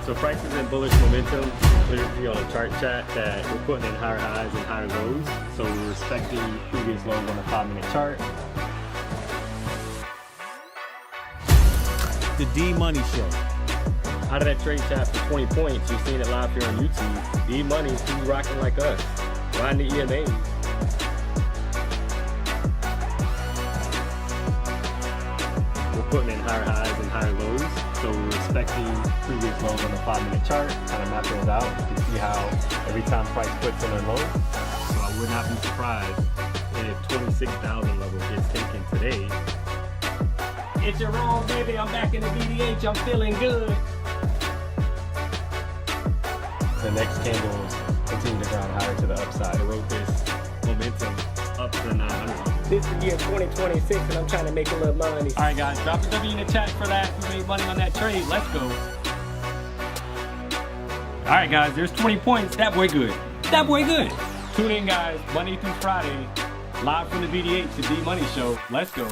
right, so price is in bullish momentum. Clearly on a chart chat that we're putting in higher highs and higher lows. So we're respecting previous lows on the 5-minute chart. The D-Money Show. Out of that trade chat for 20 points, you're seeing it live here on YouTube. D-Money, who's rocking like us? Riding the EMAs. We're putting in higher highs and higher lows. So we're respecting previous lows on the 5-minute chart, kind of map those out. You can see how every time price puts in a low. So I would not be surprised if 26,000 level gets taken today. It's your wrong, baby. I'm back in the VDH. I'm feeling good. The next candles continue to grind higher to the upside. I wrote this momentum up to the 900. This is the year 2026, and I'm trying to make a little money. All right, guys, drop a W in the chat for that. Who made money on that trade? Let's go. All right, guys, there's 20 points. That boy good. That boy good. Tune in, guys, Monday through Friday, live from the VDH, the D-Money Show. Let's go.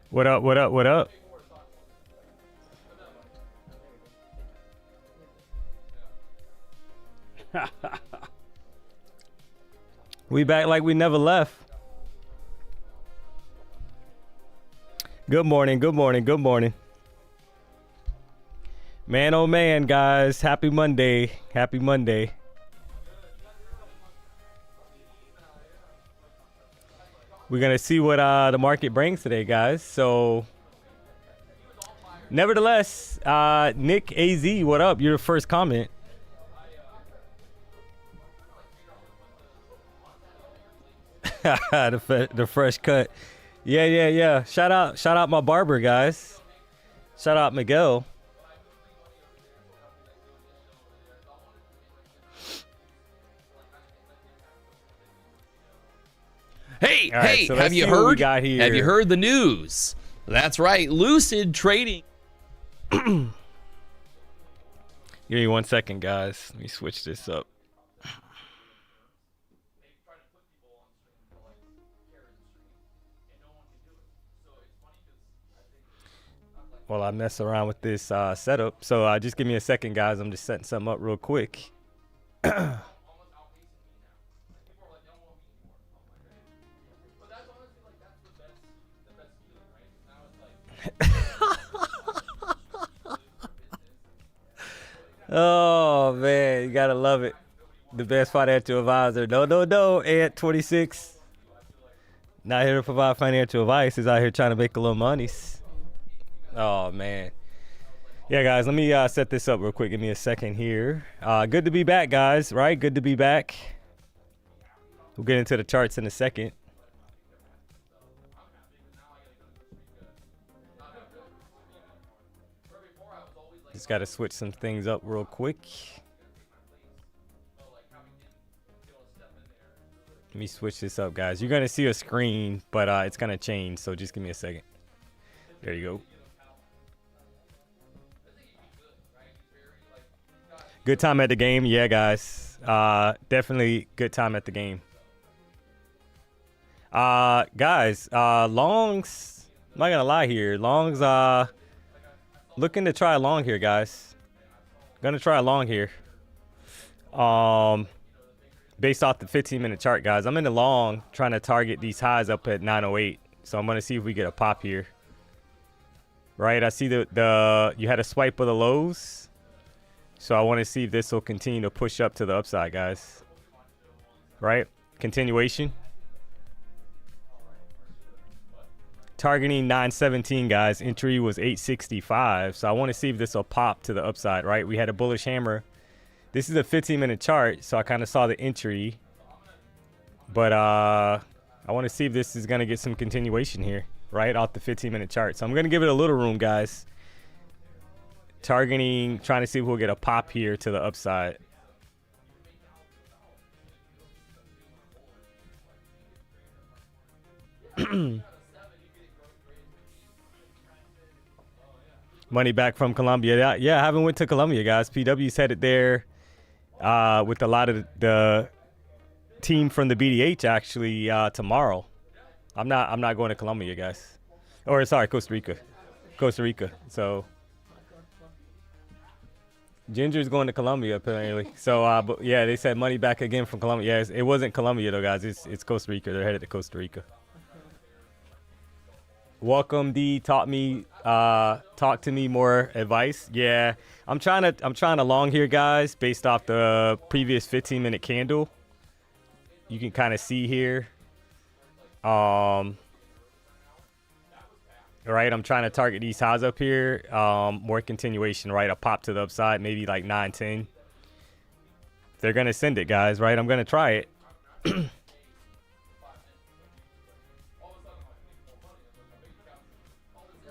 What up, what up, what up? We back like we never left. Good morning, good morning, good morning. Man, oh man, guys. Happy Monday. Happy Monday. We're going to see what the market brings today, guys. So, nevertheless, Nick AZ, what up? You're the first comment. the fresh cut. Yeah. Shout out my barber, guys. Shout out Miguel. Hey, right, hey, so have you heard? Got here. Have you heard the news? That's right, Lucid Trading. Give me 1 second, guys. Let me switch this up. Well, I mess around with this setup. So just give me a second, guys. I'm just setting something up real quick. Oh man, you gotta love it. The best financial advisor. No, Ant 26. Not here to provide financial advice. He's out here trying to make a little money. Oh man. Yeah, guys, let me set this up real quick. Give me a second here. Good to be back, guys. Right? Good to be back. We'll get into the charts in a second. Just got to switch some things up real quick. Let me switch this up, guys. You're going to see a screen, but it's going to change, so just give me a second. There you go. Good time at the game. Yeah, guys. Definitely good time at the game. Guys, longs, I'm not going to lie here. Longs, looking to try a long here, guys. Gonna try a long here. Based off the 15-minute chart, guys. I'm in the long, trying to target these highs up at 908. So I'm gonna see if we get a pop here. Right, I see the you had a swipe of the lows. So I want to see if this will continue to push up to the upside, guys. Right, continuation. Targeting 917, guys. Entry was 865. So I want to see if this will pop to the upside, right? We had a bullish hammer. This is a 15-minute chart, so I kind of saw the entry. But I want to see if this is going to get some continuation here, right, off the 15-minute chart. So I'm going to give it a little room, guys. Targeting, trying to see if we'll get a pop here to the upside. Money back from Colombia. Yeah, I haven't went to Colombia, guys. PW's headed there with a lot of the team from the BDH actually tomorrow. I'm not going to Colombia, guys. Or sorry, Costa Rica. So Ginger's going to Colombia apparently. So but yeah, they said money back again from Colombia. Yeah, it wasn't Colombia though, guys. It's Costa Rica. They're headed to Costa Rica. Welcome, D. Talk to me more advice. Yeah, I'm trying to long here, guys, based off the previous 15-minute candle. You can kind of see here. All right, I'm trying to target these highs up here. More continuation, right? A pop to the upside, maybe like 9-10. They're gonna send it, guys, right? I'm gonna try it.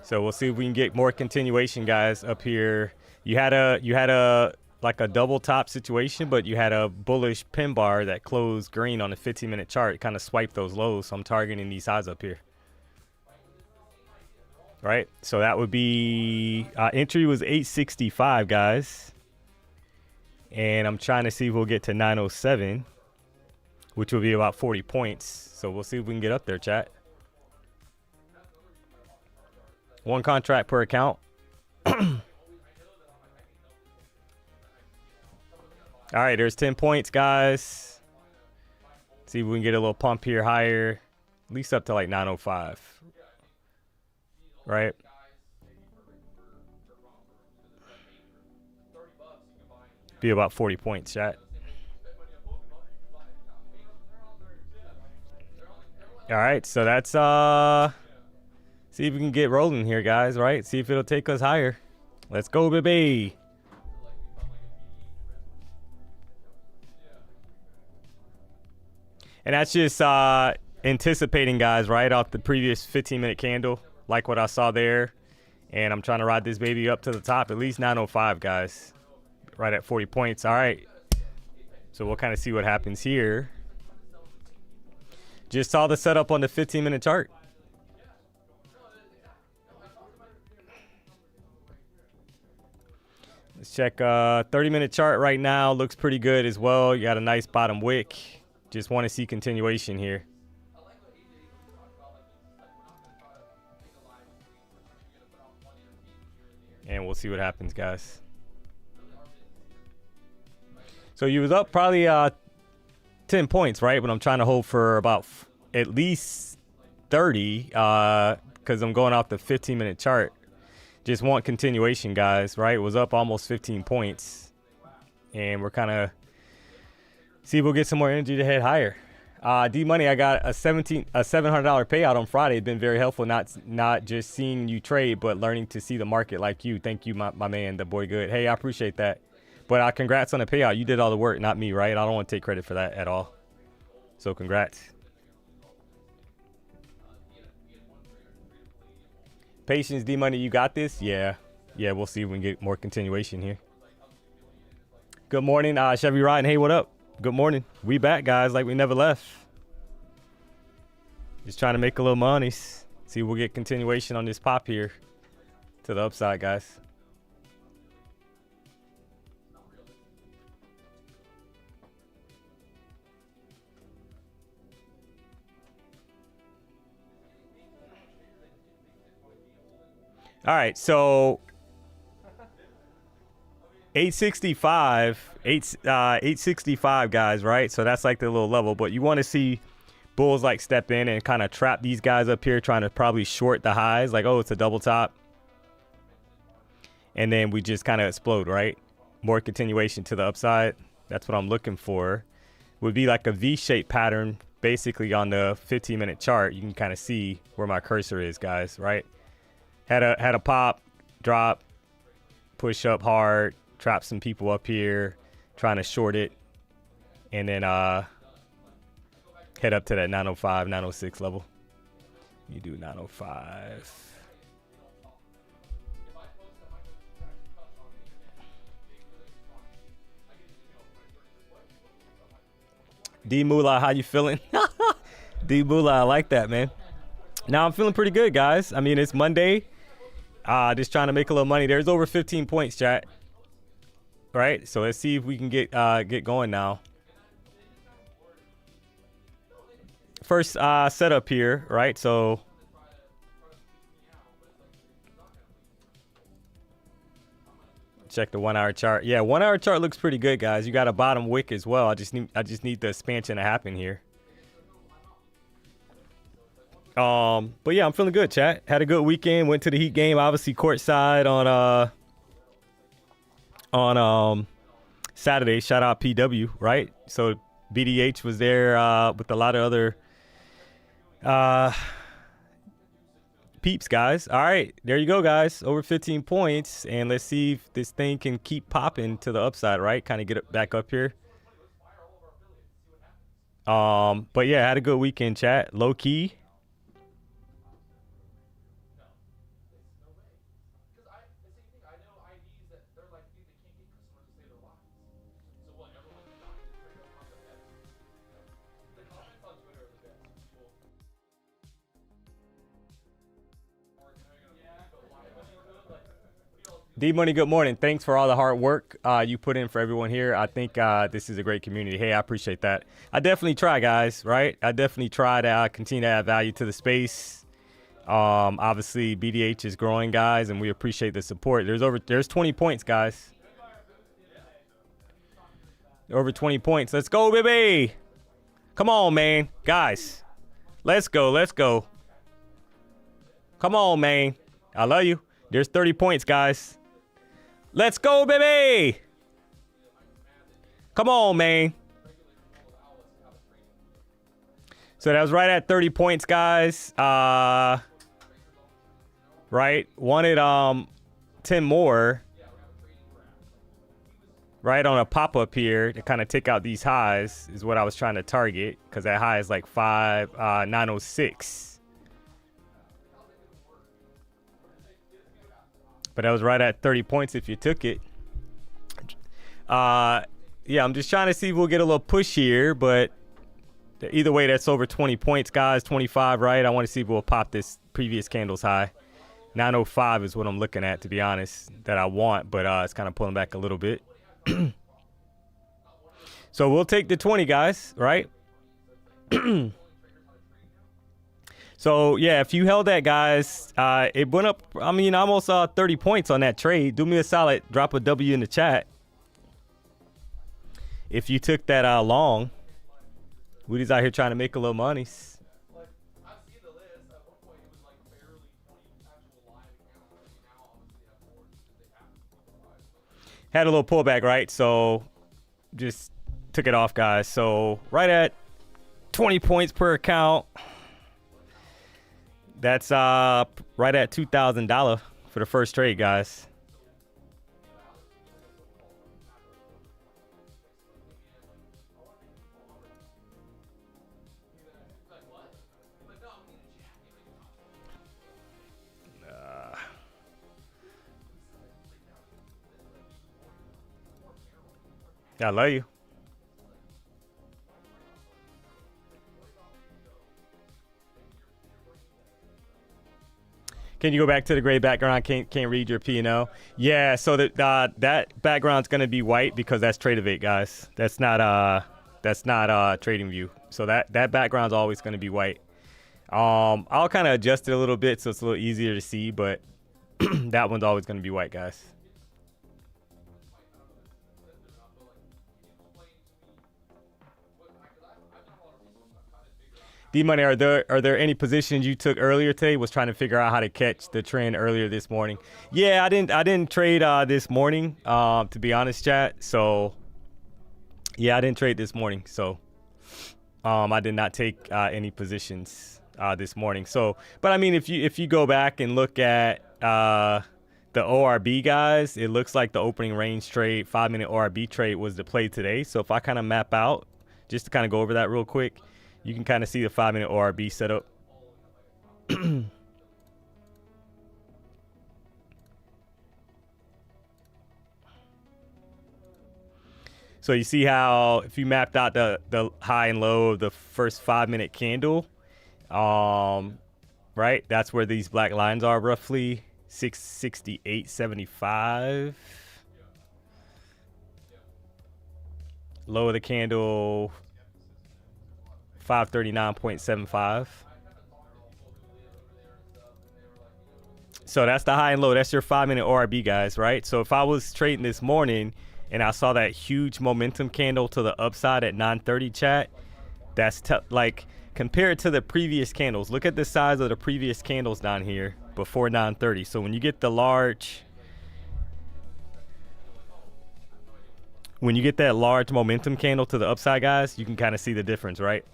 So we'll see if we can get more continuation, guys, up here. You had a like a double top situation, but you had a bullish pin bar that closed green on the 15-minute chart. It kind of swiped those lows, so I'm targeting these highs up here. Right, so that would be entry was 865, guys, and I'm trying to see if we'll get to 907, which will be about 40 points. So we'll see if we can get up there, chat. One contract per account. All right, there's 10 points, guys. See if we can get a little pump here higher, at least up to like 905. Right? Be about 40 points, chat. All right, so that's see if we can get rolling here, guys, right? See if it'll take us higher. Let's go, baby. And that's just anticipating, guys, right, off the previous 15-minute candle, like what I saw there. And I'm trying to ride this baby up to the top, at least 905, guys, right at 40 points. All right. So we'll kind of see what happens here. Just saw the setup on the 15-minute chart. Let's check 30-minute chart right now. Looks pretty good as well. You got a nice bottom wick. Just want to see continuation here. And we'll see what happens, guys. So you was up probably 10 points, right? But I'm trying to hold for about at least 30 because I'm going off the 15-minute chart. Just want continuation, guys, right? It was up almost 15 points. And we're kind of see if we'll get some more energy to head higher. D-Money, I got a $700 payout on Friday. It's been very helpful, not just seeing you trade, but learning to see the market like you. Thank you, my man, the boy good. Hey, I appreciate that. But congrats on the payout. You did all the work, not me, right? I don't want to take credit for that at all. So congrats. Patience, D-Money, you got this? Yeah, we'll see if we can get more continuation here. Good morning, Chevy Ryan. Hey, what up? Good morning. We back, guys, like we never left. Just trying to make a little money. See if we'll get continuation on this pop here to the upside, guys. All right, so 865, guys, right? So that's like the little level, but you want to see bulls like step in and kind of trap these guys up here, trying to probably short the highs, like, oh, it's a double top. And then we just kind of explode, right? More continuation to the upside. That's what I'm looking for. Would be like a V-shaped pattern, basically on the 15-minute chart. You can kind of see where my cursor is, guys, right? Had a pop, drop, push up hard, trap some people up here, trying to short it, and then head up to that 905, 906 level. You do 905. D Moolah, how you feeling? D Moolah, I like that, man. Now I'm feeling pretty good, guys. I mean, it's Monday. Just trying to make a little money. There's over 15 points, chat. Right, so let's see if we can get going now. First setup here, right? So check the 1 hour chart. Yeah, 1 hour chart looks pretty good, guys. You got a bottom wick as well. I just need the expansion to happen here. But yeah, I'm feeling good, chat. Had a good weekend. Went to the Heat game, obviously courtside on Saturday. Shout out PW, right? So BDH was there with a lot of other peeps, guys. All right, there you go, guys. Over 15 points, and let's see if this thing can keep popping to the upside, right? Kind of get it back up here. But yeah, had a good weekend, chat. Low key. D-Money, good morning. Thanks for all the hard work you put in for everyone here. I think this is a great community. Hey, I appreciate that. I definitely try, guys, right? I definitely try to continue to add value to the space. Obviously, BDH is growing, guys, and we appreciate the support. There's 20 points, guys. Over 20 points. Let's go, baby. Come on, man. Guys, let's go. Let's go. Come on, man. I love you. There's 30 points, guys. Let's go, baby. Come on, man. So that was right at 30 points, guys. Right. Wanted 10 more. Right on a pop-up here to kind of take out these highs is what I was trying to target, because that high is like 906. But that was right at 30 points if you took it. Yeah, I'm just trying to see if we'll get a little push here, but either way, that's over 20 points, guys. 25, right? I want to see if we'll pop this previous candle's high. 905 is what I'm looking at, to be honest, that I want, but it's kind of pulling back a little bit. So we'll take the 20, guys, right? So, yeah, if you held that, guys, it went up, I mean, almost 30 points on that trade. Do me a solid, drop a W in the chat. If you took that long, we just out here trying to make a little money. Had a little pullback, right? So just took it off, guys. So right at 20 points per account. That's right at $2,000 for the first trade, guys. I love you. Can you go back to the gray background? Can't read your P&L. Yeah, so that background's gonna be white because that's Tradeovate, guys. That's not Trading View. So that background's always gonna be white. I'll kind of adjust it a little bit so it's a little easier to see, but that one's always gonna be white, guys. D-Money, are there any positions you took earlier today? Was trying to figure out how to catch the trend earlier this morning. Yeah, I didn't trade this morning, to be honest, chat. So yeah, I didn't trade this morning. So I did not take any positions this morning. So, but I mean, if you go back and look at the ORB, guys, it looks like the opening range trade, 5-minute ORB trade was the play today. So if I kind of map out, just to kind of go over that real quick, you can kind of see the 5-minute ORB setup. So you see how if you mapped out the high and low of the first 5-minute candle, right? That's where these black lines are roughly. 668.75. Low of the candle, 539.75. So that's the high and low. That's your 5-minute ORB, guys, right? So if I was trading this morning and I saw that huge momentum candle to the upside at 9:30, chat, that's like compared to the previous candles. Look at the size of the previous candles down here before 9:30. So when you get the large, when you get that large momentum candle to the upside, guys, you can kind of see the difference, right?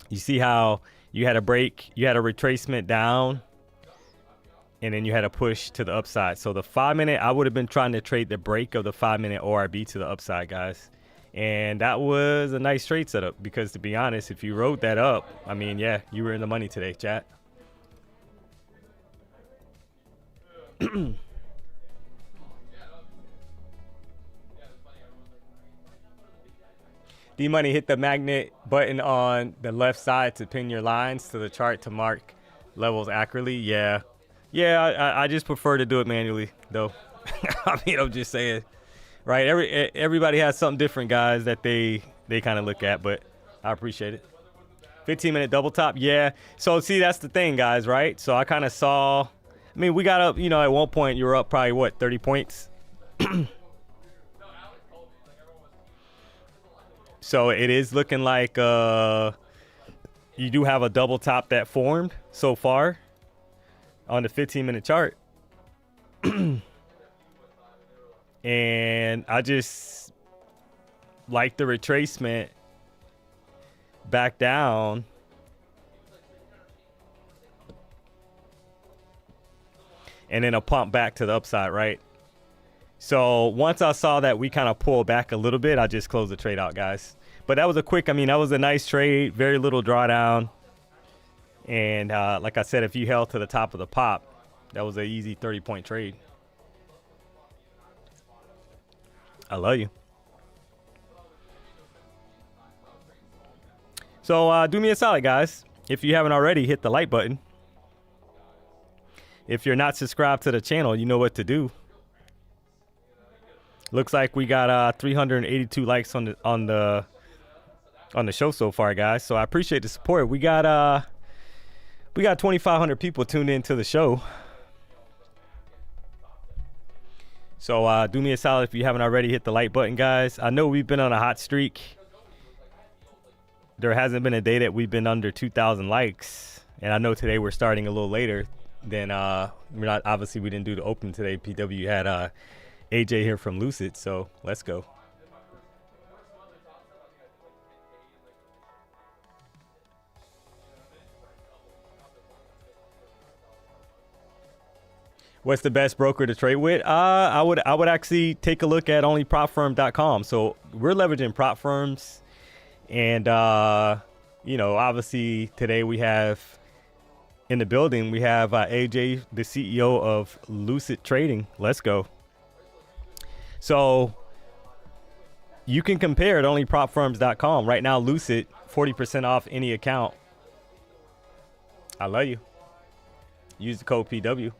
You see how you had a break, you had a retracement down, and then you had a push to the upside. So the 5-minute, I would have been trying to trade the break of the 5-minute ORB to the upside, guys. And that was a nice trade setup because, to be honest, if you wrote that up, I mean, yeah, you were in the money today, chat. D-Money, hit the magnet button on the left side to pin your lines to the chart to mark levels accurately. Yeah. Yeah, I just prefer to do it manually, though. I mean, I'm just saying, right? Everybody has something different, guys, that they kind of look at, but I appreciate it. 15-minute double top, yeah. So, see, that's the thing, guys, right? So I kind of saw, I mean, we got up, you know, at one point, you were up probably, what, 30 points? So it is looking like you do have a double top that formed so far on the 15-minute chart. And I just like the retracement back down. And then a pump back to the upside, right? So once I saw that we kind of pulled back a little bit, I just closed the trade out, guys. But that was a quick, I mean, that was a nice trade, very little drawdown. And like I said, if you held to the top of the pop, that was an easy 30-point trade. I love you. So do me a solid, guys. If you haven't already, hit the like button. If you're not subscribed to the channel, you know what to do. Looks like we got 382 likes on the show so far, guys. So I appreciate the support. We got 2,500 people tuned into the show. So do me a solid if you haven't already, hit the like button, guys. I know we've been on a hot streak. There hasn't been a day that we've been under 2,000 likes, and I know today we're starting a little later than we're not. Obviously, we didn't do the open today. PW had AJ here from Lucid, so let's go. What's the best broker to trade with? I would actually take a look at onlypropfirm.com. So we're leveraging prop firms, and you know, obviously today we have in the building we have AJ, the CEO of Lucid Trading. Let's go. So you can compare at onlypropfirms.com right now. Lucid 40% off any account. I love you. Use the code PW.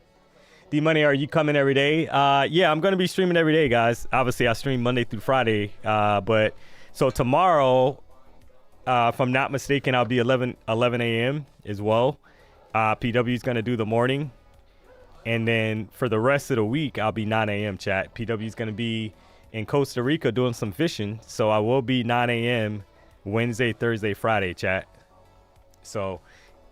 D-Money, are you coming every day? Yeah, I'm going to be streaming every day, guys. Obviously, I stream Monday through Friday. But so tomorrow, if I'm not mistaken, I'll be 11 a.m. as well. PW is going to do the morning. And then for the rest of the week, I'll be 9 a.m. chat. PW is going to be in Costa Rica doing some fishing. So I will be 9 a.m. Wednesday, Thursday, Friday, chat. So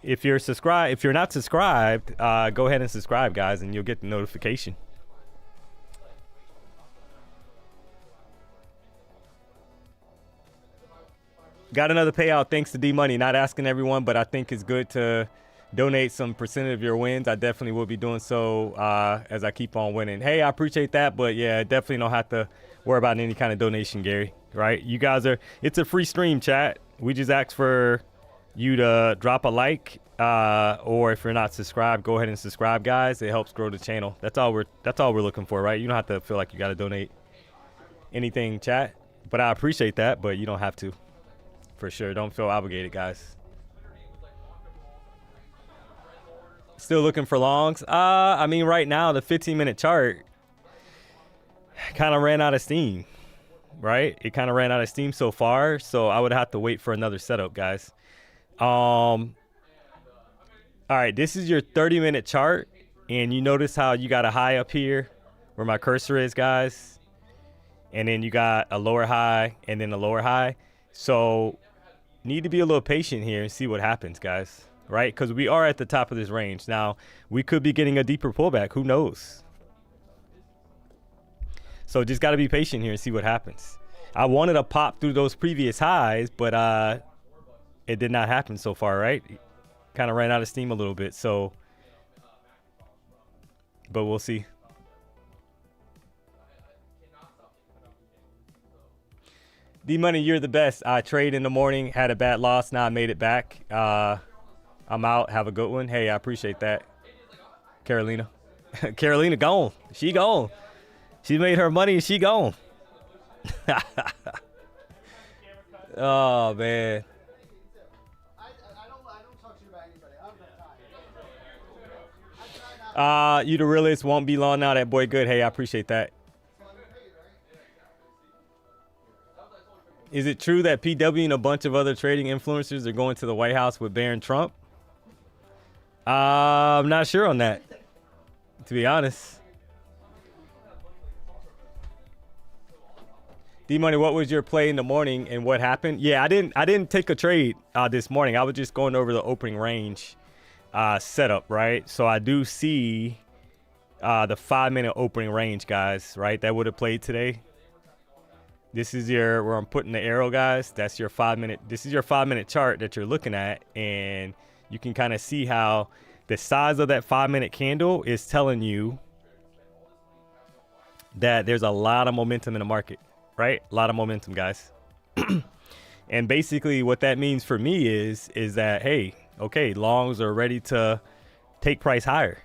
if you're subscribed, if you're not subscribed, go ahead and subscribe, guys, and you'll get the notification. Got another payout thanks to D-Money. Not asking everyone, but I think it's good to donate some percentage of your wins. I definitely will be doing so as I keep on winning. Hey, I appreciate that, but yeah, definitely don't have to worry about any kind of donation, Gary, right? You guys are, it's a free stream, chat. We just ask for you to drop a like, or if you're not subscribed, go ahead and subscribe, guys. It helps grow the channel. That's all we're looking for, right? You don't have to feel like you got to donate anything, chat, but I appreciate that, but you don't have to, for sure. Don't feel obligated, guys. Still looking for longs. I mean, right now the 15-minute chart kind of ran out of steam, right? It kind of ran out of steam so far, so I would have to wait for another setup, guys. All right, this is your 30-minute chart, and you notice how you got a high up here where my cursor is, guys, and then you got a lower high and then a lower high. So need to be a little patient here and see what happens, guys, right? Because we are at the top of this range. Now, we could be getting a deeper pullback. Who knows? So just got to be patient here and see what happens. I wanted to pop through those previous highs, but it did not happen so far, right? Kind of ran out of steam a little bit. So, but we'll see. DMONEY, you're the best. I trade in the morning, had a bad loss. Now I made it back. I'm out. Have a good one. Hey, I appreciate that. Carolina. Carolina gone. She gone. She made her money and she gone. Oh, man. You the realest, won't be long now. That boy good. Hey, I appreciate that. Is it true that PW and a bunch of other trading influencers are going to the White House with Barron Trump? I'm not sure on that, to be honest. DMONEY, what was your play in the morning and what happened? Yeah, I didn't take a trade this morning. I was just going over the opening range setup, right? So I do see the 5-minute opening range, guys, right? That would have played today. This is your, where I'm putting the arrow, guys. That's your 5-minute. This is your 5-minute chart that you're looking at, and you can kind of see how the size of that 5-minute candle is telling you that there's a lot of momentum in the market, right? A lot of momentum, guys. And basically what that means for me is that, hey, okay, longs are ready to take price higher.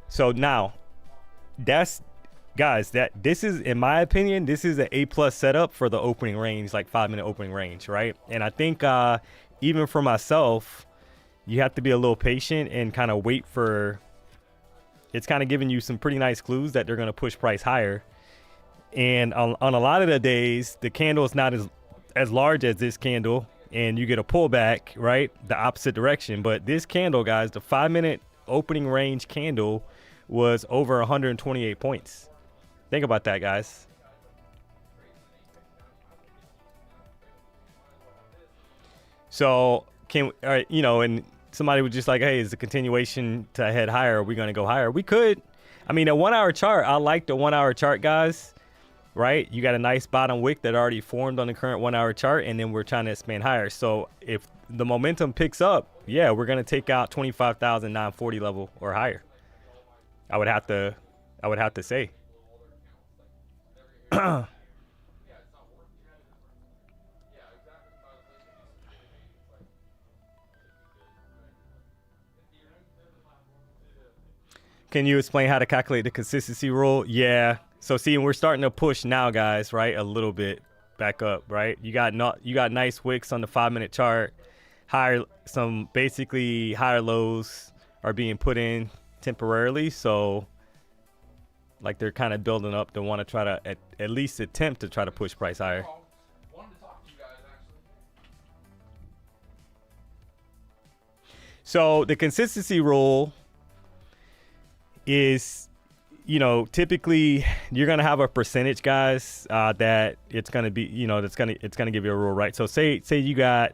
So now that's, guys, that this is, in my opinion, this is an A+ setup for the opening range, like 5-minute opening range, right? And I think even for myself, you have to be a little patient and kind of wait for, it's kind of giving you some pretty nice clues that they're going to push price higher. And on a lot of the days, the candle is not as large as this candle, and you get a pullback, right, the opposite direction. But this candle, guys, the 5-minute opening range candle was over 128 points. Think about that, guys. So you know, and somebody was just like, hey, is the continuation to head higher? Are we going to go higher? We could. I mean, a 1-hour chart, I like the 1-hour chart, guys, right? You got a nice bottom wick that already formed on the current 1-hour chart, and then we're trying to expand higher. So if the momentum picks up, yeah, we're going to take out 25,940 level or higher. I would have to say. Can you explain how to calculate the consistency rule? Yeah. So see, we're starting to push now, guys, right? A little bit back up, right? You got nice wicks on the 5-minute chart. Some basically higher lows are being put in temporarily. So like they're kind of building up to want to try to at least attempt to try to push price higher. So the consistency rule is, you know, typically you're going to have a percentage, guys, that it's going to be, you know, it's going to give you a rule, right? So say you got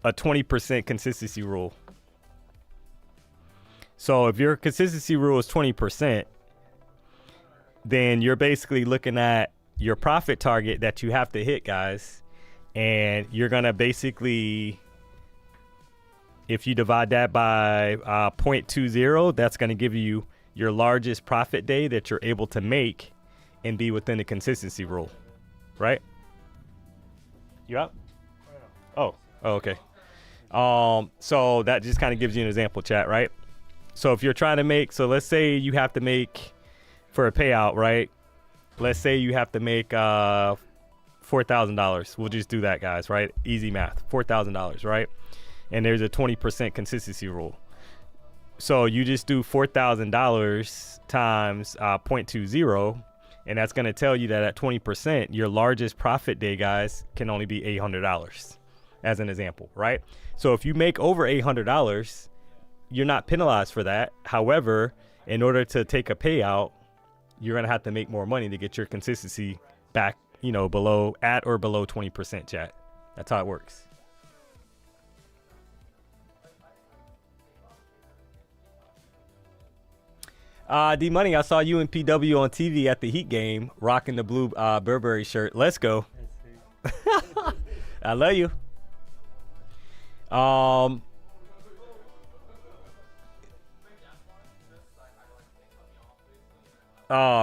a 20% consistency rule. So if your consistency rule is 20%, then you're basically looking at your profit target that you have to hit, guys. And you're going to basically, if you divide that by 0.20, that's going to give you your largest profit day that you're able to make and be within the consistency rule, right? You up? Oh, okay. So that just kind of gives you an example, chat, right? So if you're trying to make, so let's say you have to make for a payout, right? Let's say you have to make $4,000. We'll just do that, guys, right? Easy math, $4,000, right? And there's a 20% consistency rule. So you just do $4,000 times 0.20, and that's going to tell you that at 20%, your largest profit day, guys, can only be $800 as an example, right? So if you make over $800, you're not penalized for that. However, in order to take a payout, you're going to have to make more money to get your consistency back, you know, below, at or below 20%, chat. That's how it works. D-Money, I saw you and PW on TV at the Heat game rocking the blue Burberry shirt. Let's go. I love you. Oh,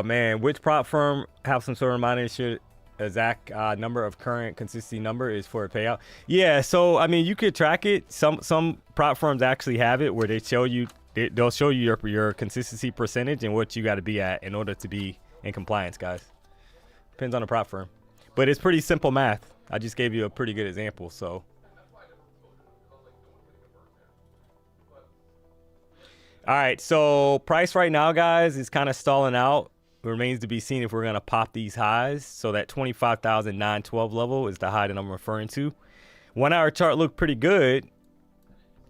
man. Which prop firm have some sort of reminder should exact number of current consistency number is for a payout? Yeah, so, I mean, you could track it. Some prop firms actually have it where they show you, they'll show you your consistency percentage and what you got to be at in order to be in compliance, guys. Depends on the prop firm. But it's pretty simple math. I just gave you a pretty good example, so. All right, so price right now, guys, is kind of stalling out. It remains to be seen if we're going to pop these highs. So that 25,912 level is the high that I'm referring to. 1 hour chart looked pretty good,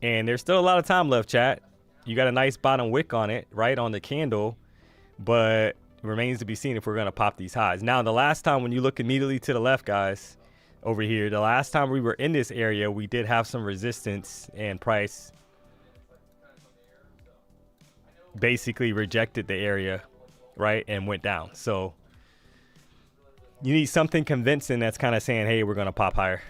and there's still a lot of time left, chat. You got a nice bottom wick on it, right, on the candle, but it remains to be seen if we're going to pop these highs. Now, the last time when you look immediately to the left, guys, over here, the last time we were in this area, we did have some resistance, and price basically rejected the area, right, and went down. So you need something convincing that's kind of saying, hey, we're going to pop higher.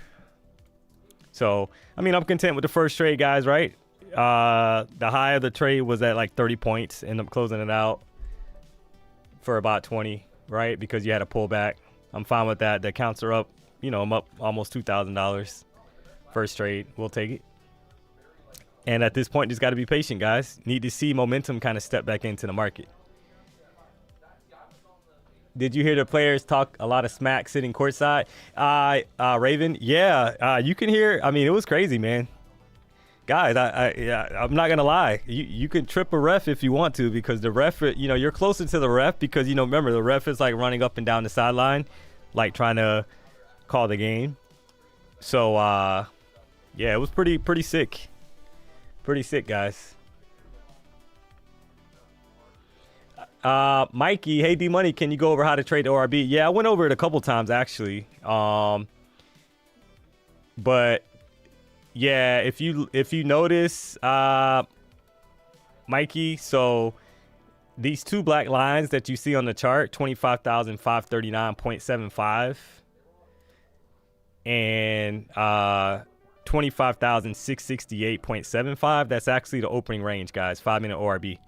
So, I mean, I'm content with the first trade, guys, right? The high of the trade was at like 30 points. End up closing it out for about 20, right? Because you had a pullback. I'm fine with that. The accounts are up. You know, I'm up almost $2,000. First trade. We'll take it. And at this point, just got to be patient, guys. Need to see momentum kind of step back into the market. Did you hear the players talk a lot of smack sitting courtside? Raven, yeah, you can hear. I mean, it was crazy, man. Guys, I'm not going to lie. You can trip a ref if you want to, because the ref, you know, you're closer to the ref because, you know, remember, the ref is like running up and down the sideline, like trying to call the game. So, yeah, it was pretty sick. Pretty sick, guys. Mikey, hey D-Money, can you go over how to trade the ORB? Yeah, I went over it a couple times actually. But yeah, if you notice, Mikey, so these two black lines that you see on the chart, 25,539.75 and 25,668.75, that's actually the opening range, guys, 5-minute ORB.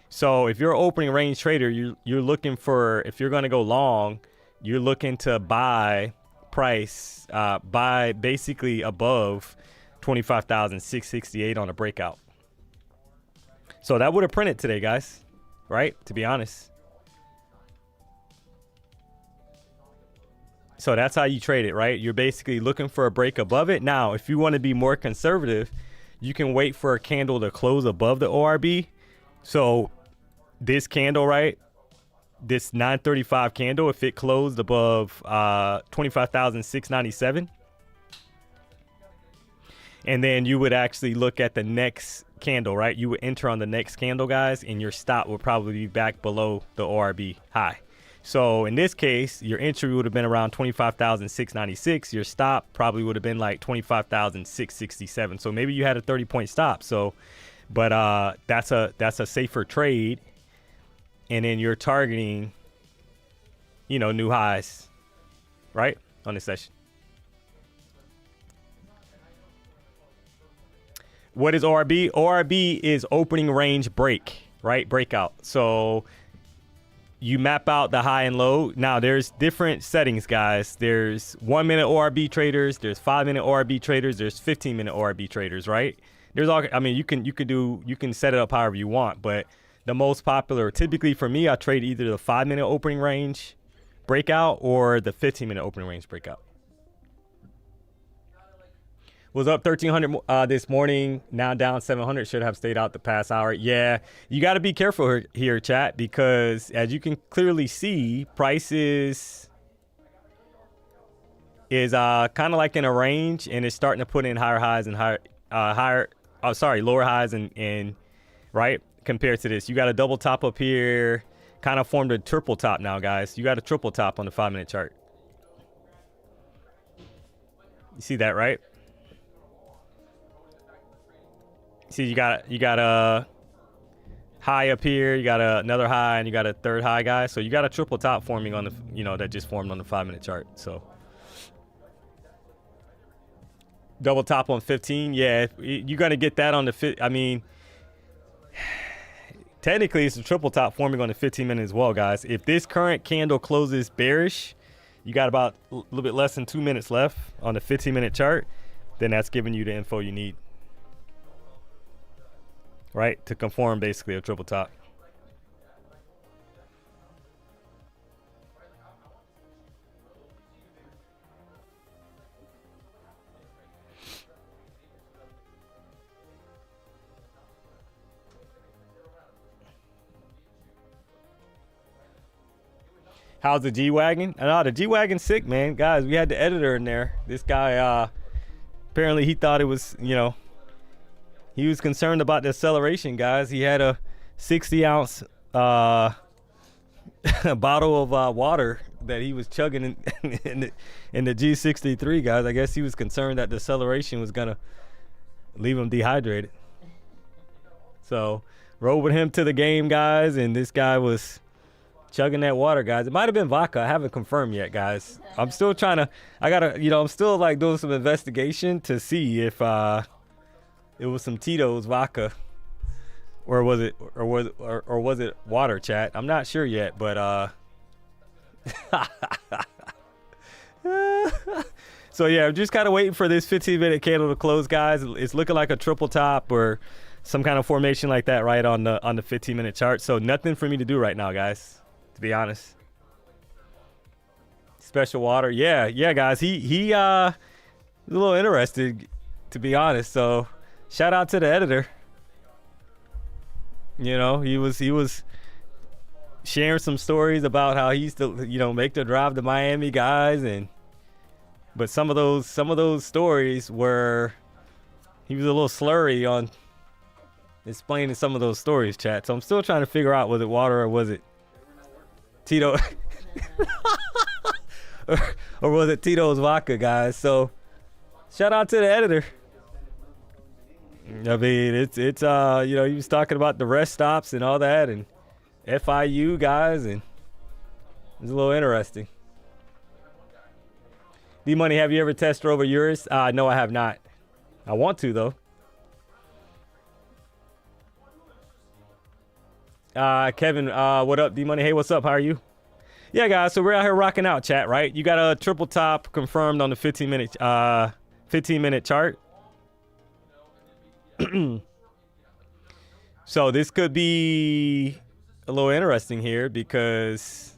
So if you're an opening range trader, you're looking for, if you're going to go long, you're looking to buy price, buy basically above 25,668 on a breakout. So that would have printed today, guys, right? To be honest. So that's how you trade it, right? You're basically looking for a break above it. Now, if you want to be more conservative, you can wait for a candle to close above the ORB. So this candle, right, this 935 candle, if it closed above 25,697, and then you would actually look at the next candle, right? You would enter on the next candle, guys, and your stop would probably be back below the ORB high. So in this case, your entry would have been around 25,696. Your stop probably would have been like 25,667. So maybe you had a 30-point stop. So, but that's a safer trade. And then you're targeting, you know, new highs, right, on this session. What is ORB? ORB is opening range break, right? Breakout. So you map out the high and low. Now there's different settings, guys. There's 1-minute ORB traders. There's 5-minute ORB traders. There's 15-minute ORB traders, right? There's all. I mean, you can set it up however you want, but the most popular, typically for me, I trade either the 5-minute opening range breakout or the 15-minute opening range breakout. Was up 1,300 this morning, now down 700. Should have stayed out the past hour. Yeah, you got to be careful here, chat, because as you can clearly see, prices is kind of like in a range, and it's starting to put in higher highs and lower highs and right compared to this. You got a double top up here, kind of formed a triple top now, guys. You got a triple top on the 5-minute chart. You see that, right? See, you got a high up here, you got another high, and you got a third high, guys. So you got a triple top forming on the, that just formed on the 5-minute chart. So double top on 15, yeah, you're gonna get that on the I mean, technically it's a triple top forming on the 15-minute as well, guys. If this current candle closes bearish, you got about a little bit less than 2 minutes left on the 15-minute chart, then that's giving you the info you need, right, to conform basically a triple top. How's the G-Wagon? The G-Wagon's sick, man. Guys, we had the editor in there. This guy, apparently he thought it was, he was concerned about the acceleration, guys. He had a 60-ounce bottle of water that he was chugging in the G63, guys. I guess he was concerned that the acceleration was going to leave him dehydrated. So, rode with him to the game, guys, and this guy was chugging that water, guys. It might have been vodka. I haven't confirmed yet, guys. I'm still trying to, I'm still like doing some investigation to see if it was some Tito's vodka or was it water, chat. I'm not sure yet, but so yeah, I'm just kind of waiting for this 15-minute candle to close, guys. It's looking like a triple top or some kind of formation like that, right, on the 15-minute chart. So nothing for me to do right now, guys, to be honest. Special water, yeah, guys. He was a little interested, to be honest. So shout out to the editor. He was sharing some stories about how he used to, make the drive to Miami, guys, but some of those stories were, he was a little slurry on explaining some of those stories, chat. So I'm still trying to figure out, was it water or was it Tito or was it Tito's vodka, guys? So shout out to the editor. I mean, it's he was talking about the rest stops and all that and FIU, guys, and it's a little interesting. D-Money, have you ever tested over yours? No, I have not. I want to, though. Kevin, what up, D-Money? Hey, what's up? How are you? Yeah, guys, so we're out here rocking out, chat, right? You got a triple top confirmed on the 15-minute chart. So this could be a little interesting here because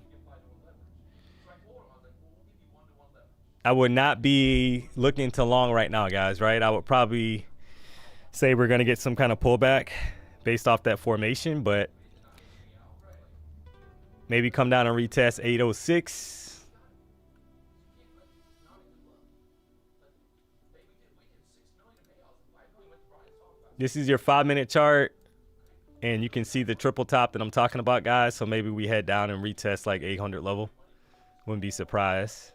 I would not be looking to long right now, guys, right? I would probably say we're going to get some kind of pullback based off that formation, but maybe come down and retest 806. This is your 5-minute chart, and you can see the triple top that I'm talking about, guys. So maybe we head down and retest like 800 level. Wouldn't be surprised.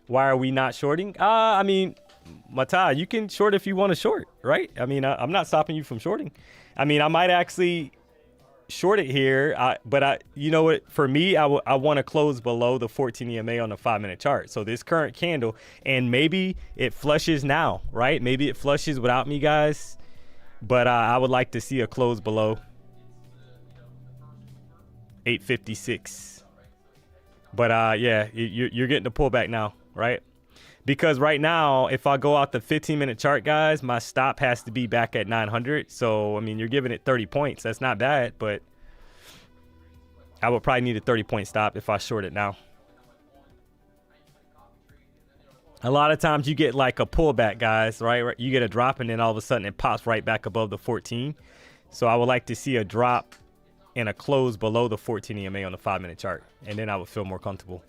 Why are we not shorting? I mean, Mata, you can short if you want to short, right? I mean, I'm not stopping you from shorting. I mean, I might actually short it here, but you know what? For me, I want to close below the 14 EMA on the 5-minute chart. So this current candle, and maybe it flushes now, right? Maybe it flushes without me, guys. But I would like to see a close below 856. But yeah, you're getting the pullback now, right? Because right now, if I go out the 15-minute chart, guys, my stop has to be back at 900. So, I mean, you're giving it 30 points. That's not bad, but I would probably need a 30-point stop if I short it now. A lot of times you get like a pullback, guys, right? You get a drop and then all of a sudden it pops right back above the 14. So I would like to see a drop and a close below the 14 EMA on the 5-minute chart. And then I would feel more comfortable,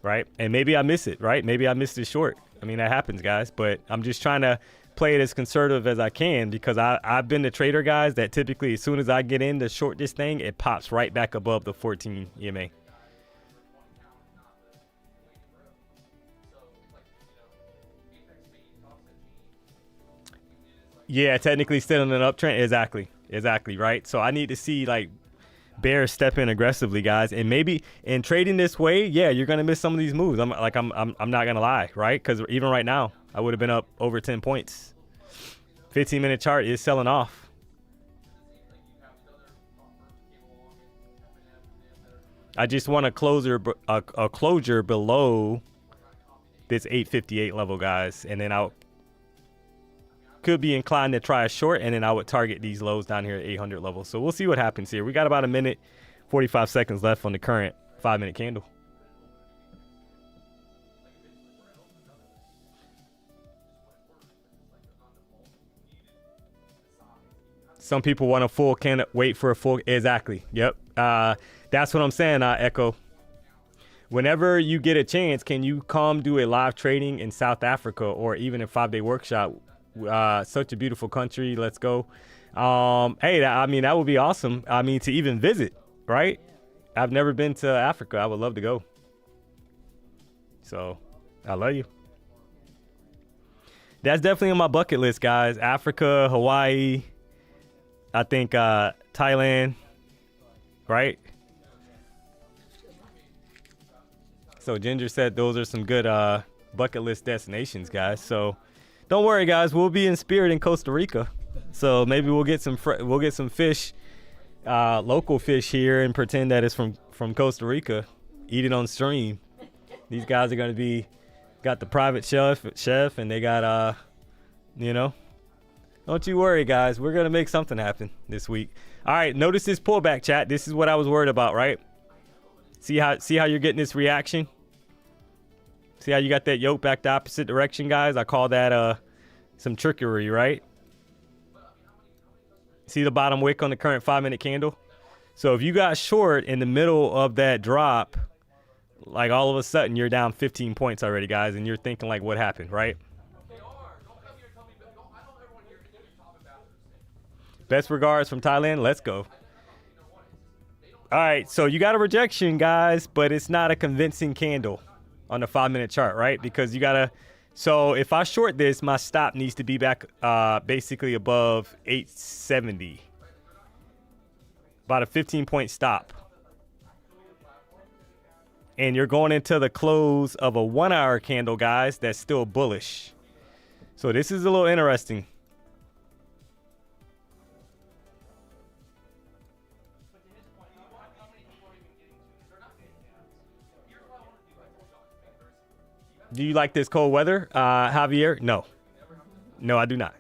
right? And maybe I miss it, right? Maybe I missed it short. I mean, that happens, guys, but I'm just trying to play it as conservative as I can because I've been the trader, guys, that typically as soon as I get in to short this thing, it pops right back above the 14 EMA. Yeah, technically still in an uptrend. Exactly, right? So I need to see like bears step in aggressively, guys, and maybe in trading this way, yeah, you're gonna miss some of these moves. I'm not gonna lie, right? Because even right now, I would have been up over 10 points. 15-minute chart is selling off. I just want a closure below this 858 level, guys, and then I could be inclined to try a short, and then I would target these lows down here at 800 level. So we'll see what happens here. We got about 1:45 seconds left on the current 5-minute candle. Some people want a full, can't wait for a full. Exactly. Yep. That's what I'm saying, Echo. Whenever you get a chance, can you come do a live trading in South Africa or even a 5-day workshop? Such a beautiful country. Let's go. Hey, I mean, that would be awesome. I mean, to even visit, right? I've never been to Africa. I would love to go. So I love you. That's definitely on my bucket list, guys. Africa, Hawaii, I think Thailand, right? So Ginger said those are some good bucket list destinations, guys. So don't worry, guys. We'll be in spirit in Costa Rica. So maybe we'll get some fish, local fish here, and pretend that it's from Costa Rica. Eat it on stream. These guys are gonna be got the private chef, and they got Don't you worry, guys. We're gonna make something happen this week. All right. Notice this pullback, chat. This is what I was worried about, right? See how you're getting this reaction. See how you got that yoke back the opposite direction, guys? I call that some trickery, right? See the bottom wick on the current 5-minute candle? So if you got short in the middle of that drop, like all of a sudden you're down 15 points already, guys, and you're thinking like, what happened, right? Best regards from Thailand. Let's go. All right, so you got a rejection, guys, but it's not a convincing candle on the 5-minute chart, right? Because you gotta. So if I short this, my stop needs to be back basically above 870. About a 15-point stop. And you're going into the close of a 1-hour candle, guys, that's still bullish. So this is a little interesting. Do you like this cold weather, Javier? No. No, I do not.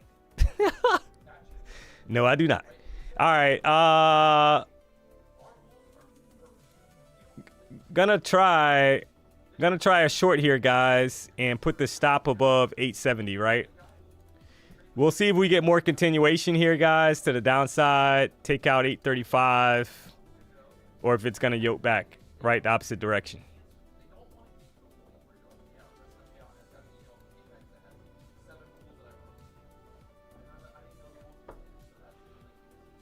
No, I do not. All right. Gonna try a short here, guys, and put the stop above 870, right? We'll see if we get more continuation here, guys, to the downside. Take out 835, or if it's gonna yoke back, right, the opposite direction.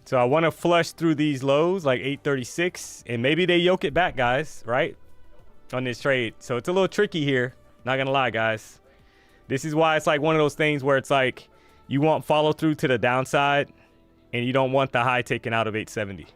So I want to flush through these lows like 836, and maybe they yoke it back, guys, right, on this trade. So it's a little tricky here. Not going to lie, guys. This is why it's like one of those things where it's like you want follow through to the downside, and you don't want the high taken out of 870.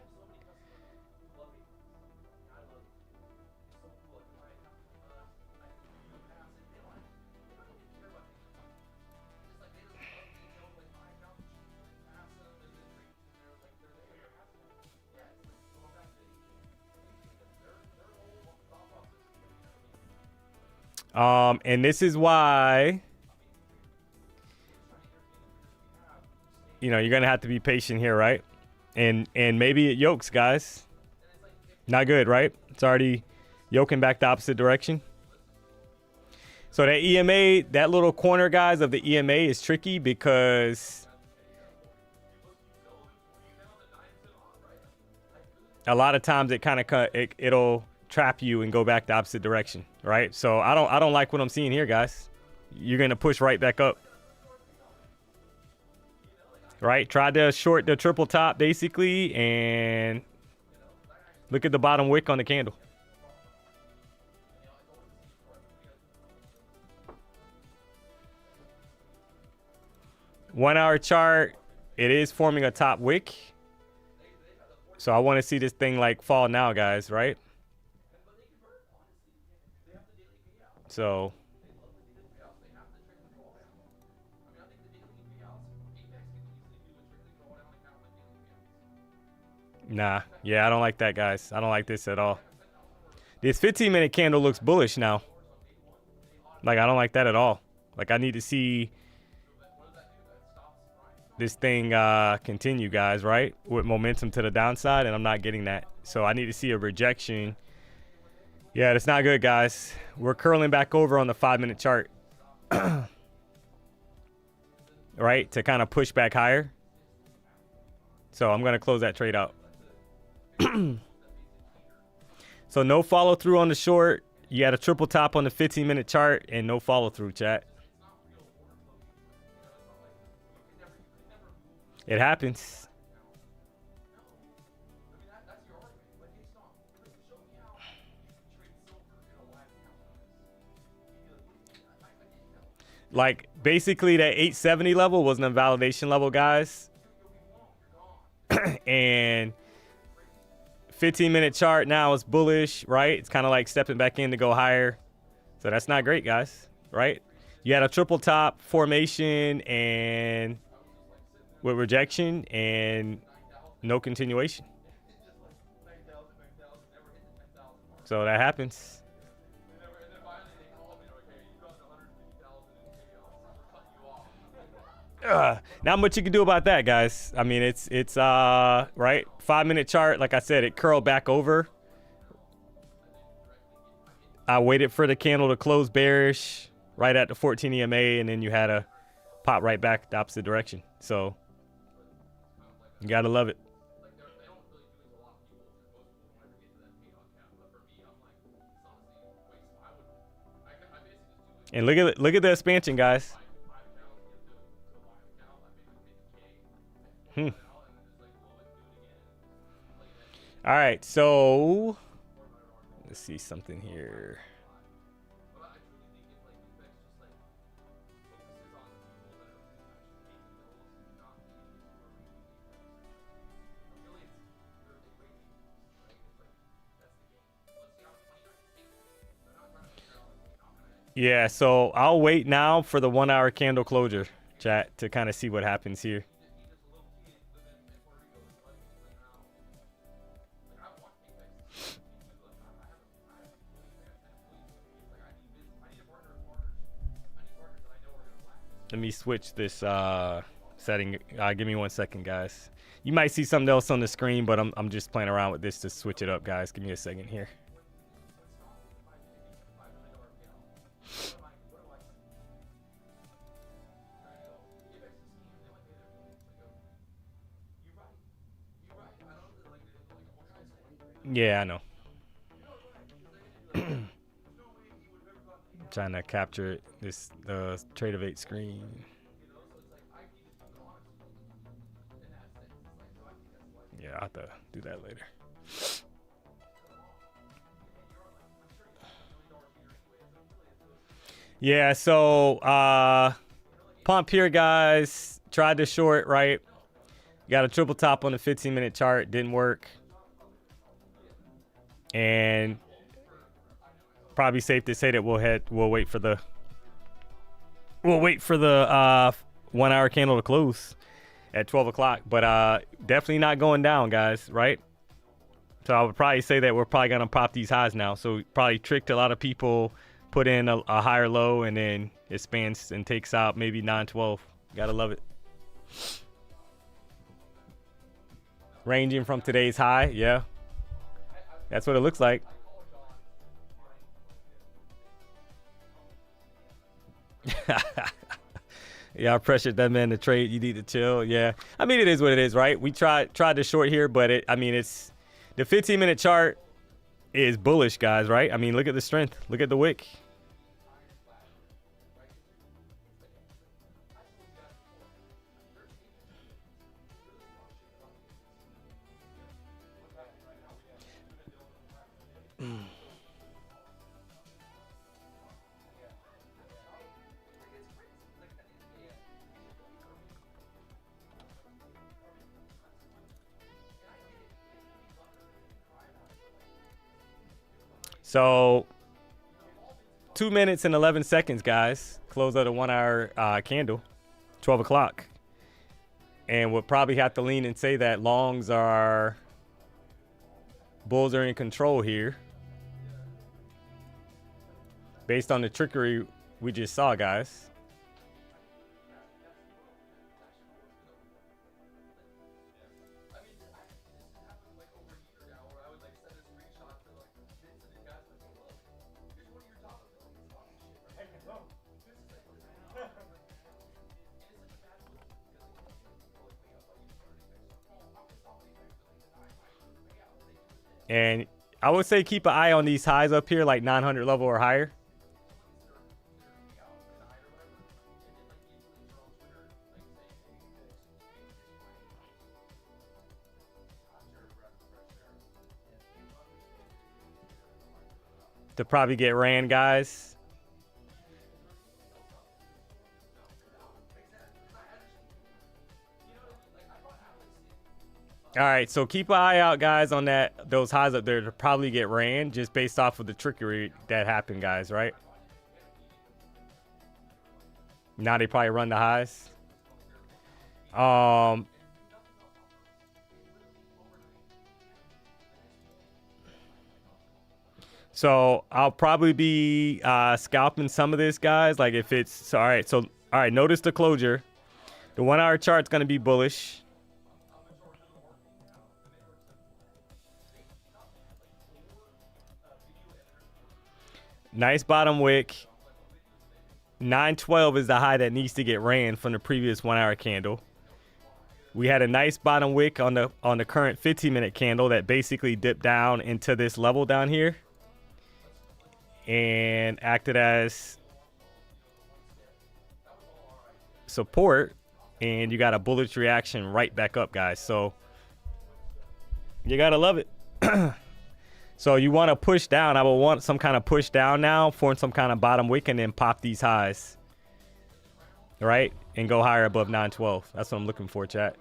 And this is why, you're going to have to be patient here, right? And maybe it yokes, guys. Not good, right? It's already yoking back the opposite direction. So that EMA, that little corner, guys, of the EMA is tricky because a lot of times it kind of it'll trap you and go back the opposite direction, right? So I don't like what I'm seeing here, guys. You're gonna push right back up, right? Tried to short the triple top basically, and look at the bottom wick on the candle. One-hour chart, it is forming a top wick. So I want to see this thing like fall now, guys, right? So nah, yeah, I don't like that, guys. I don't like this at all. This 15-minute candle looks bullish now. Like, I don't like that at all. Like, I need to see this thing continue, guys, right? With momentum to the downside, and I'm not getting that. So I need to see a rejection. Yeah, that's not good, guys. We're curling back over on the 5-minute chart. Right? To kind of push back higher. So I'm going to close that trade out. So no follow through on the short. You had a triple top on the 15-minute chart and no follow through, chat. It happens. Like, basically that 870 level was an invalidation level, guys. And 15-minute chart now is bullish, right? It's kind of like stepping back in to go higher. So that's not great, guys, right? You had a triple top formation and with rejection and no continuation. So that happens. Not much you can do about that, guys. I mean, it's right. 5-minute chart, like I said, it curled back over. I waited for the candle to close bearish right at the 14 EMA, and then you had a pop right back the opposite direction. So you gotta love it. And look at the expansion, guys. All right, so let's see something here. Yeah, so I'll wait now for the 1-hour candle closure, chat, to kind of see what happens here. Let me switch this setting. Give me 1 second, guys. You might see something else on the screen, but I'm just playing around with this to switch it up, guys. Give me a second here. Yeah, I know. Trying to capture this Trade of 8 screen. Yeah, I'll have to do that later. Yeah, so pump here, guys. Tried to short, right? Got a triple top on the 15-minute chart, didn't work. And probably safe to say that we'll wait for the 1-hour candle to close at 12 o'clock. But definitely not going down, guys, right? So I would probably say that we're probably gonna pop these highs now. So probably tricked a lot of people, put in a higher low, and then it spans and takes out maybe 912. Gotta love it. Ranging from today's high, yeah. That's what it looks like. Yeah, I pressured that man to trade. You need to chill. Yeah, I mean, it is what it is, right? We tried to short here, but I mean, it's the 15-minute chart is bullish, guys, right? I mean, look at the strength. Look at the wick. So 2 minutes and 11 seconds, guys. Close of the 1 hour candle, 12 o'clock. And we'll probably have to lean and say that longs are, bulls are in control here. Based on the trickery we just saw, guys. And I would say keep an eye on these highs up here, like 900 level or higher. To probably get ran, guys. All right, so keep an eye out, guys, on those highs up there to probably get ran just based off of the trickery that happened, guys, right? Now they probably run the highs. So I'll probably be scalping some of this, guys. Like if it's so, all right. So all right, notice the closure. The 1 hour chart's gonna be bullish. Nice bottom wick. 912 is the high that needs to get ran from the previous 1 hour candle. We had a nice bottom wick on the current 15-minute candle that basically dipped down into this level down here and acted as support, and you got a bullish reaction right back up, guys. So you gotta love it. So you want to push down. I will want some kind of push down now, form some kind of bottom wick, and then pop these highs, right? And go higher above 912. That's what I'm looking for, chat.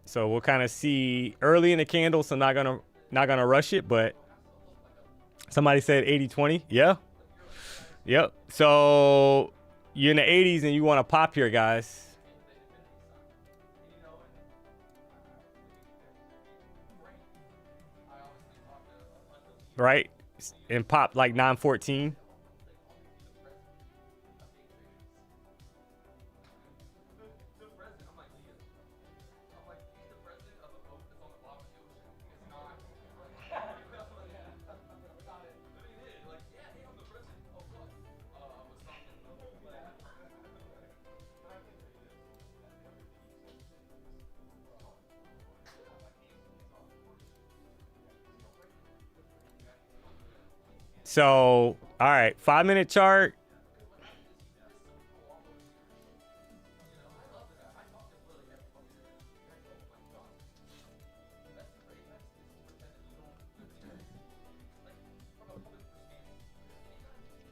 So we'll kind of see early in the candle, so not gonna rush it, but somebody said 80-20. Yeah. Yep. So you're in the 80s and you want to pop here, guys. Right? And pop like 914. So, all right, 5-minute chart.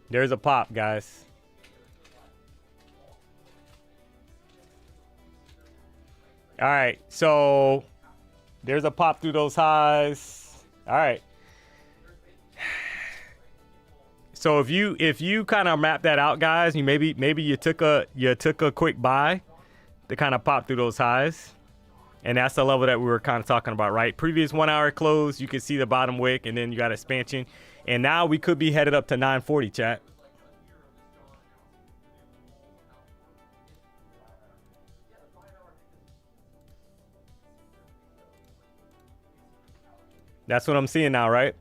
There's a pop, guys. All right, so there's a pop through those highs. All right. So if you kind of map that out, guys, you maybe you took a quick buy to kind of pop through those highs, and that's the level that we were kind of talking about, right? Previous 1 hour close, you can see the bottom wick, and then you got expansion, and now we could be headed up to 940, chat. That's what I'm seeing now, right?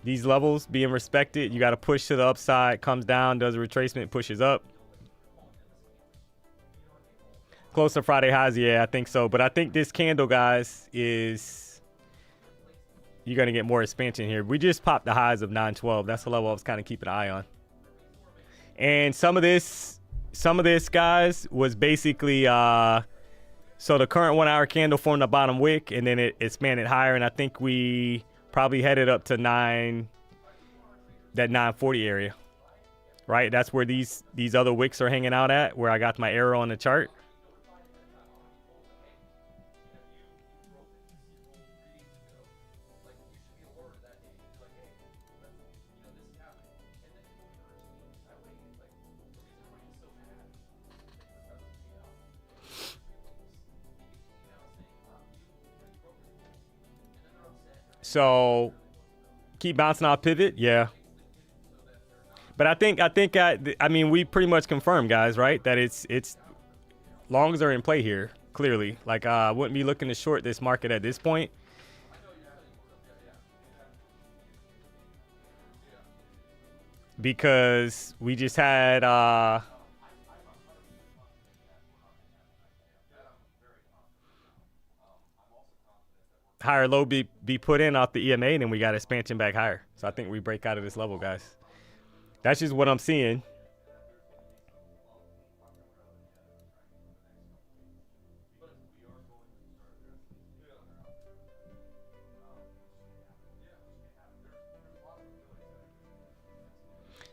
These levels being respected. You got to push to the upside, comes down, does a retracement, pushes up. Close to Friday highs, yeah, I think so. But I think this candle, guys, is you're going to get more expansion here. We just popped the highs of 912. That's the level I was kind of keeping an eye on. And some of this, guys, was basically so the current 1 hour candle formed the bottom wick, and then it expanded higher. And I think we probably headed up to that 940 area, right? That's where these other wicks are hanging out at, where I got my arrow on the chart. So keep bouncing off pivot, yeah. But I mean, we pretty much confirmed, guys, right? That it's longs are in play here, clearly. Like, I wouldn't be looking to short this market at this point. Because we just had higher low be put in off the EMA, and then we got expansion back higher. So I think we break out of this level, guys. That's just what I'm seeing.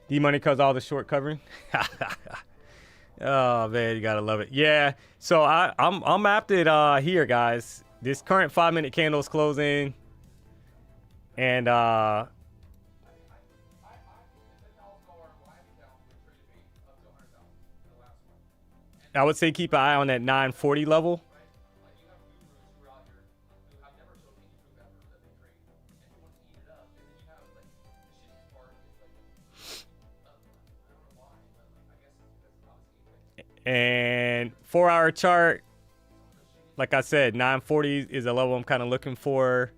D-Money cause all the short covering. Oh man, you gotta love it. Yeah. So I'm mapped it here, guys. This current 5-minute candle is closing, and I would say keep an eye on that 940 level. And 4-hour chart, like I said, 940 is a level I'm kind of looking for.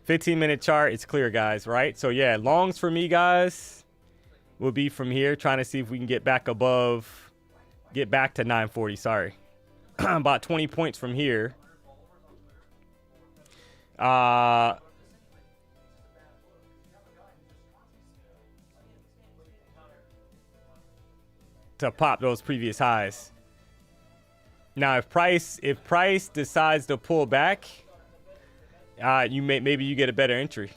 15-minute chart, it's clear, guys, right? So yeah, longs for me, guys, will be from here, trying to see if we can get back to 940, sorry. About 20 points from here. To pop those previous highs. Now, if price decides to pull back, maybe you get a better entry.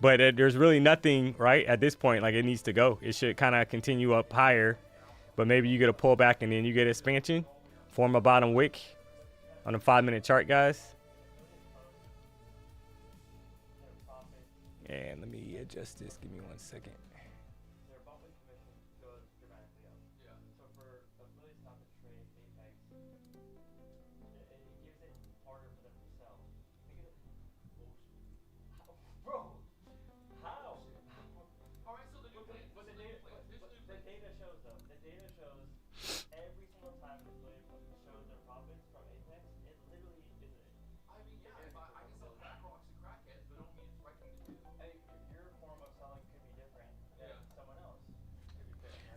But there's really nothing, right, at this point. Like, it needs to go. It should kind of continue up higher, but maybe you get a pullback and then you get expansion, form a bottom wick on a 5-minute chart, guys. And let me adjust this. Give me 1 second.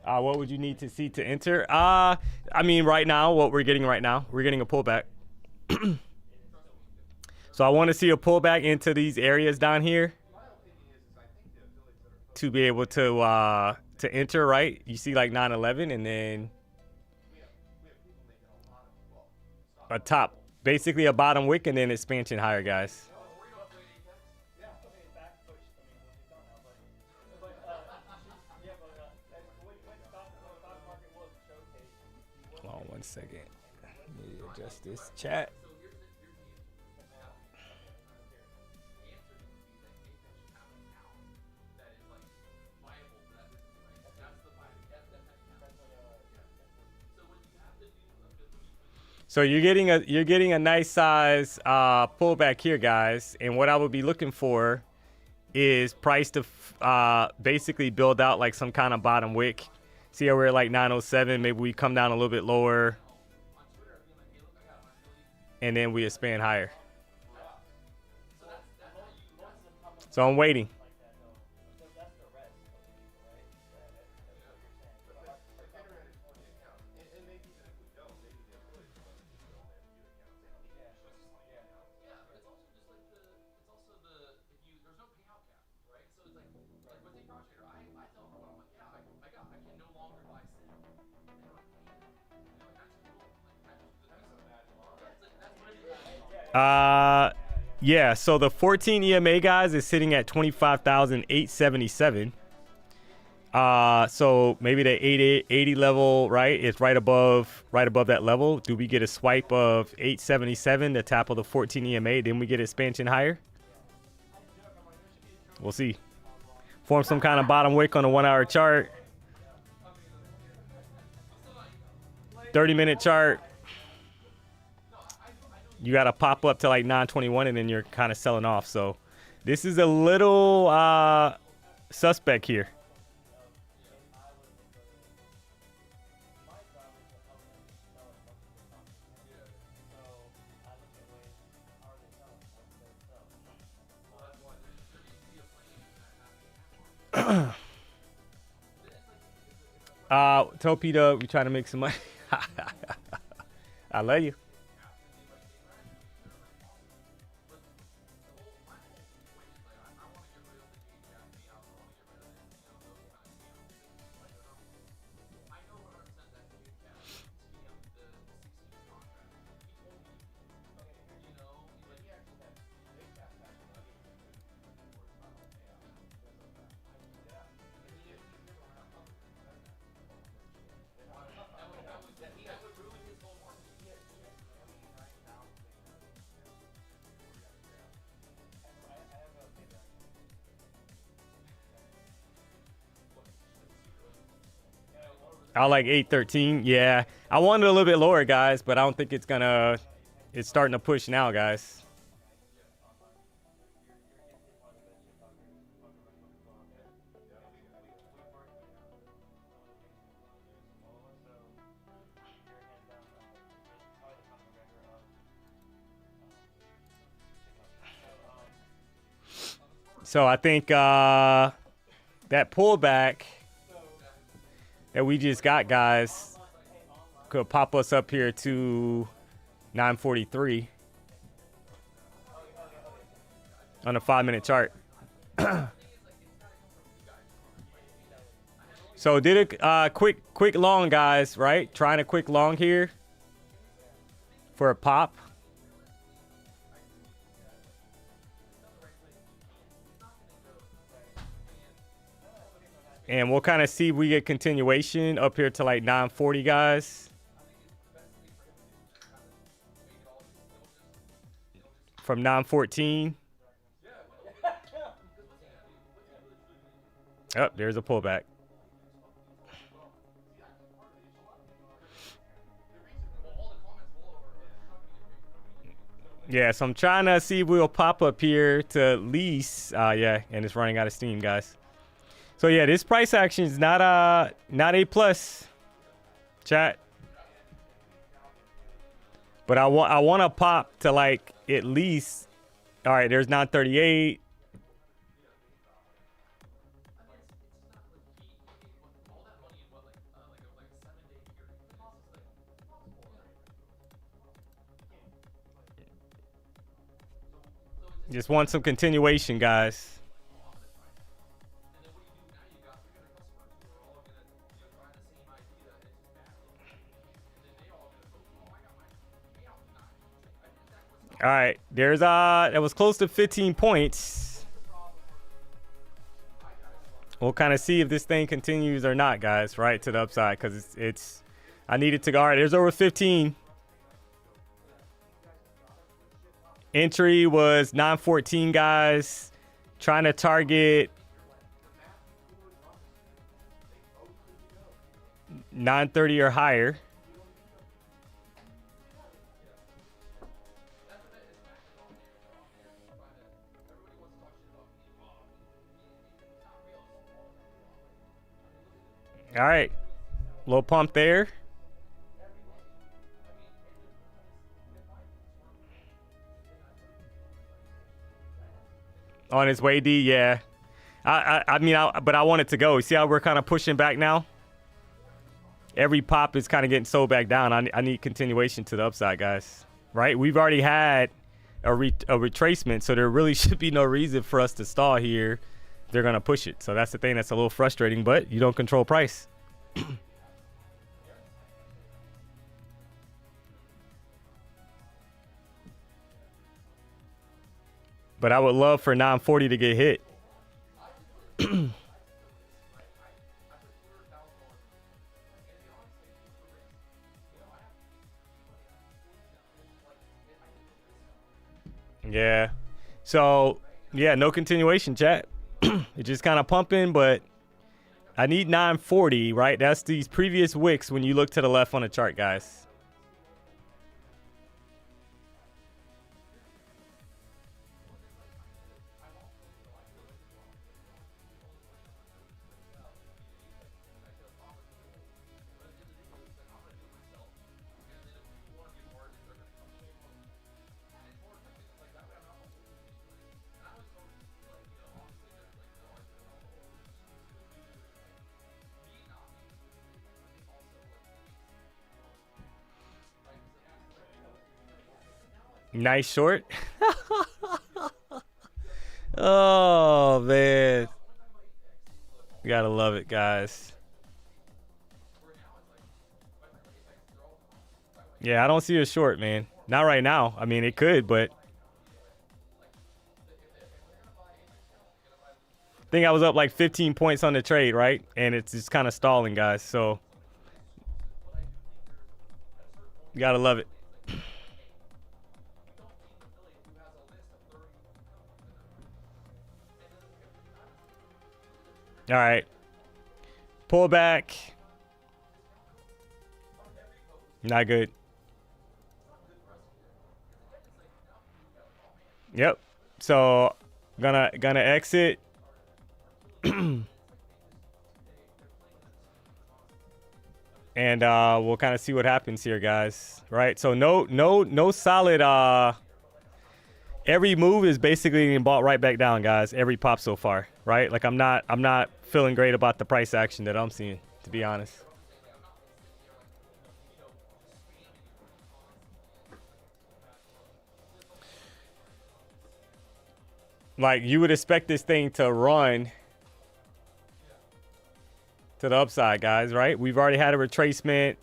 What would you need to see to enter? I mean, right now, what we're getting right now, we're getting a pullback. So I want to see a pullback into these areas down here to be able to enter, right? You see like 911 and then a top, basically a bottom wick and then expansion higher, guys. Hold on 1 second. Let me adjust this chat. So you're getting a nice size pullback here, guys. And what I would be looking for is price to basically build out like some kind of bottom wick. See how we're at like 907. Maybe we come down a little bit lower, and then we expand higher. So I'm waiting. Yeah, so the 14 EMA guys is sitting at 25,877. So maybe the 80 level, right? It's right above that level. Do we get a swipe of 877 to tackle the 14 EMA? Then we get expansion higher. We'll see. Form some kind of bottom wick on a 1 hour chart. 30-minute chart. You got to pop up to like 921 and then you're kind of selling off. So this is a little suspect here. Tell Peter we trying to make some money. I love you. I like 813. Yeah, I wanted a little bit lower, guys, but I don't think it's gonna. It's starting to push now, guys. So I think that pullback that we just got, guys, could pop us up here to 943 on a 5-minute chart. So did a quick long, guys, right? Trying a quick long here for a pop. And we'll kind of see if we get continuation up here to like 940, guys. From 914. Oh, there's a pullback. Yeah, so I'm trying to see if we'll pop up here to at least, yeah, and it's running out of steam, guys. So yeah, this price action is not A plus, chat. But I want to pop to like at least. All right, there's 938. Just want some continuation, guys. All right, there's that was close to 15 points. We'll kind of see if this thing continues or not, guys, right to the upside, because it's I need it to go. All right, there's over 15. Entry was 914, guys. Trying to target 930 or higher. All right, little pump there. On its way, D. Yeah. I mean, but I want it to go. See how we're kind of pushing back now? Every pop is kind of getting sold back down. I need continuation to the upside, guys. Right? We've already had a retracement, so there really should be no reason for us to stall here. They're going to push it. So that's the thing that's a little frustrating, but you don't control price. But I would love for 940 to get hit. Yeah. So, yeah, no continuation, chat. It's just kind of pumping, but I need 940, right? That's these previous wicks when you look to the left on the chart, guys. Nice short. Oh, man. You gotta love it, guys. Yeah, I don't see a short, man. Not right now. I mean, it could, but I think I was up like 15 points on the trade, right? And it's just kind of stalling, guys. So you gotta love it. All right. Pull back. Not good. Yep. So gonna exit. And we'll kind of see what happens here, guys. Right? So no solid every move is basically getting bought right back down, guys. Every pop so far, right? Like I'm not feeling great about the price action that I'm seeing, to be honest. Like you would expect this thing to run to the upside, guys, right? We've already had a retracement.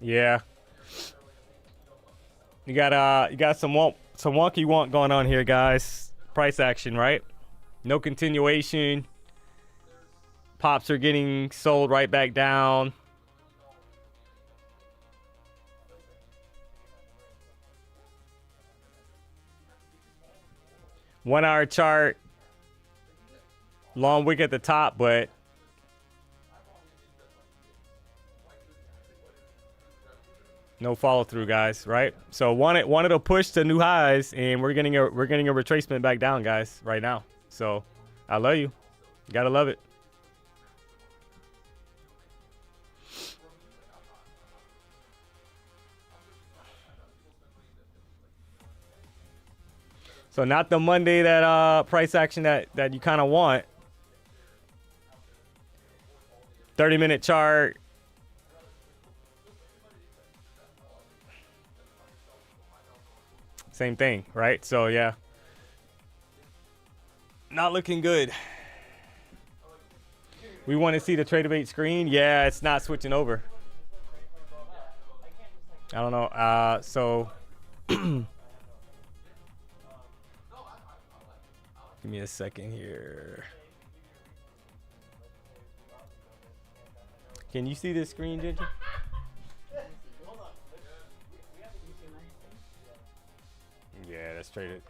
Yeah. You got some wonky wonk going on here, guys. Price action, right? No continuation. Pops are getting sold right back down. One hour chart. Long wick at the top, but no follow through, guys, right? So wanted to push to new highs, and we're getting a retracement back down, guys, right now. So I love you. Gotta love it. So not the Monday that price action that you kind of want. 30-minute chart. Same thing, right? So yeah. Not looking good. We want to see the trade debate screen. Yeah, it's not switching over. I don't know. So give me a second here. Can you see this screen, Ginger? let's trade it.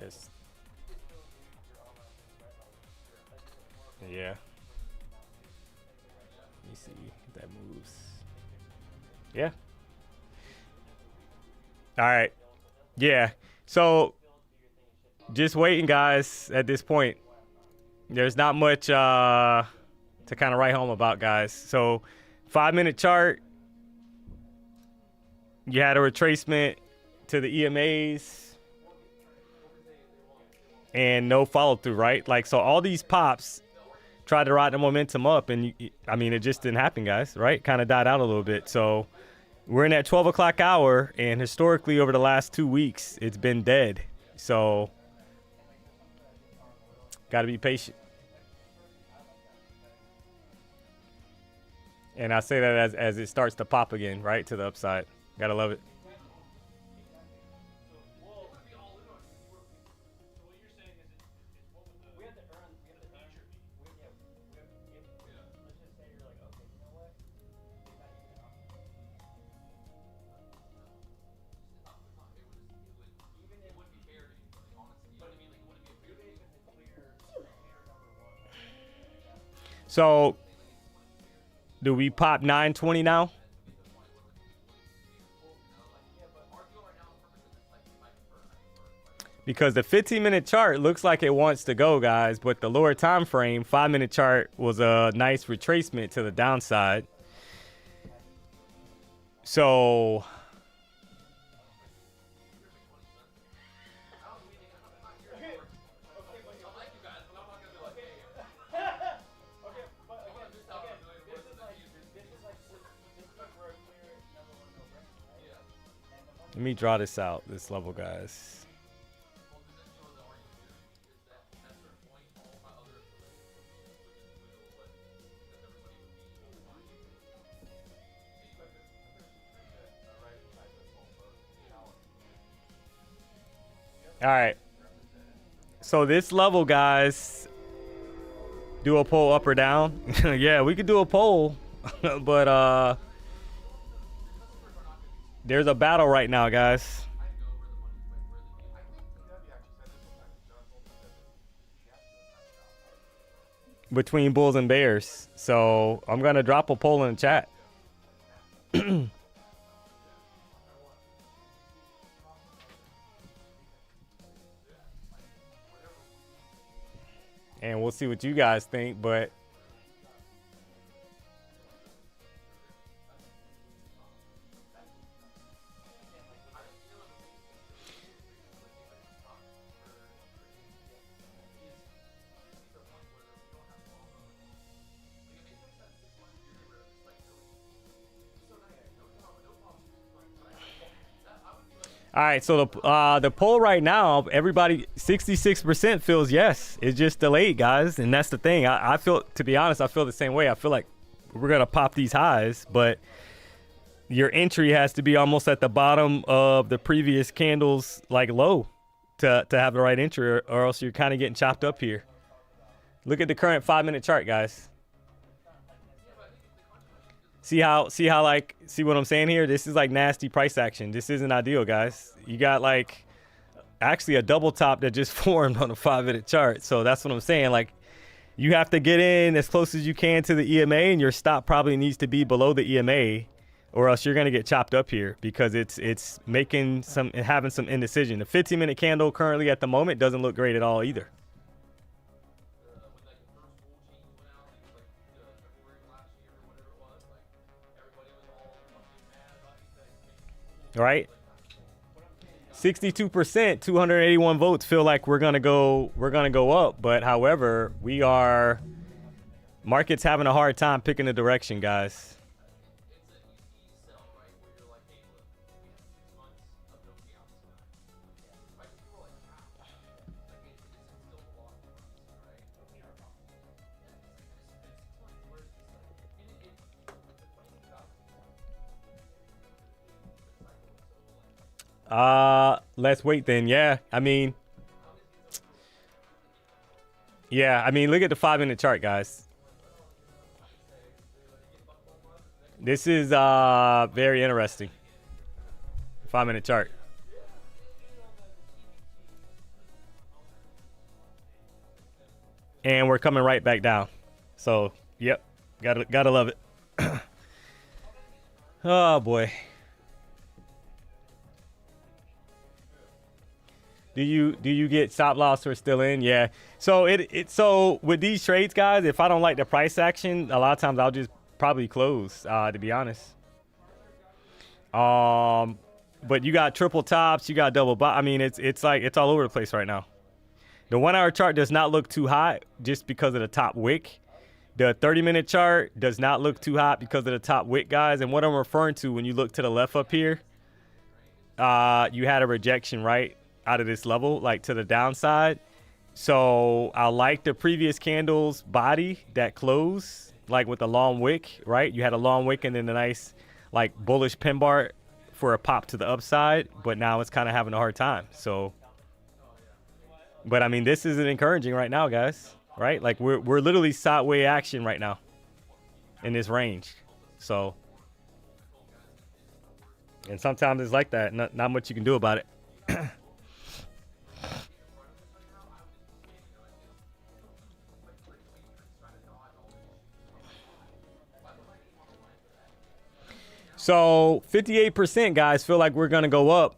Yeah. Let me see if that moves. Yeah. All right. Yeah. So just waiting, guys, at this point. There's not much to kind of write home about, guys. So 5-minute chart. You had a retracement to the EMAs and no follow through, right? Like, so all these pops tried to ride the momentum up, and I mean, it just didn't happen, guys, right? Kind of died out a little bit. So we're in that 12 o'clock hour, and historically over the last 2 weeks, it's been dead. So got to be patient. And I say that as it starts to pop again, right, to the upside. Gotta love it. So do we pop 920 now? Because the 15-minute chart looks like it wants to go, guys, but the lower time frame 5-minute chart was a nice retracement to the downside. So let me draw this out, this level, guys. All right. So this level, guys, do a poll up or down? Yeah, we could do a poll, but there's a battle right now, guys. Between bulls and bears. So I'm going to drop a poll in the chat. And we'll see what you guys think, but all right, so the poll right now, everybody, 66% feels yes. It's just delayed, guys, and that's the thing. I feel, to be honest, I feel the same way. I feel like we're going to pop these highs, but your entry has to be almost at the bottom of the previous candle's like low to have the right entry, or else you're kind of getting chopped up here. Look at the current 5-minute chart, guys. See what I'm saying here? This is like nasty price action. This isn't ideal, guys. You got like actually a double top that just formed on a 5-minute chart. So that's what I'm saying. Like, you have to get in as close as you can to the EMA, and your stop probably needs to be below the EMA, or else you're going to get chopped up here because it's having some indecision. The 15-minute candle currently at the moment doesn't look great at all either. All right, 62%, 281 votes feel like we're gonna go up, but however, market's having a hard time picking a direction, guys. Let's wait then. Yeah, I mean, look at the 5-minute chart, guys. This is very interesting. 5-minute chart. and we're coming right back down. So, yep, gotta love it. Oh boy. Do you get stop loss or still in? Yeah. So so with these trades, guys, if I don't like the price action, a lot of times I'll just probably close, to be honest. But you got triple tops, you got double bottom. I mean, it's like it's all over the place right now. The 1 hour chart does not look too hot just because of the top wick. The 30-minute chart does not look too hot because of the top wick, guys. And what I'm referring to when you look to the left up here, you had a rejection right out of this level, like to the downside. So I like the previous candle's body that closed, like with the long wick, right? You had a long wick and then a nice like bullish pin bar for a pop to the upside, but now it's kind of having a hard time. So, but I mean, this isn't encouraging right now, guys, right? Like we're literally sideways action right now in this range. So, and sometimes it's like that. Not much you can do about it. So 58% guys feel like we're going to go up.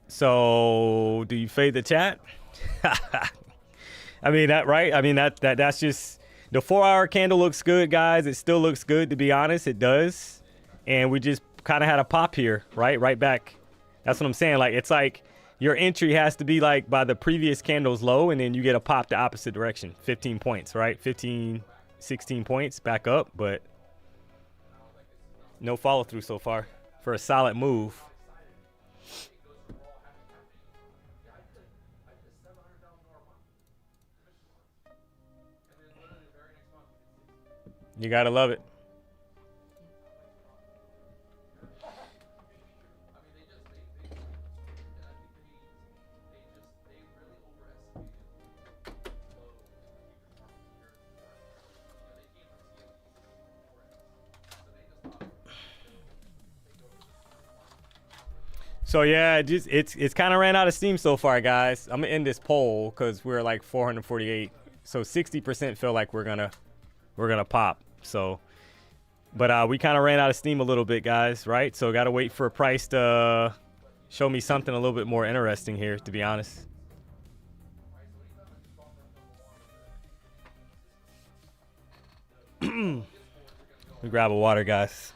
So do you fade the chat? I mean, that right? I mean, that's just the 4 hour candle looks good, guys. It still looks good, to be honest. It does. And we just kind of had a pop here, right? Right back. That's what I'm saying. Like, it's like your entry has to be like by the previous candle's low, and then you get a pop the opposite direction. 15 points, right? 16 points back up, but no follow through so far for a solid move. You gotta love it. So yeah, it's kind of ran out of steam so far, guys. I'm gonna end this poll because we're like 448. So 60% feel like we're gonna pop. So, but we kind of ran out of steam a little bit, guys. Right? So gotta wait for a price to show me something a little bit more interesting here, to be honest. Let me grab a water, guys.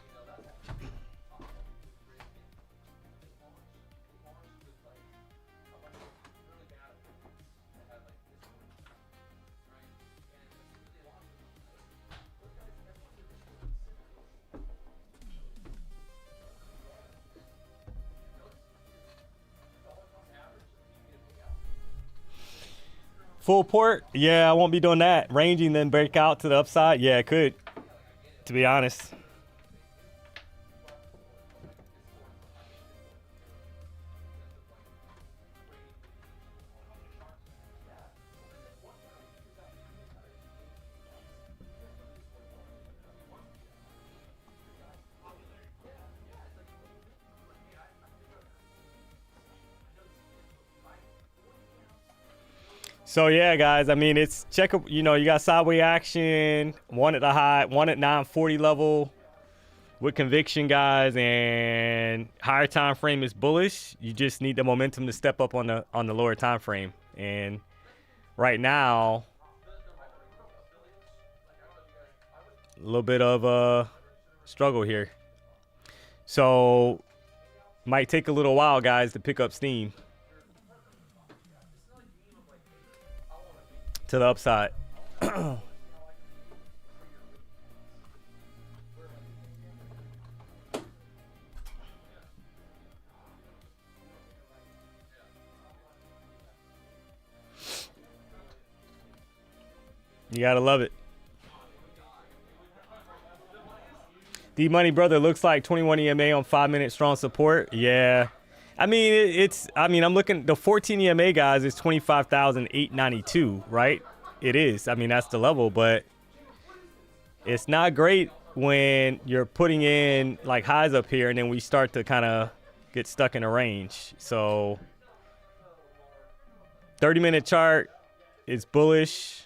Full port? Yeah, I won't be doing that. Ranging, then break out to the upside? Yeah, it could, to be honest. So yeah, guys, I mean, it's you know, you got sideways action, one at the high, one at 940 level with conviction, guys, and higher time frame is bullish. You just need the momentum to step up on the lower time frame. And right now, a little bit of a struggle here. So might take a little while, guys, to pick up steam to the upside. You gotta love it. DMONEY brother, looks like 21 EMA on 5-minute strong support. Yeah. I mean, I'm looking, the 14 EMA, guys, is 25,892, right? It is. I mean, that's the level, but it's not great when you're putting in like highs up here and then we start to kind of get stuck in a range. So 30-minute chart is bullish.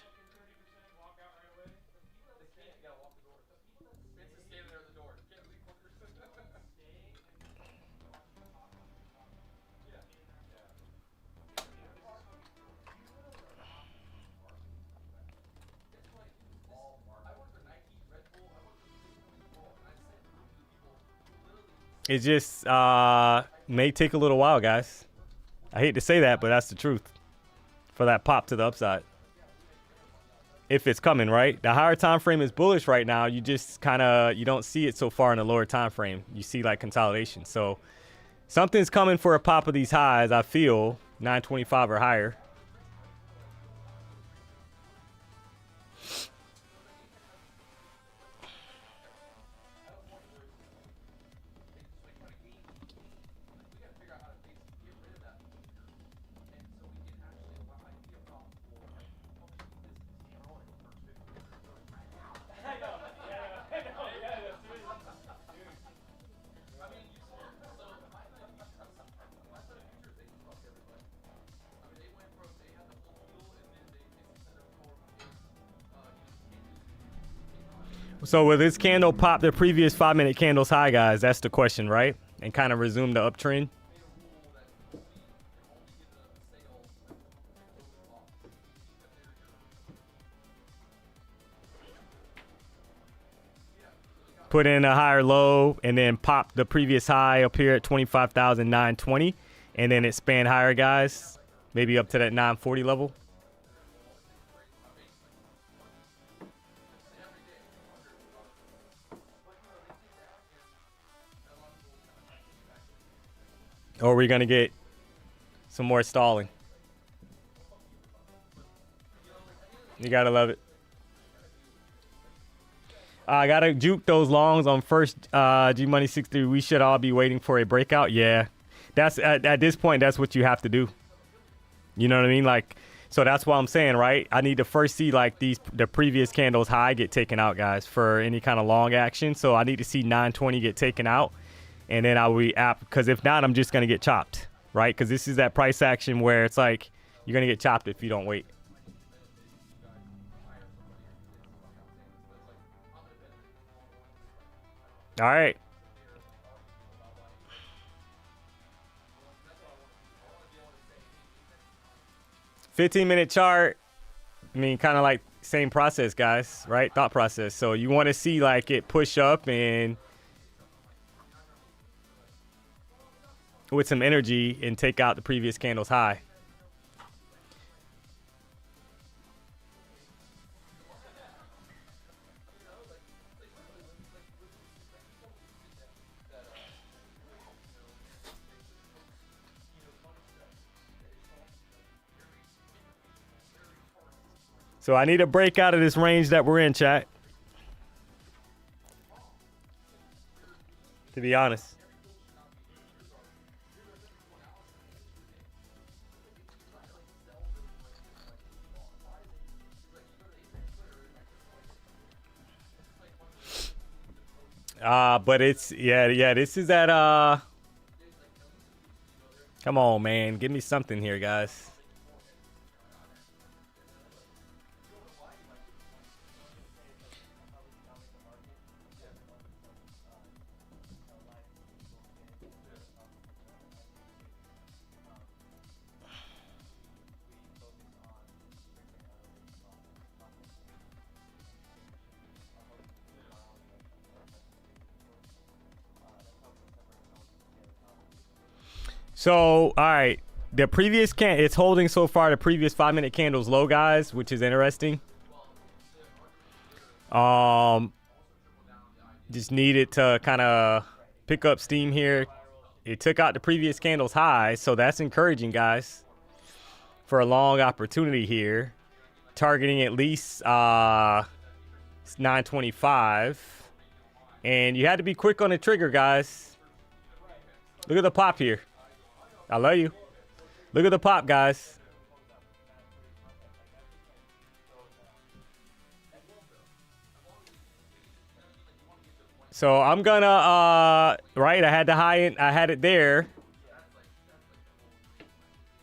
It just may take a little while, guys. I hate to say that, but that's the truth for that pop to the upside. If it's coming, right? The higher time frame is bullish right now. You just kind of, you don't see it so far in the lower time frame. You see like consolidation. So something's coming for a pop of these highs, I feel, 925 or higher. So will this candle pop the previous 5-minute candle's high, guys? That's the question, right? And kind of resume the uptrend. Put in a higher low and then pop the previous high up here at 25,920 and then expand higher, guys. Maybe up to that 940 level. Or are we going to get some more stalling? You got to love it. I got to juke those longs on first G-Money 63. We should all be waiting for a breakout. Yeah. That's at this point, that's what you have to do. You know what I mean? Like, so that's what I'm saying, right? I need to first see like the previous candles high get taken out, guys, for any kind of long action. So I need to see 920 get taken out. And then I will be apt, because if not, I'm just going to get chopped, right? Because this is that price action where it's like you're going to get chopped if you don't wait. All right. $15-minute chart. I mean, kind of like same process, guys, right? Thought process. So you want to see like it push up and with some energy and take out the previous candle's high. So I need a break out of this range that we're in, chat. To be honest. But it's, yeah, this is that, come on, man. Give me something here, guys. So, all right, the previous it's holding so far the previous 5-minute candle's low, guys, which is interesting. Just needed to kind of pick up steam here. It took out the previous candle's high, so that's encouraging, guys, for a long opportunity here. Targeting at least 925. And you had to be quick on the trigger, guys. Look at the pop here. I love you. Look at the pop, guys. So I'm gonna, right, I had the high end, I had it there.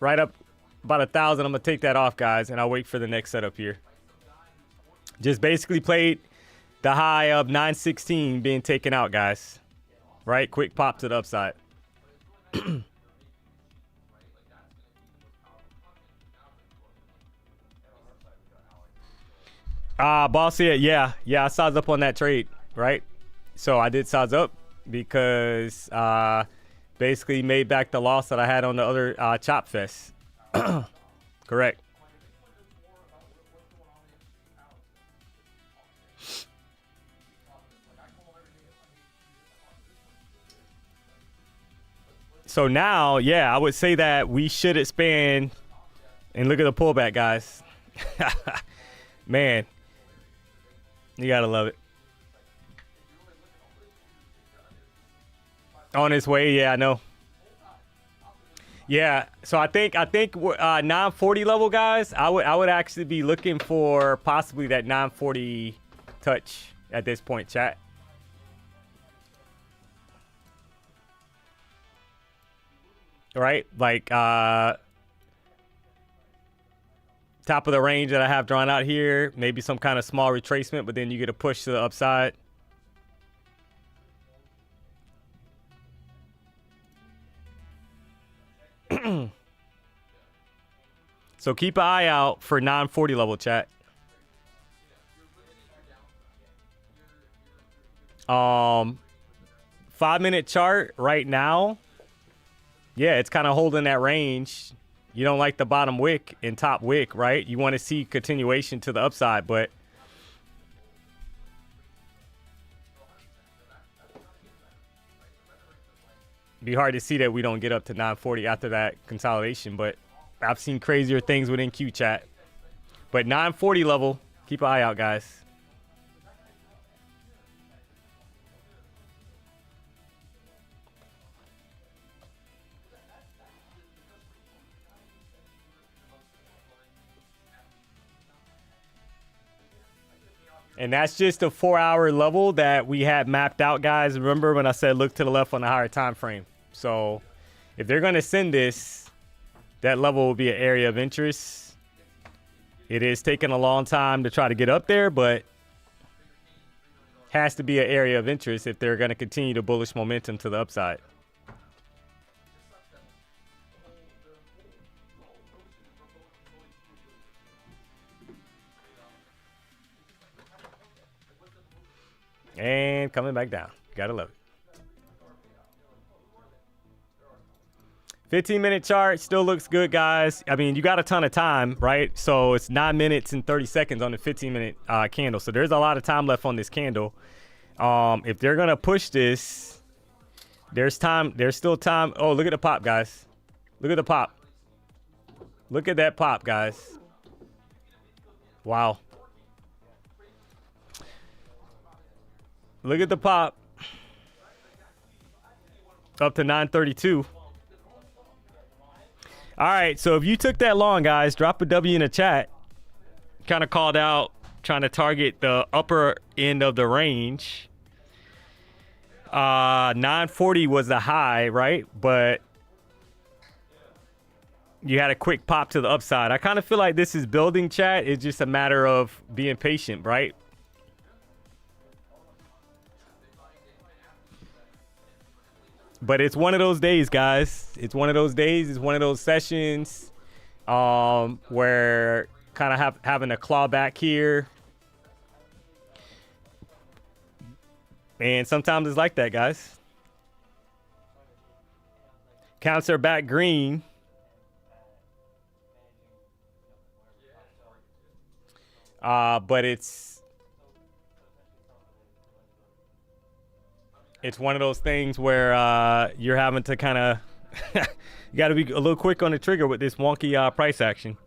Right up about 1,000. I'm gonna take that off, guys, and I'll wait for the next setup here. Just basically played the high of 916 being taken out, guys. Right, quick pop to the upside. Boss here, yeah, I sized up on that trade, right? So I did size up because basically made back the loss that I had on the other chop fest. Correct. So now, yeah, I would say that we should expand. And look at the pullback, guys. Man, you gotta love it. On its way, yeah, I know. Yeah, so I think 940 level, guys. I would actually be looking for possibly that 940 touch at this point, chat. Right, like top of the range that I have drawn out here. Maybe some kind of small retracement, but then you get a push to the upside. So keep an eye out for 940 level, chat. 5-minute chart right now. Yeah, it's kind of holding that range. You don't like the bottom wick and top wick, right? You want to see continuation to the upside, but be hard to see that we don't get up to 940 after that consolidation, but I've seen crazier things within Q chat. But 940 level, keep an eye out, guys. And that's just a 4-hour level that we had mapped out, guys. Remember when I said look to the left on the higher time frame? So if they're going to send this, that level will be an area of interest. It is taking a long time to try to get up there, but has to be an area of interest if they're going to continue the bullish momentum to the upside. And coming back down. Gotta love it. 15-minute chart still looks good, guys. I mean, you got a ton of time, right? So it's 9 minutes and 30 seconds on the 15-minute candle. So there's a lot of time left on this candle. If they're going to push this, there's time. There's still time. Oh, look at the pop, guys. Look at the pop. Look at that pop, guys. Wow. Look at the pop. Up to 932. All right, so if you took that long, guys, drop a W in the chat. Kind of called out trying to target the upper end of the range. 940 was the high, right? But you had a quick pop to the upside. I kind of feel like this is building, chat. It's just a matter of being patient, right? But it's one of those days, guys. It's one of those days. It's one of those sessions where kind of having a claw back here. And sometimes it's like that, guys. Counts are back green. But it's one of those things where you're having to kind of you got to be a little quick on the trigger with this wonky price action.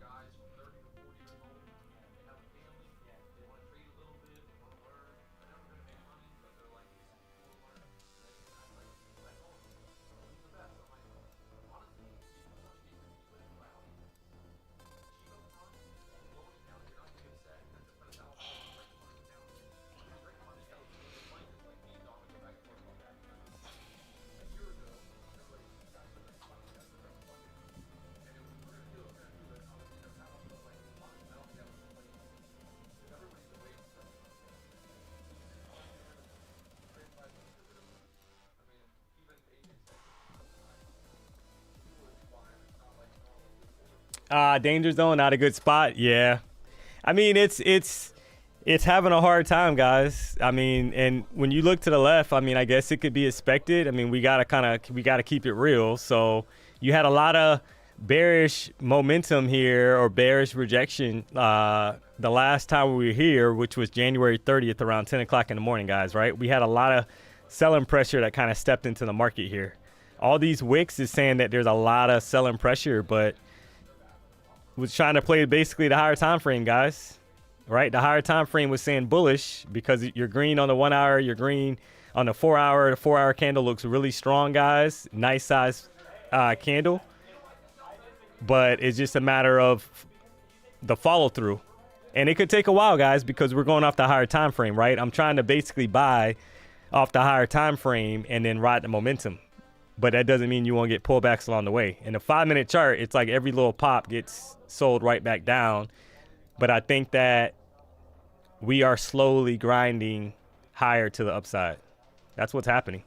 Danger zone, not a good spot. Yeah. I mean, it's having a hard time, guys. I mean, and when you look to the left, I mean, I guess it could be expected. I mean, we gotta keep it real. So you had a lot of bearish momentum here, or bearish rejection the last time we were here, which was January 30th around 10 o'clock in the morning, guys, right? We had a lot of selling pressure that kind of stepped into the market here. All these wicks is saying that there's a lot of selling pressure, but was trying to play basically the higher time frame, guys, right? The higher time frame was saying bullish because you're green on the 1 hour, you're green on the 4 hour. The 4 hour candle looks really strong, guys. Nice size candle. But it's just a matter of the follow through. And it could take a while, guys, because we're going off the higher time frame, right? I'm trying to basically buy off the higher time frame and then ride the momentum. But that doesn't mean you won't get pullbacks along the way. In a 5-minute chart, it's like every little pop gets sold right back down. But I think that we are slowly grinding higher to the upside. That's what's happening.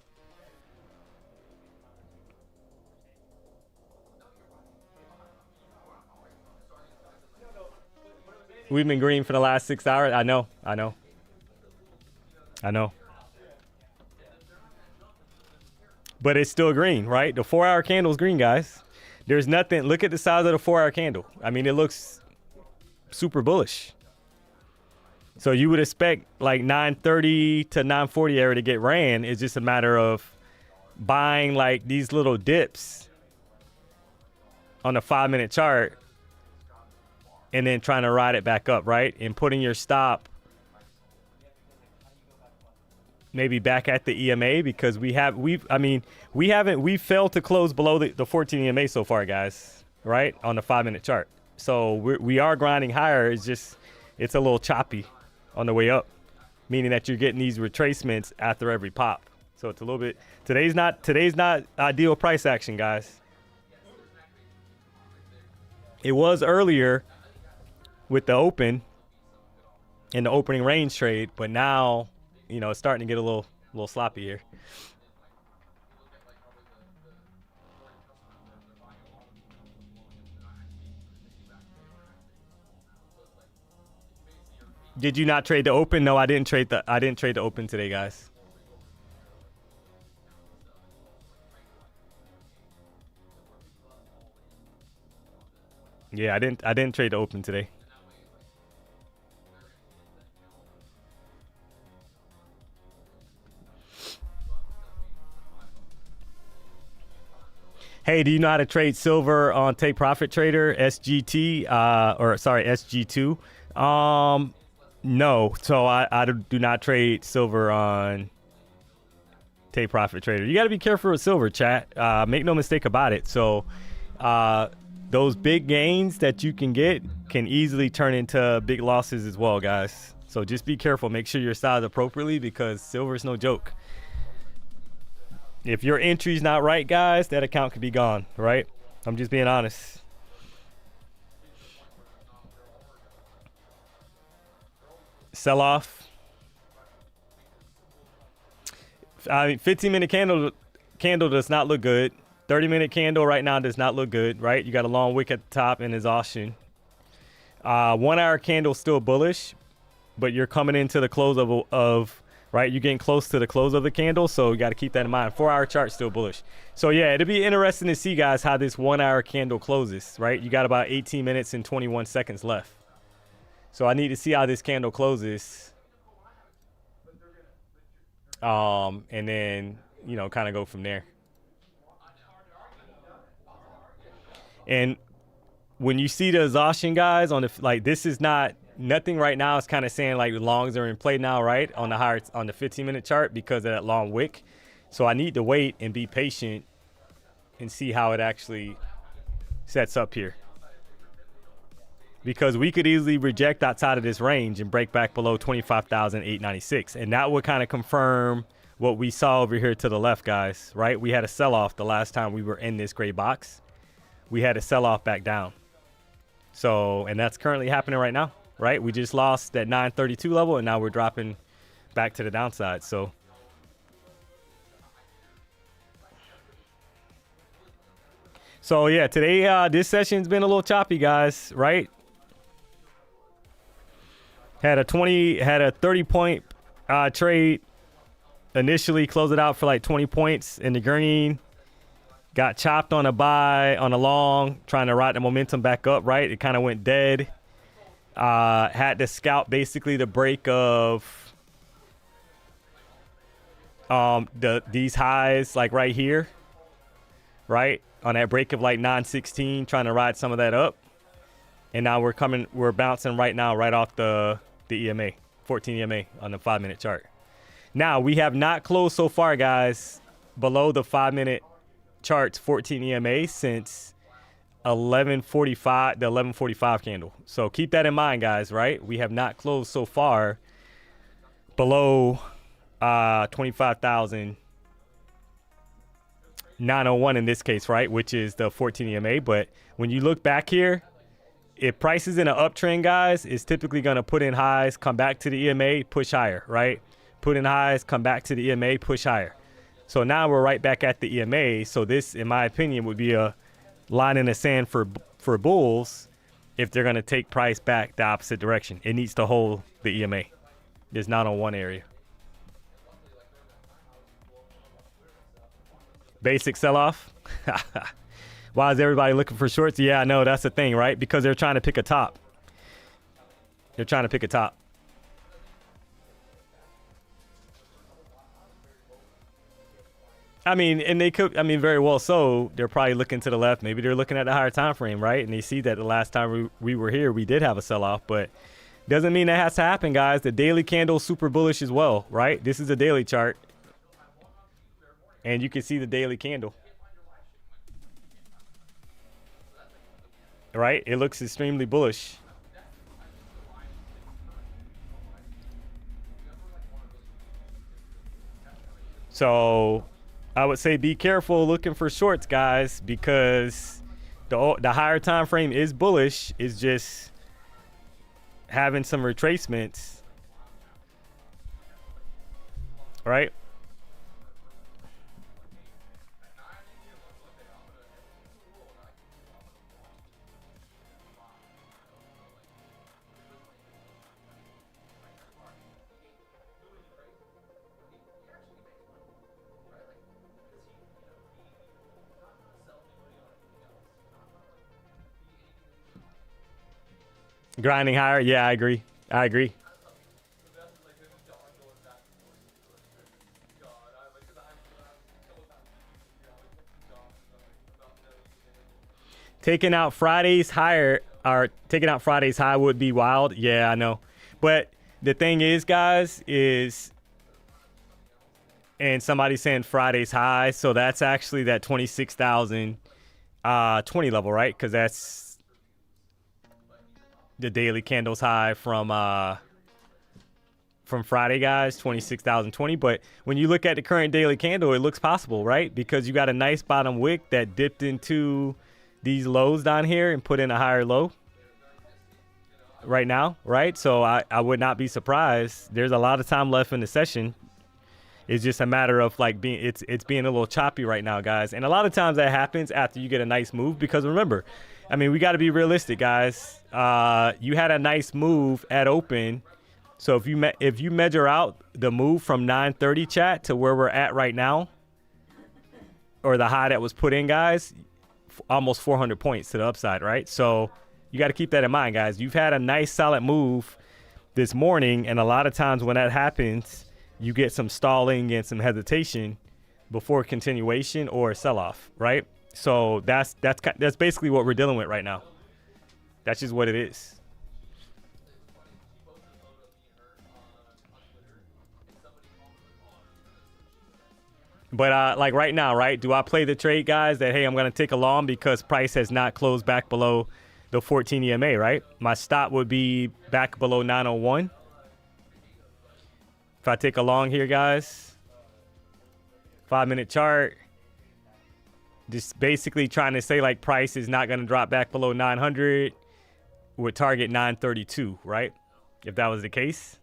We've been green for the last 6 hours. I know. But it's still green, right? The 4 hour candle is green, guys. There's nothing. Look at the size of the 4 hour candle. I mean, it looks super bullish. So you would expect like 930 to 940 area to get ran. It's just a matter of buying like these little dips on a 5-minute chart and then trying to ride it back up, right? And putting your stop maybe back at the EMA, because we failed to close below the 14 EMA so far, guys, right? On the 5-minute chart. So we are grinding higher. It's just, it's a little choppy on the way up, meaning that you're getting these retracements after every pop. So it's a little bit, today's not ideal price action, guys. It was earlier with the open in the opening range trade, but now, you know, it's starting to get a little sloppy here. Did you not trade the open? No, I didn't trade the open today, guys. Yeah, I didn't trade the open today. Hey, do you know how to trade silver on Take Profit Trader, SGT, SG2? No, so I do not trade silver on Take Profit Trader. You got to be careful with silver, chat. Make no mistake about it. So those big gains that you can get can easily turn into big losses as well, guys. So just be careful. Make sure you're sized appropriately, because silver is no joke. If your entry's not right, guys, that account could be gone, right? I'm just being honest. Sell off. I mean, 15-minute candle does not look good. 30-minute candle right now does not look good, right? You got a long wick at the top and exhaustion. 1 hour candle still bullish, but you're coming into the close of right? You're getting close to the close of the candle, so you got to keep that in mind. 4 hour chart still bullish. So yeah, it'll be interesting to see, guys, how this 1 hour candle closes, right? You got about 18 minutes and 21 seconds left. So I need to see how this candle closes. And then, you know, kind of go from there. And when you see the exhaustion, guys, on the, like, this is not, nothing right now is kind of saying like the longs are in play now, right? On the 15-minute chart, because of that long wick. So I need to wait and be patient and see how it actually sets up here. Because we could easily reject outside of this range and break back below 25,896. And that would kind of confirm what we saw over here to the left, guys, right? We had a sell-off the last time we were in this gray box. We had a sell-off back down. So, and that's currently happening right now, right? We just lost that 932 level, and now we're dropping back to the downside. So So yeah, today this session's been a little choppy, guys, right? Had a 30-point trade initially, closed it out for like 20 points in the green. Got chopped on a buy on a long, trying to ride the momentum back up, right? It kind of went dead. Had to scalp basically the break of these highs like right here, right? On that break of like 916, trying to ride some of that up. And now we're bouncing right now, right off the EMA, 14 EMA on the 5-minute chart. Now, we have not closed so far, guys, below the 5-minute chart's 14 EMA since 11:45, the 11:45 candle. So keep that in mind, guys, right? We have not closed so far below 25,901 in this case, right? Which is the 14 EMA. But when you look back here, if price is in an uptrend, guys, it's typically going to put in highs, come back to the EMA, push higher, right? Put in highs, come back to the EMA, push higher. So now we're right back at the EMA. So this, in my opinion, would be a line in the sand for bulls if they're going to take price back the opposite direction. It needs to hold the EMA. It's not on one area. Basic sell-off. Why is everybody looking for shorts? Yeah, I know, that's the thing, right? Because they're trying to pick a top. They're trying to pick a top. I mean, and they could, I mean, very well so. They're probably looking to the left. Maybe they're looking at the higher time frame, right? And they see that the last time we were here, we did have a sell-off, but doesn't mean that has to happen, guys. The daily candle super bullish as well, right? This is a daily chart. And you can see the daily candle. Right? It looks extremely bullish. So I would say be careful looking for shorts, guys, because the higher time frame is bullish. It's just having some retracements, right? Grinding higher. Yeah, I agree. I agree. Taking out Friday's higher, or taking out Friday's high would be wild. Yeah, I know. But the thing is, guys, is, and somebody's saying Friday's high, so that's actually that 26,020 level, right? Because that's the daily candles high from Friday, guys, 26,020. But when you look at the current daily candle, it looks possible, right? Because you got a nice bottom wick that dipped into these lows down here and put in a higher low right now, right? So I would not be surprised. There's a lot of time left in the session. It's just a matter of like it's being a little choppy right now, guys. And a lot of times that happens after you get a nice move, because remember, I mean, we got to be realistic, guys. You had a nice move at open. So if you measure out the move from 930 chat to where we're at right now, or the high that was put in, guys, almost 400 points to the upside, right? So you got to keep that in mind, guys. You've had a nice solid move this morning, and a lot of times when that happens, you get some stalling and some hesitation before continuation or sell-off, right? So that's basically what we're dealing with right now. That's just what it is. But like right now, right? Do I play the trade, guys, that, hey, I'm going to take a long because price has not closed back below the 14 EMA, right? My stop would be back below 901. If I take a long here, guys, 5-minute chart, just basically trying to say like price is not going to drop back below 900, would target 932, right? If that was the case.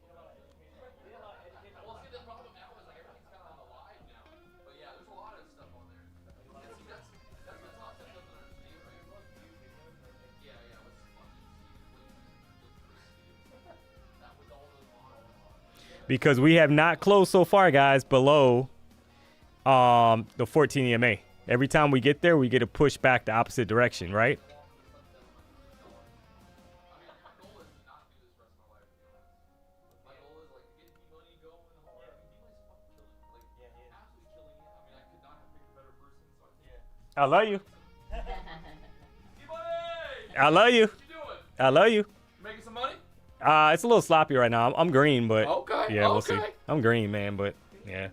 because we have not closed so far, guys, below the 14 EMA. Every time we get there, we get a push back the opposite direction, right? I love you. I love you. I love you. Making some money? It's a little sloppy right now. I'm green, but Okay. yeah, we'll okay. see. I'm green, man, but yeah,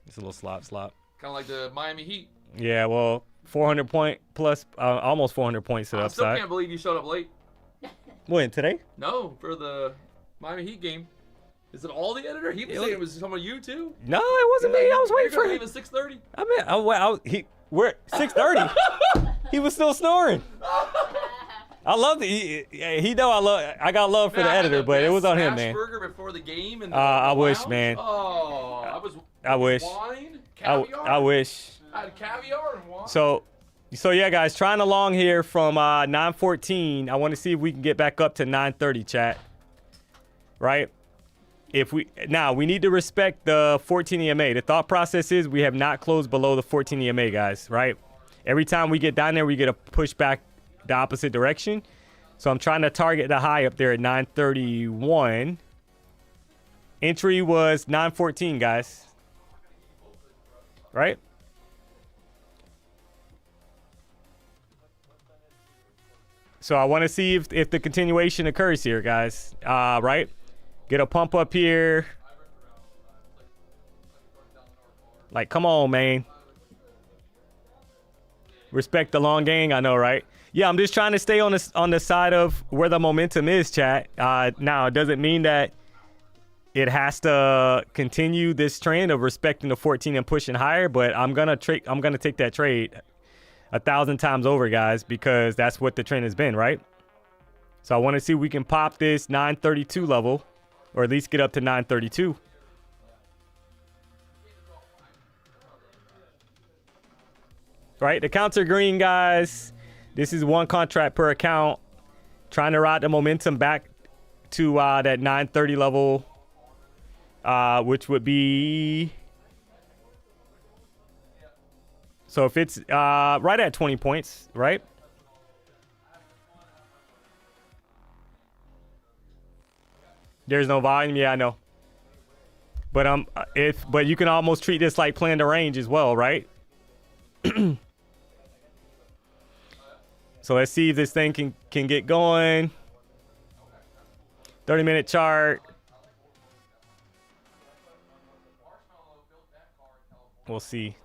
it's a little slop. Kind of like the Miami Heat. Yeah, well, 400 point plus, almost 400 points to the I still upside. can't believe you showed up late. When, today? No, for the Miami Heat game. Is it all the editor? He was saying it was some of you too. No, it wasn't me. I was waiting for him. Even 6:30. I mean, we're 6:30. He was still snoring. I love it. He know I got love for the editor, but it was on him, man. Burger before the game and I wish, lounge? man. Oh, I wish. Wine, caviar. I wish. I had caviar and wine. So yeah, guys, trying along here from 9:14. I want to see if we can get back up to 9:30, chat. Right? Now we need to respect the 14 EMA. The thought process is we have not closed below the 14 EMA, guys. Right? Every time we get down there, we get a push back the opposite direction. So I'm trying to target the high up there at 931. Entry was 914, guys. Right? So I want to see if the continuation occurs here, guys. Right? Get a pump up here. Like, come on, man. Respect the long game. I know, right? Yeah, I'm just trying to stay on the side of where the momentum is, chat. Now, it doesn't mean that it has to continue this trend of respecting the 14 and pushing higher, but I'm gonna take that trade 1,000 times over, guys, because that's what the trend has been, right? So I want to see if we can pop this 932 level, or at least get up to 932. Right, the accounts are green, guys. This is one contract per account. Trying to ride the momentum back to that 930 level, which would be... So if it's right at 20 points, right? There's no volume. Yeah, I know. But but you can almost treat this like playing the range as well, right? So let's see if this thing can get going. 30-minute chart. We'll see.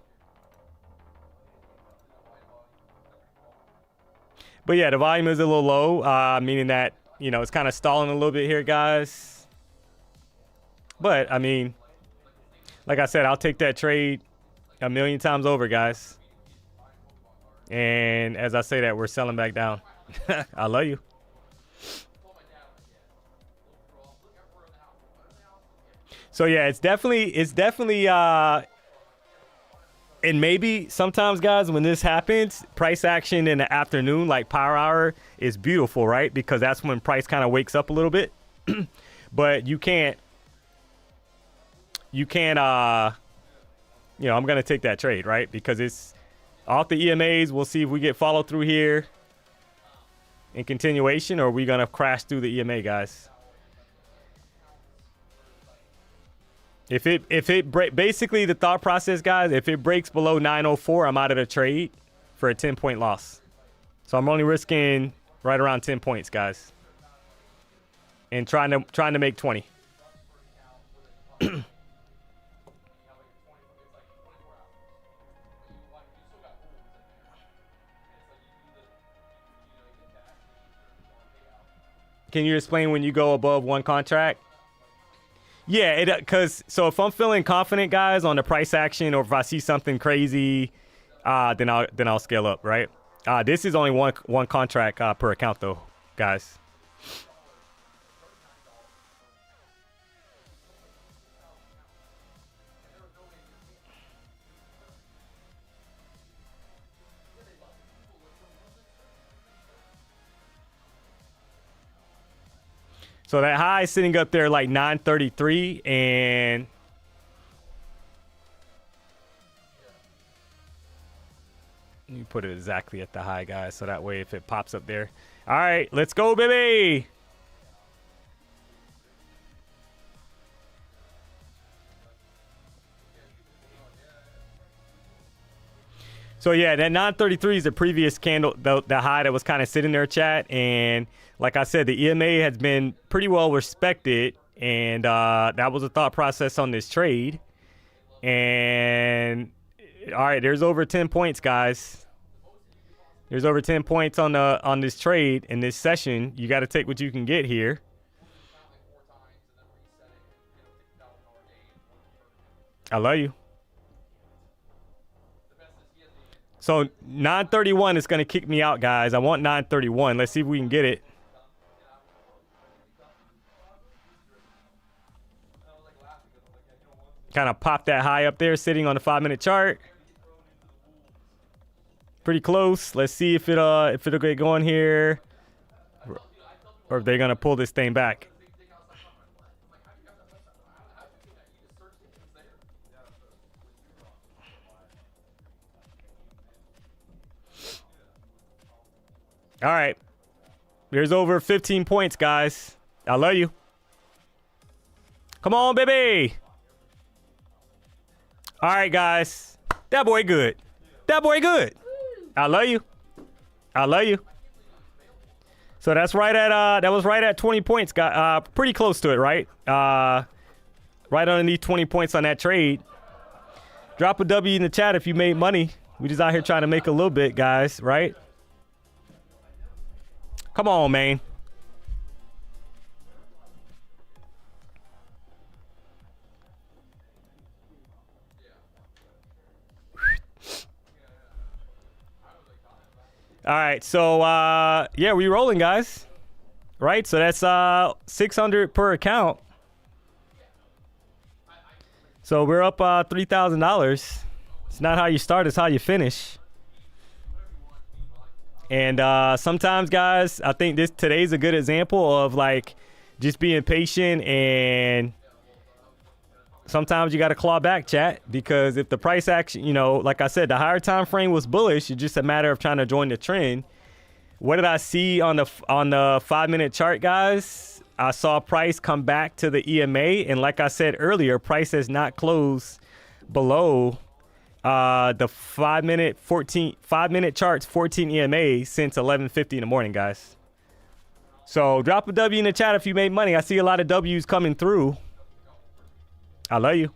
But yeah, the volume is a little low, meaning that, you know, it's kind of stalling a little bit here, guys. But, I mean, like I said, I'll take that trade 1,000,000 times over, guys. And as I say that, we're selling back down. I love you. So yeah, it's definitely and maybe sometimes, guys, when this happens, price action in the afternoon, like power hour, is beautiful, right? Because that's when price kind of wakes up a little bit. But you can't you know, I'm going to take that trade, right? Because it's off the EMAs. We'll see if we get follow through here in continuation, or are we going to crash through the EMA, guys? Basically the thought process, guys, if it breaks below 904, I'm out of the trade for a 10-point loss. So I'm only risking right around 10 points, guys. And trying to make 20. Can you explain when you go above one contract? Yeah, so if I'm feeling confident, guys, on the price action, or if I see something crazy, then I'll scale up, right? This is only one contract per account, though, guys. So that high is sitting up there like 933, and you put it exactly at the high, guys, so that way if it pops up there. All right, let's go, baby. So yeah, that 933 is the previous candle, the high that was kind of sitting there, chat. And like I said, the EMA has been pretty well respected, and that was a thought process on this trade. And all right, there's over 10 points, guys. There's over 10 points on this trade in this session. You got to take what you can get here. I love you. So 931 is going to kick me out, guys. I want 931. Let's see if we can get it. Kind of pop that high up there, sitting on the 5-minute chart. Pretty close. Let's see if it'll get going here, or if they're gonna pull this thing back. All right, there's over 15 points, guys. I love you. Come on, baby. All right, guys. That boy good. That boy good. I love you. I love you. So that's right at that was right at 20 points, guys. Pretty close to it, right? Right underneath 20 points on that trade. Drop a W in the chat if you made money. We just out here trying to make a little bit, guys, right? Come on, man. All right, so yeah, we rolling, guys. Right, so that's 600 per account. So we're up $3,000. It's not how you start, it's how you finish. And sometimes, guys, I think today's a good example of like just being patient, and sometimes you got to claw back, chat, because if the price action, you know, like I said, the higher time frame was bullish. It's just a matter of trying to join the trend. What did I see on the 5-minute chart, guys? I saw price come back to the EMA, and like I said earlier, price has not closed below the 5-minute charts 14 EMA since 11:50 in the morning, guys. So drop a W in the chat if you made money. I see a lot of W's coming through. I love you.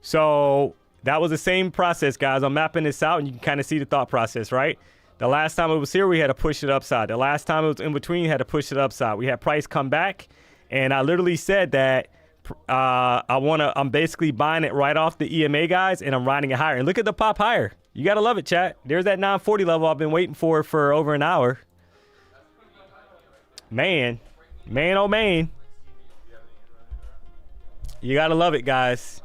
So that was the same process, guys. I'm mapping this out, and you can kind of see the thought process, right? The last time it was here, we had to push it upside. The last time it was in between, we had to push it upside. We had price come back, and I literally said that I'm basically buying it right off the EMA, guys, and I'm riding it higher. And look at the pop higher. You got to love it, chat. There's that 940 level I've been waiting for over an hour. Man, oh man. You got to love it, guys.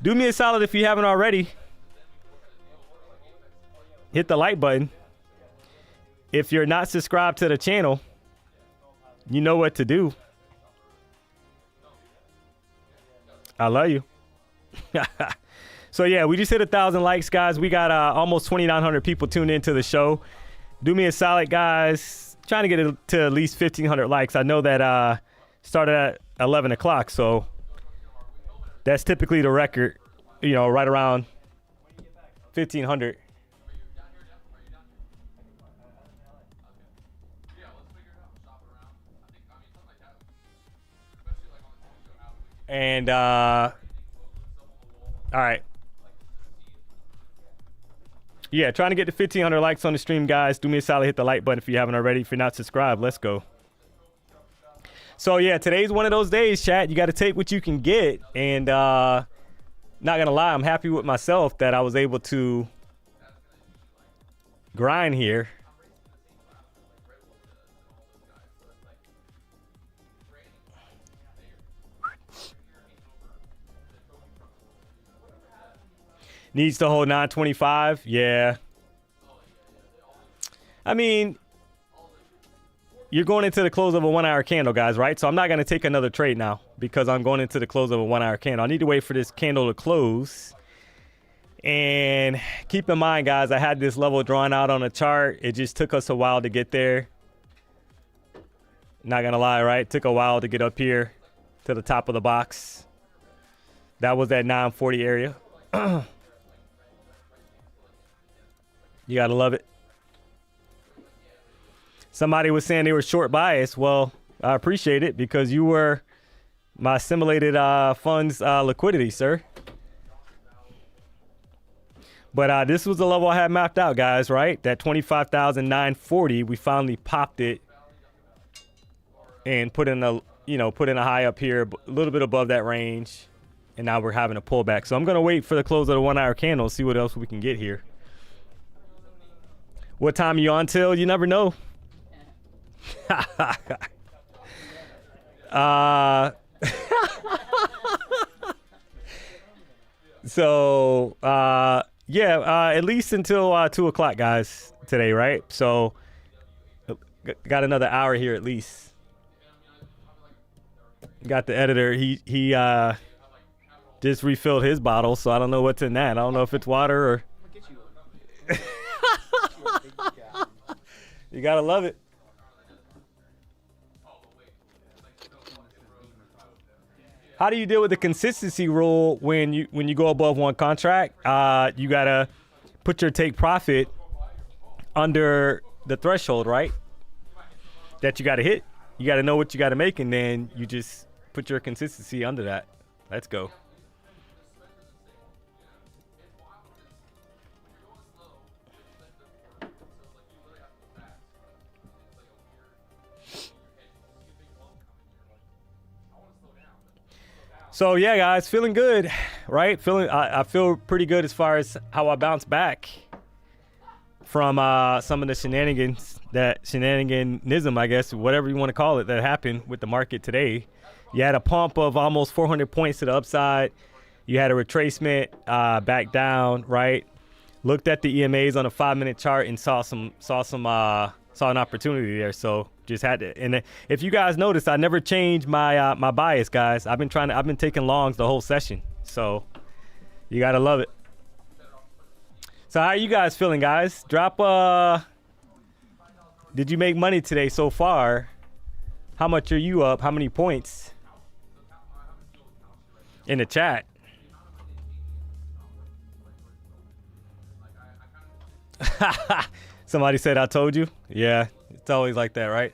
Do me a solid if you haven't already. Hit the like button. If you're not subscribed to the channel, you know what to do. I love you. So yeah, we just hit 1,000 likes, guys. We got almost 2,900 people tuned into the show. Do me a solid, guys. Trying to get it to at least 1,500 likes. I know that started at 11 o'clock, so that's typically the record, you know, right around 1,500. And all right, yeah, trying to get to 1,500 likes on the stream, guys. Do me a solid, hit the like button if you haven't already. If you're not subscribed, let's go. So yeah, today's one of those days, chat. You got to take what you can get, and not gonna lie, I'm happy with myself that I was able to grind here. Needs to hold 925. Yeah. I mean, you're going into the close of a 1 hour candle, guys, right? So I'm not going to take another trade now because I'm going into the close of a 1 hour candle. I need to wait for this candle to close. And keep in mind, guys, I had this level drawn out on a chart. It just took us a while to get there. Not going to lie, right? It took a while to get up here to the top of the box. That was that 940 area. You got to love it. Somebody was saying they were short bias. Well, I appreciate it because you were my simulated funds liquidity, sir. But this was the level I had mapped out, guys, right? That 25,940, we finally popped it and put in a high up here, a little bit above that range. And now we're having a pullback. So I'm going to wait for the close of the 1 hour candle, see what else we can get here. What time are you on till? You never know. So, at least until 2 o'clock, guys, today, right? So, got another hour here at least. Got the editor. He just refilled his bottle, so I don't know what's in that. I don't know if it's water or. You gotta love it. How do you deal with the consistency rule when you go above one contract? You gotta put your take profit under the threshold, right? That you gotta hit. You gotta know what you gotta make, and then you just put your consistency under that. Let's go. So yeah, guys, feeling good, right? I feel pretty good as far as how I bounce back from some of the shenaniganism, I guess, whatever you want to call it, that happened with the market today. You had a pump of almost 400 points to the upside. You had a retracement back down, right? Looked at the EMAs on a 5-minute chart and saw an opportunity there. So just had to. And if you guys noticed, I never changed my my bias, guys. I've been taking longs the whole session. So you gotta love it. So how are you guys feeling, guys? Drop did you make money today so far? How much are you up? How many points? In the chat. Somebody said I told you. Yeah, it's always like that, right?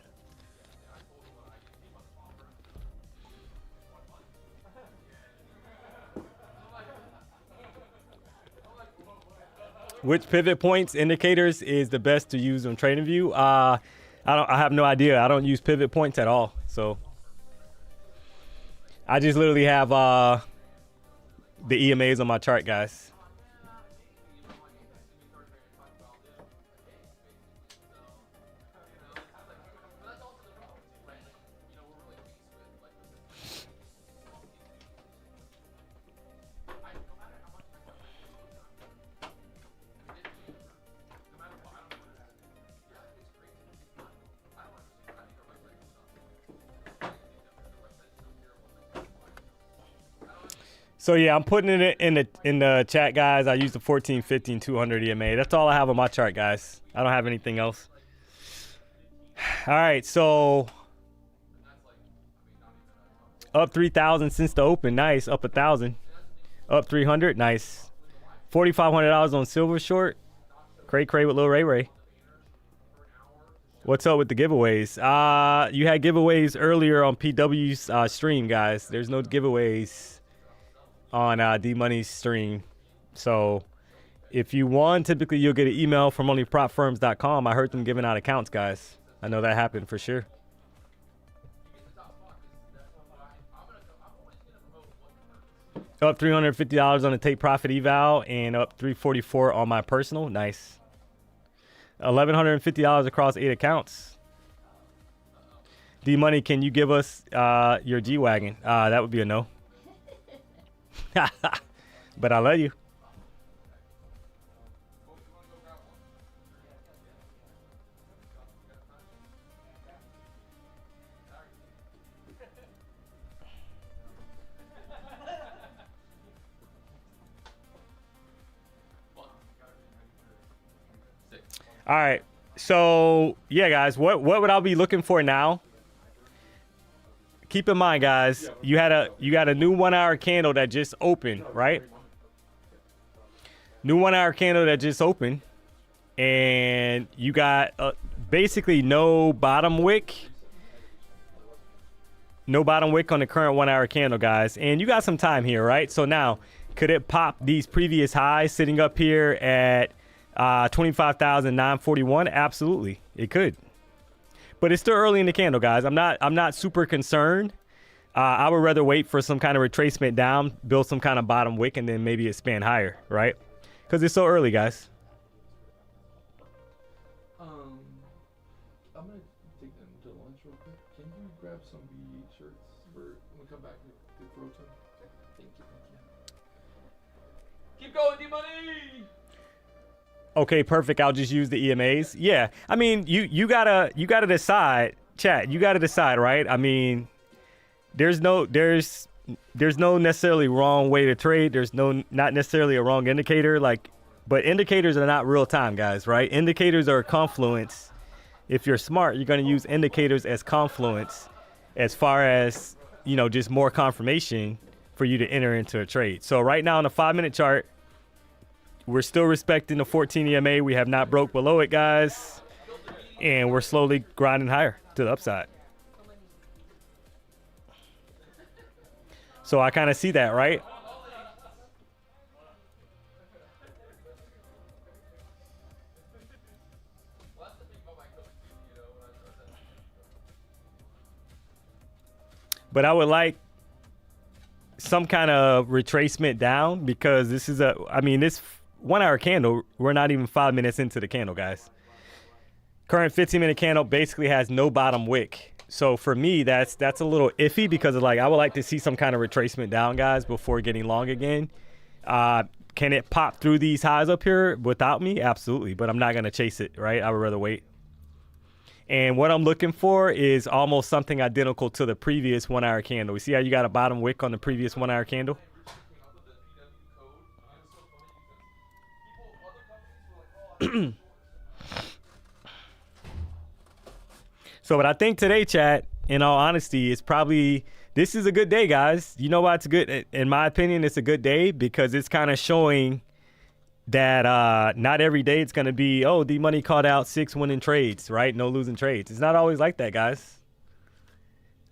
Which pivot points indicators is the best to use on TradingView? I have no idea. I don't use pivot points at all. So I just literally have the EMAs on my chart, guys. So yeah, I'm putting it in the chat, guys. I use the 14, 15, 200 EMA. That's all I have on my chart, guys. I don't have anything else. All right, so up 3,000 since the open. Nice. Up 1,000. Up 300. Nice. $4,500 on silver short. Cray with Lil Ray Ray. What's up with the giveaways? You had giveaways earlier on PW's stream, guys. There's no giveaways on DMONEY's stream. So if you won, typically you'll get an email from onlypropfirms.com. I heard them giving out accounts, guys. I know that happened for sure. Up $350 on the take profit eval and up $344 on my personal. Nice. $1,150 across 8 accounts. DMONEY, can you give us your G-Wagon? That would be a no. But I love you. All right. So yeah, guys, what would I be looking for now? Keep in mind, guys, you got a new 1 hour candle that just opened, right? New 1 hour candle that just opened, and you got basically no bottom wick. No bottom wick on the current 1 hour candle, guys. And you got some time here, right? So now, could it pop these previous highs sitting up here at 25,941? Absolutely, it could. But it's still early in the candle, guys. I'm not super concerned. I would rather wait for some kind of retracement down, build some kind of bottom wick, and then maybe expand higher, right? Because it's so early, guys. I'm gonna take them to lunch real quick. Can you grab some BE shirts for when we come back to throw to them? Thank you. Keep going, DMONEY! Okay, perfect. I'll just use the EMAs. Yeah, I mean, you gotta decide, chat. You gotta decide, right? I mean, there's no necessarily wrong way to trade. There's not necessarily a wrong indicator, but indicators are not real time, guys, right? Indicators are confluence. If you're smart, you're gonna use indicators as confluence, as far as just more confirmation for you to enter into a trade. So right now on the 5-minute chart, we're still respecting the 14 EMA. We have not broke below it, guys. And we're slowly grinding higher to the upside. So I kind of see that, right? But I would like some kind of retracement down, because this is this 1 hour candle, we're not even 5 minutes into the candle, guys. Current 15-minute candle basically has no bottom wick. So for me, that's a little iffy, because I would like to see some kind of retracement down, guys, before getting long again. Can it pop through these highs up here without me? Absolutely, but I'm not going to chase it, right? I would rather wait. And what I'm looking for is almost something identical to the previous 1 hour candle. You see how you got a bottom wick on the previous 1 hour candle? So what I think today, chat, in all honesty, is probably, this is a good day, guys. You know why it's a good, in my opinion, it's a good day, because it's kind of showing that not every day it's going to be, oh, DMONEY called out 6 winning trades, right? No losing trades. It's not always like that, guys.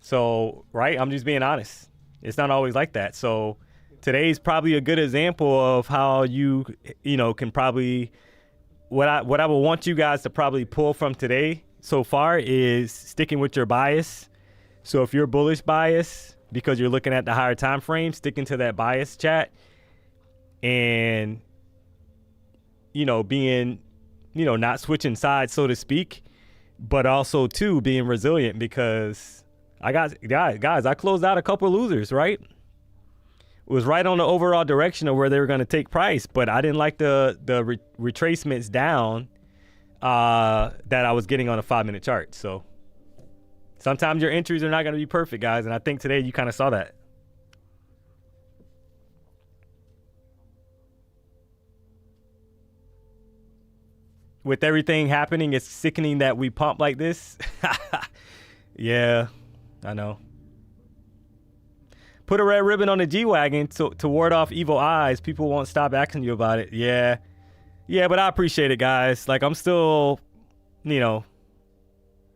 So, right, I'm just being honest. It's not always like that. So today's probably a good example of how you can probably, what I would want you guys to probably pull from today so far is sticking with your bias. So if you're bullish bias because you're looking at the higher time frame, sticking to that bias, chat, and being not switching sides, so to speak, but also too being resilient, because guys, I closed out a couple losers, right? It was right on the overall direction of where they were going to take price, but I didn't like the retracements down that I was getting on a 5-minute chart. So sometimes your entries are not going to be perfect, guys, and I think today you kind of saw that. With everything happening, it's sickening that we pump like this. Yeah, I know. Put a red ribbon on the G-Wagon to ward off evil eyes. People won't stop asking you about it. Yeah, but I appreciate it, guys. I'm still, I'm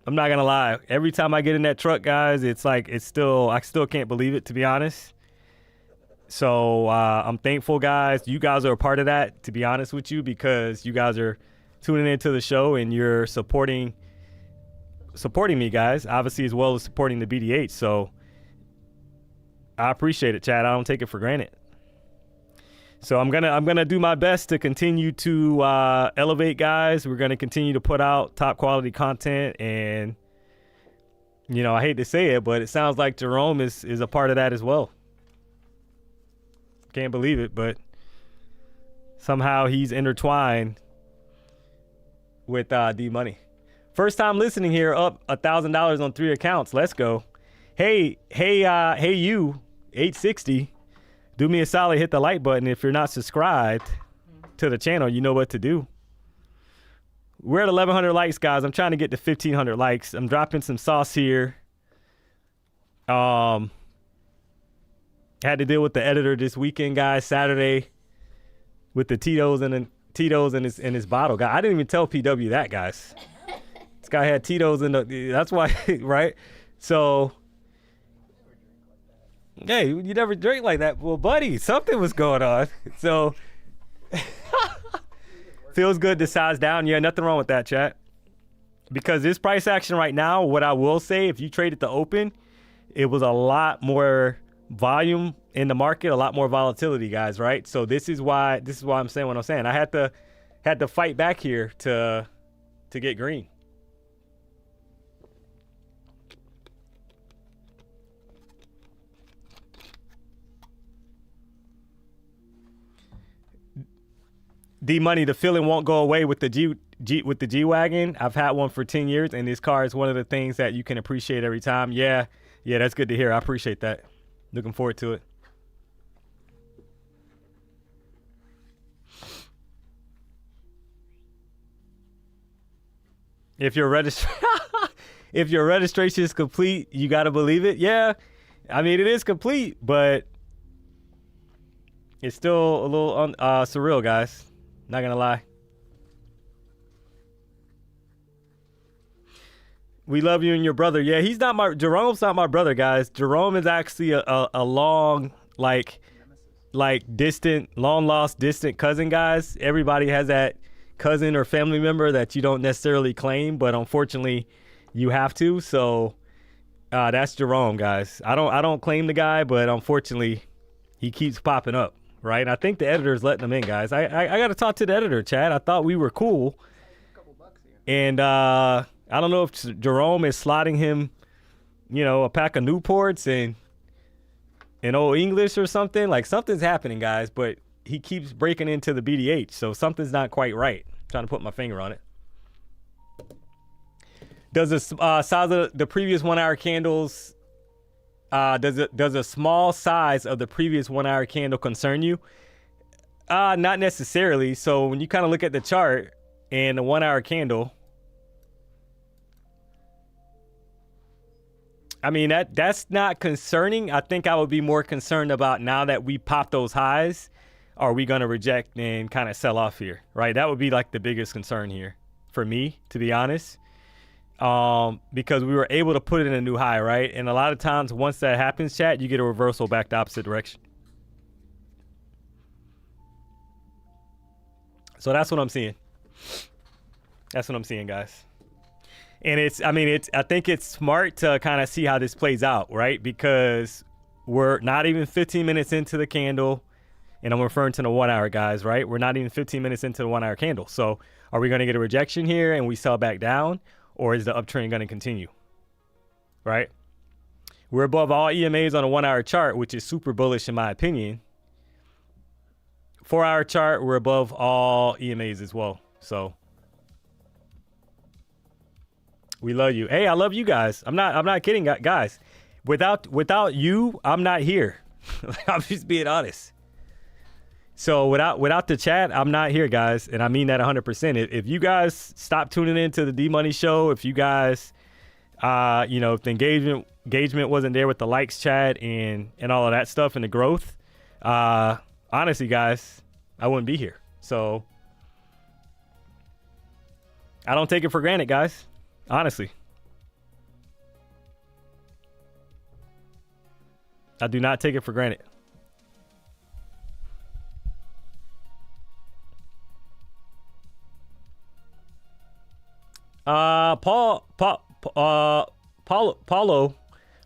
not going to lie. Every time I get in that truck, guys, I still can't believe it, to be honest. So I'm thankful, guys. You guys are a part of that, to be honest with you, because you guys are tuning into the show and you're supporting me, guys, obviously, as well as supporting the BDH. So I appreciate it, Chad. I don't take it for granted. So I'm gonna do my best to continue to elevate, guys. We're gonna continue to put out top quality content, and I hate to say it, but it sounds like Jerome is a part of that as well. Can't believe it, but somehow he's intertwined with DMONEY. First time listening here, up $1,000 on 3 accounts. Let's go. Hey, you, 860. Do me a solid, hit the like button. If you're not subscribed to the channel, you know what to do. we're at 1,100 likes, guys. I'm trying to get to 1,500 likes. I'm dropping some sauce here. Had to deal with the editor this weekend, guys. Saturday with the Tito's and his bottle. Guy, I didn't even tell PW that, guys. This guy had Tito's in the. That's why, right? So, hey, you never drink like that. Well, buddy, something was going on. So, feels good to size down. Yeah, nothing wrong with that, chat. Because this price action right now, what I will say, if you trade at the open, it was a lot more volume in the market, a lot more volatility, guys, right? So this is why I'm saying what I'm saying. I had to fight back here to get green. D-Money, the feeling won't go away with the G-Wagon. I've had one for 10 years, and this car is one of the things that you can appreciate every time. Yeah, that's good to hear. I appreciate that. Looking forward to it. If your registration is complete, you got to believe it. Yeah, I mean, it is complete, but it's still a little surreal, guys. Not going to lie. We love you and your brother. Yeah, Jerome's not my brother, guys. Jerome is actually a long, like distant, long lost distant cousin, guys. Everybody has that cousin or family member that you don't necessarily claim, but unfortunately you have to. So that's Jerome, guys. I don't claim the guy, but unfortunately he keeps popping up, right? I think the editor's letting him in, guys. I got to talk to the editor, Chad. I thought we were cool. And I don't know if Jerome is slotting him, a pack of Newports and Old English or something. Like, something's happening, guys, but he keeps breaking into the BDH, so something's not quite right. I'm trying to put my finger on it. Does the size of the previous 1 hour candles, does a small size of the previous 1 hour candle concern you? Not necessarily. So when you kind of look at the chart and the 1 hour candle, I mean, that's not concerning. I think I would be more concerned about, now that we popped those highs, are we going to reject and kind of sell off here, right? That would be like the biggest concern here for me, to be honest, because we were able to put it in a new high, right? And a lot of times once that happens, chat, you get a reversal back the opposite direction. So that's what I'm seeing. That's what I'm seeing, guys. And I think it's smart to kind of see how this plays out, right? Because we're not even 15 minutes into the candle, and I'm referring to the 1 hour, guys, right? We're not even 15 minutes into the 1 hour candle. So are we going to get a rejection here and we sell back down, or is the uptrend going to continue, right? We're above all EMAs on a 1 hour chart, which is super bullish in my opinion. 4 hour chart, we're above all EMAs as well. So we love you. Hey, I love you guys. I'm not kidding, guys. Without you, I'm not here. I'm just being honest. So without the chat, I'm not here, guys, and I mean that 100%. If you guys stop tuning into the D-Money show, if you guys, if the engagement wasn't there with the likes, chat, and all of that stuff and the growth, honestly, guys, I wouldn't be here. So I don't take it for granted, guys. Honestly, I do not take it for granted. Paulo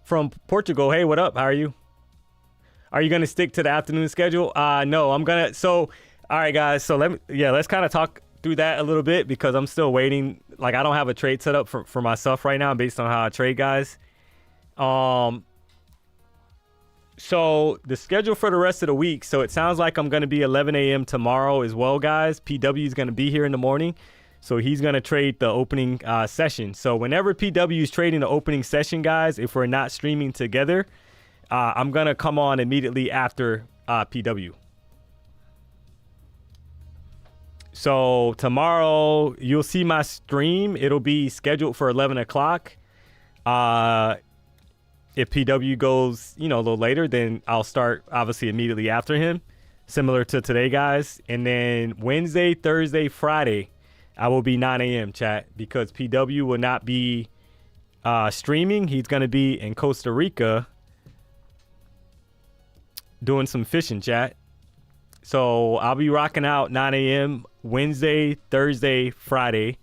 from Portugal. Hey, what up? How are you? Are you gonna stick to the afternoon schedule? No, I'm gonna. So, all right, guys. So let's kind of talk through that a little bit, because I'm still waiting. Like, I don't have a trade set up for myself right now based on how I trade, guys. So the schedule for the rest of the week. So it sounds like I'm gonna be 11 a.m. tomorrow as well, guys. PW is gonna be here in the morning. So he's going to trade the opening session. So whenever PW is trading the opening session, guys, if we're not streaming together, I'm going to come on immediately after PW. So tomorrow you'll see my stream. It'll be scheduled for 11 o'clock. If PW goes, a little later, then I'll start obviously immediately after him, similar to today, guys. And then Wednesday, Thursday, Friday, I will be 9 a.m. chat, because PW will not be streaming. He's going to be in Costa Rica doing some fishing, chat. So I'll be rocking out 9 a.m. Wednesday, Thursday, Friday.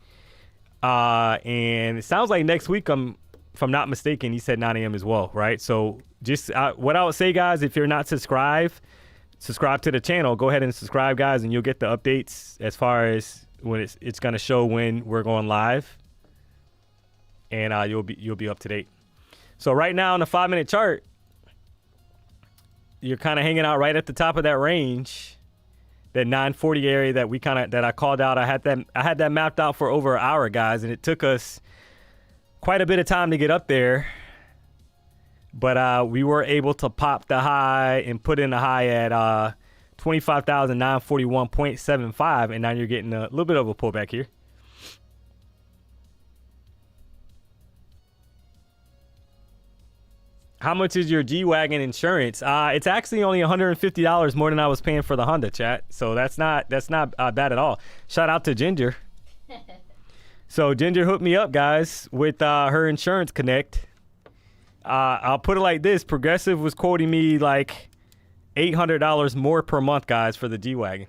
And it sounds like next week, if I'm not mistaken, he said 9 a.m. as well, right? So just what I would say, guys, if you're not subscribe to the channel, go ahead and subscribe, guys, and you'll get the updates as far as when it's going to show when we're going live. And you'll be up to date. So right now on the 5-minute chart, you're kind of hanging out right at the top of that range, that 940 area that I called out. I had that mapped out for over an hour, guys, and it took us quite a bit of time to get up there. But we were able to pop the high and put in the high at 25,941.75, and now you're getting a little bit of a pullback here. How much is your G-Wagon insurance? It's actually only $150 more than I was paying for the Honda, chat. So that's not bad at all. Shout out to Ginger. So Ginger hooked me up, guys, with her Insurance Connect. I'll put it like this. Progressive was quoting me like $800 more per month, guys, for the G-Wagon.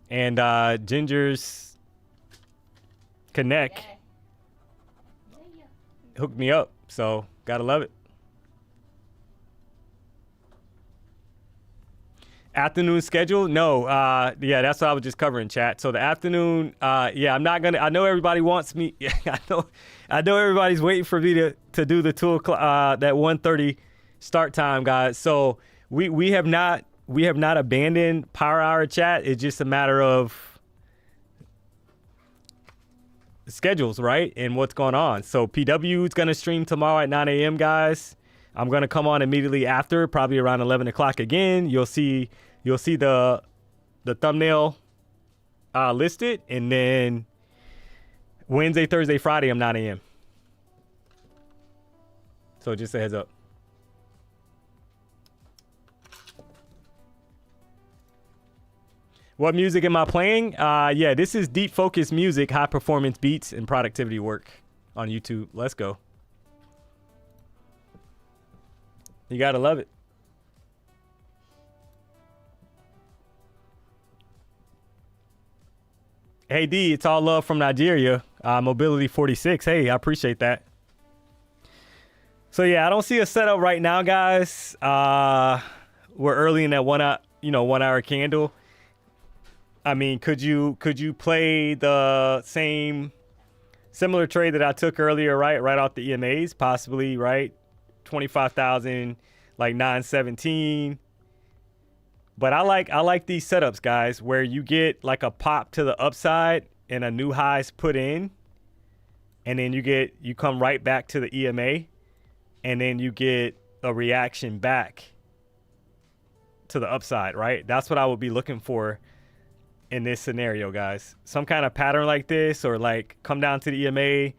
And Ginger's Connect hooked me up. So gotta love it. Afternoon schedule? No. Yeah, that's what I was just covering, chat. So the afternoon, yeah, I'm not gonna. I know everybody wants me. I know everybody's waiting for me to do the 2 o'clock, that 1:30 start time, guys. So we have not abandoned Power Hour, chat. It's just a matter of schedules, right, and what's going on. So PW is gonna stream tomorrow at 9 a.m., guys. I'm gonna come on immediately after, probably around 11 o'clock again. You'll see the thumbnail listed, and then Wednesday, Thursday, Friday, I'm 9 a.m. So just a heads up. What music am I playing? Yeah, this is deep focus music, high performance beats, and productivity work on YouTube. Let's go. You gotta love it. Hey D, it's all love from Nigeria. Mobility 46. Hey, I appreciate that. So yeah, I don't see a setup right now, guys. We're early in that 1 hour candle. I mean, could you play the similar trade that I took earlier, right off the EMAs, possibly, right? 25,000, like 917. But I like these setups, guys, where you get like a pop to the upside and a new highs put in, and then you come right back to the EMA, and then you get a reaction back to the upside, right? That's what I would be looking for in this scenario, guys. Some kind of pattern like this, or like come down to the EMA,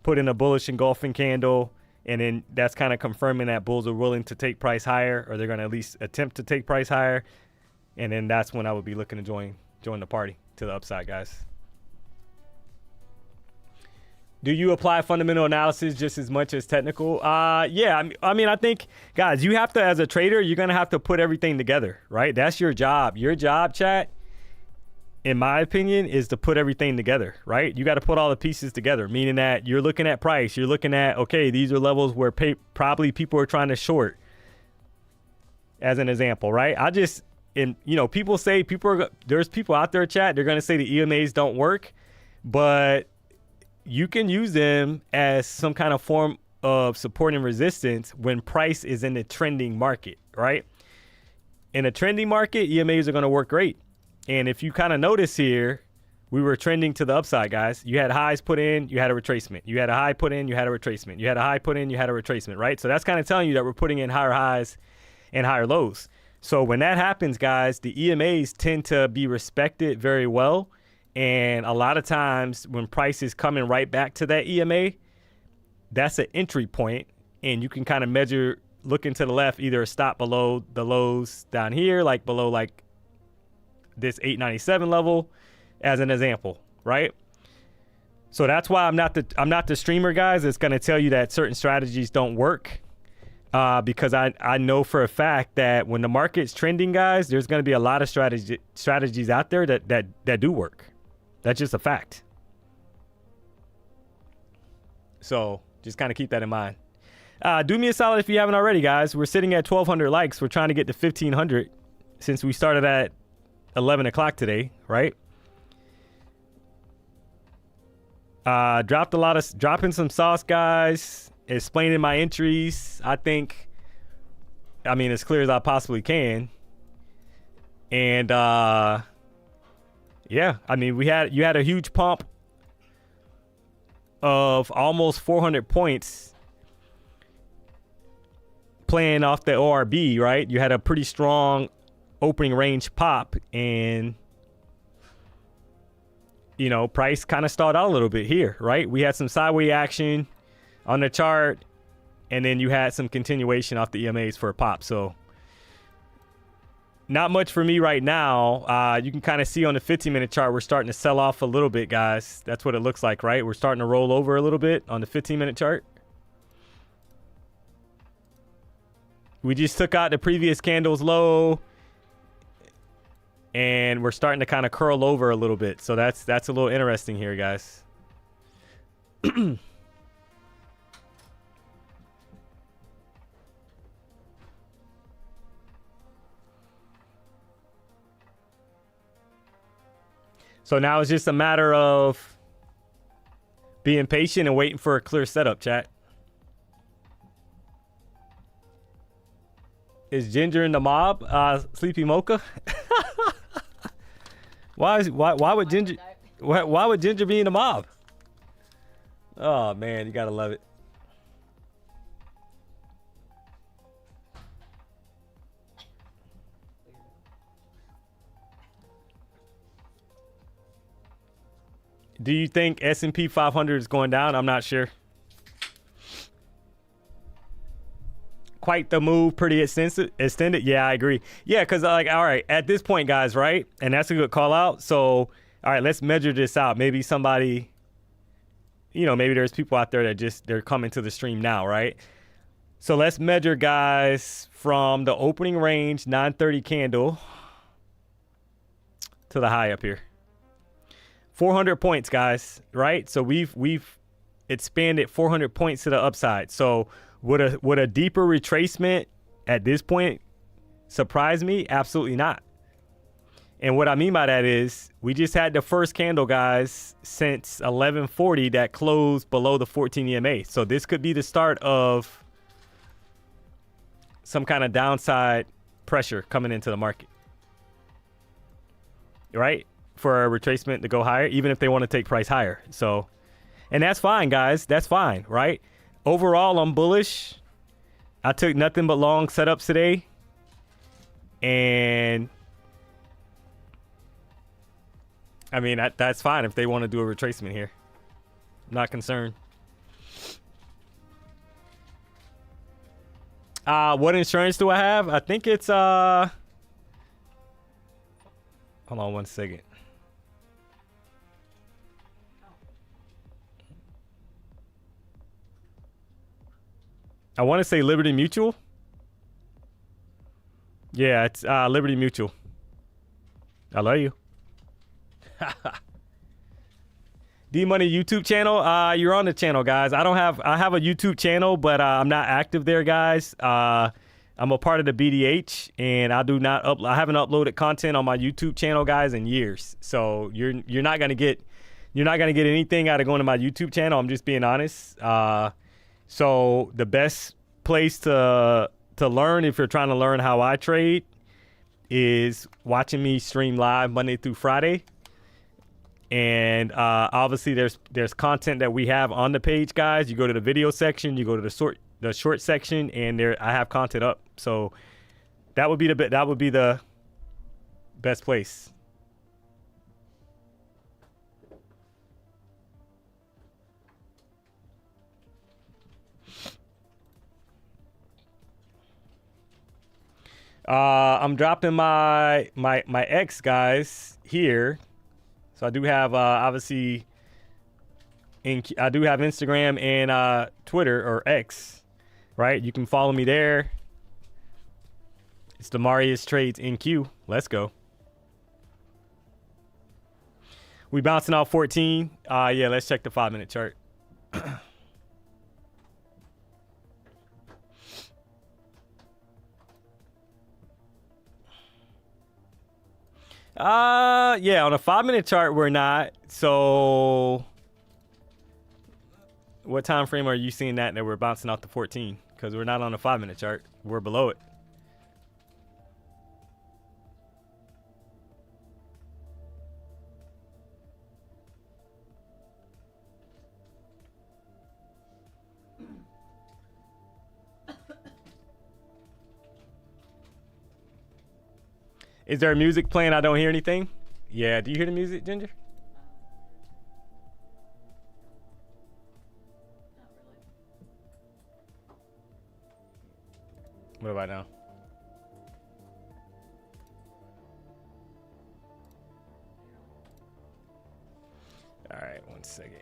put in a bullish engulfing candle, and then that's kind of confirming that bulls are willing to take price higher, or they're going to at least attempt to take price higher. And then that's when I would be looking to join the party to the upside, guys. Do you apply fundamental analysis just as much as technical? Yeah, I mean, I think, guys, you have to, as a trader, you're going to have to put everything together, right? That's your job. Your job, chat, in my opinion, is to put everything together, right? You got to put all the pieces together, meaning that you're looking at price. You're looking at, okay, these are levels where probably people are trying to short, as an example, right? People say there's people out there, chat, they're going to say the EMAs don't work, but you can use them as some kind of form of support and resistance when price is in the trending market, right? In a trending market, EMAs are going to work great. And if you kind of notice here, we were trending to the upside, guys. You had highs put in, you had a retracement. You had a high put in, you had a retracement. You had a high put in, you had a retracement, right? So that's kind of telling you that we're putting in higher highs and higher lows. So when that happens, guys, the EMAs tend to be respected very well. And a lot of times when price is coming right back to that EMA, that's an entry point. And you can kind of measure, looking to the left, either a stop below the lows down here, like below like this 897 level as an example, right? So that's why I'm not the streamer, guys. It's going to tell you that certain strategies don't work. Because I know for a fact that when the market's trending, guys, there's going to be a lot of strategies out there that do work. That's just a fact. So just kind of keep that in mind. Do me a solid if you haven't already, guys. We're sitting at 1,200 likes. We're trying to get to 1,500 since we started at 11 o'clock today, right? Dropping some sauce, guys. Explaining my entries, I mean, as clear as I possibly can. And yeah, I mean, you had a huge pump of almost 400 points playing off the ORB, right? You had a pretty strong opening range pop, and you know, price kind of stalled out a little bit here, right? We had some sideways action on the chart, and then you had some continuation off the EMAs for a pop. So not much for me right now. You can kind of see on the 15-minute chart, we're starting to sell off a little bit, guys. That's what it looks like, right? We're starting to roll over a little bit on the 15-minute chart. We just took out the previous candle's low, and we're starting to kind of curl over a little bit. So that's a little interesting here, guys. So now it's just a matter of being patient and waiting for a clear setup, chat. Is Ginger in the mob? Sleepy Mocha? Why would Ginger be in the mob? Oh man, you gotta love it. Do you think S&P 500 is going down? I'm not sure. Quite the move, pretty extended. Yeah, I agree. Yeah, because like, all right, at this point, guys, right? And that's a good call out. So, all right, let's measure this out. Maybe somebody, you know, maybe there's people out there that they're coming to the stream now, right? So let's measure, guys, from the opening range, 930 candle to the high up here. 400 points, guys, right? So we've expanded 400 points to the upside. So would a deeper retracement at this point surprise me? Absolutely not. And what I mean by that is we just had the first candle, guys, since 1140 that closed below the 14 EMA. So this could be the start of some kind of downside pressure coming into the market, right? For a retracement to go higher, even if they want to take price higher. So, and that's fine, guys. That's fine, right? Overall, I'm bullish. I took nothing but long setups today. And I mean, that's fine if they want to do a retracement here. I'm not concerned. What insurance do I have? I think it's hold on one second. I want to say Liberty Mutual. Yeah, it's Liberty Mutual. I love you. DMONEY YouTube channel. You're on the channel, guys. I have a YouTube channel, but I'm not active there, guys. I'm a part of the BDH, and I haven't uploaded content on my YouTube channel, guys, in years. So you're not gonna get anything out of going to my YouTube channel. I'm just being honest. So the best place to learn, if you're trying to learn how I trade, is watching me stream live Monday through Friday. And obviously there's content that we have on the page, guys. You go to the video section, you go to the short section, and I have content up. So That would be the best place. I'm dropping my X guys here, so I do have obviously I do have Instagram and Twitter or X, right? You can follow me there. It's the Marius Trades NQ. Let's go. We bouncing off 14. Yeah, let's check the 5-minute chart. Yeah, on a 5-minute chart we're not. So what time frame are you seeing that we're bouncing off the 14? Because we're not on a 5-minute chart. We're below it. Is there music playing? I don't hear anything. Yeah, do you hear the music, Ginger? What about now? All right, 1 second.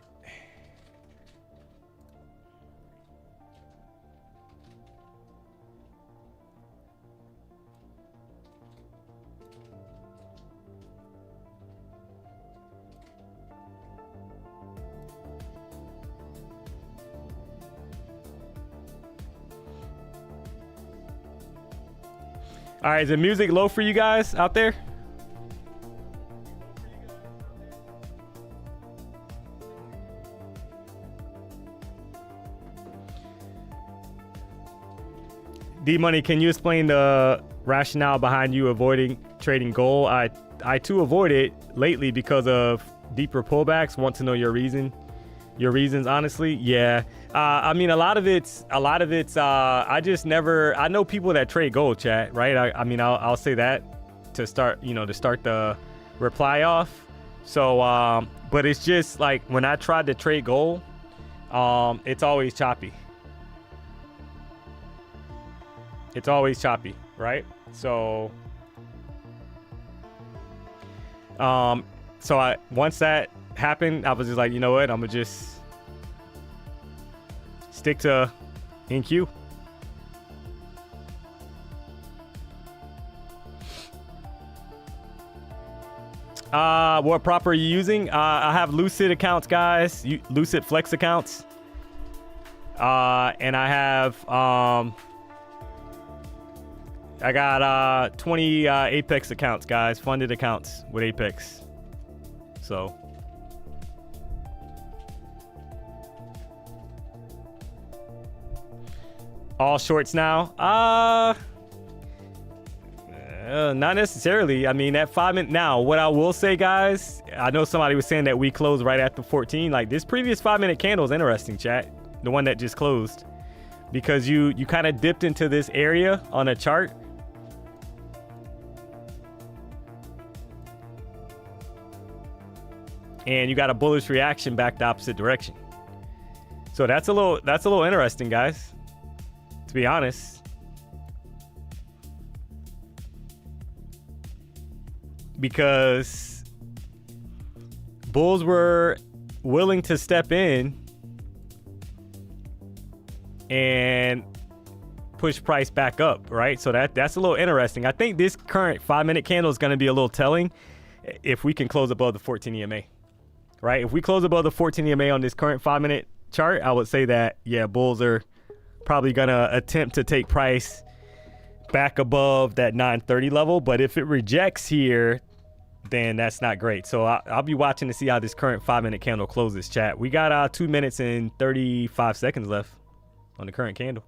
All right, is the music low for you guys out there? D-Money, can you explain the rationale behind you avoiding trading gold? I too avoid it lately because of deeper pullbacks. Want to know your reasons, honestly. Yeah. I mean, a lot of it's I just never, I know people that trade gold, chat, right? I mean, I'll say that to start the reply off. So, but it's just like when I tried to trade gold, it's always choppy. It's always choppy, right? So, once that happened, I was just like, you know what? I'm gonna just stick to NQ. What prop are you using? I have Lucid accounts, guys. Lucid Flex accounts. And I have I got 20 Apex accounts, guys. Funded accounts with Apex. So all shorts now? Not necessarily. I mean, at 5 minutes now, what I will say, guys, I know somebody was saying that we closed right after 14. Like, this previous 5-minute candle is interesting, chat. The one that just closed. Because you kind of dipped into this area on a chart. And you got a bullish reaction back the opposite direction. So that's a little interesting, guys. To be honest. Because bulls were willing to step in and push price back up, right? So that's a little interesting. I think this current 5-minute candle is going to be a little telling if we can close above the 14 EMA. Right? If we close above the 14 EMA on this current 5-minute chart, I would say that, yeah, bulls are probably going to attempt to take price back above that 930 level. But if it rejects here, then that's not great. So I'll be watching to see how this current 5-minute candle closes, chat. We got 2 minutes and 35 seconds left on the current candle.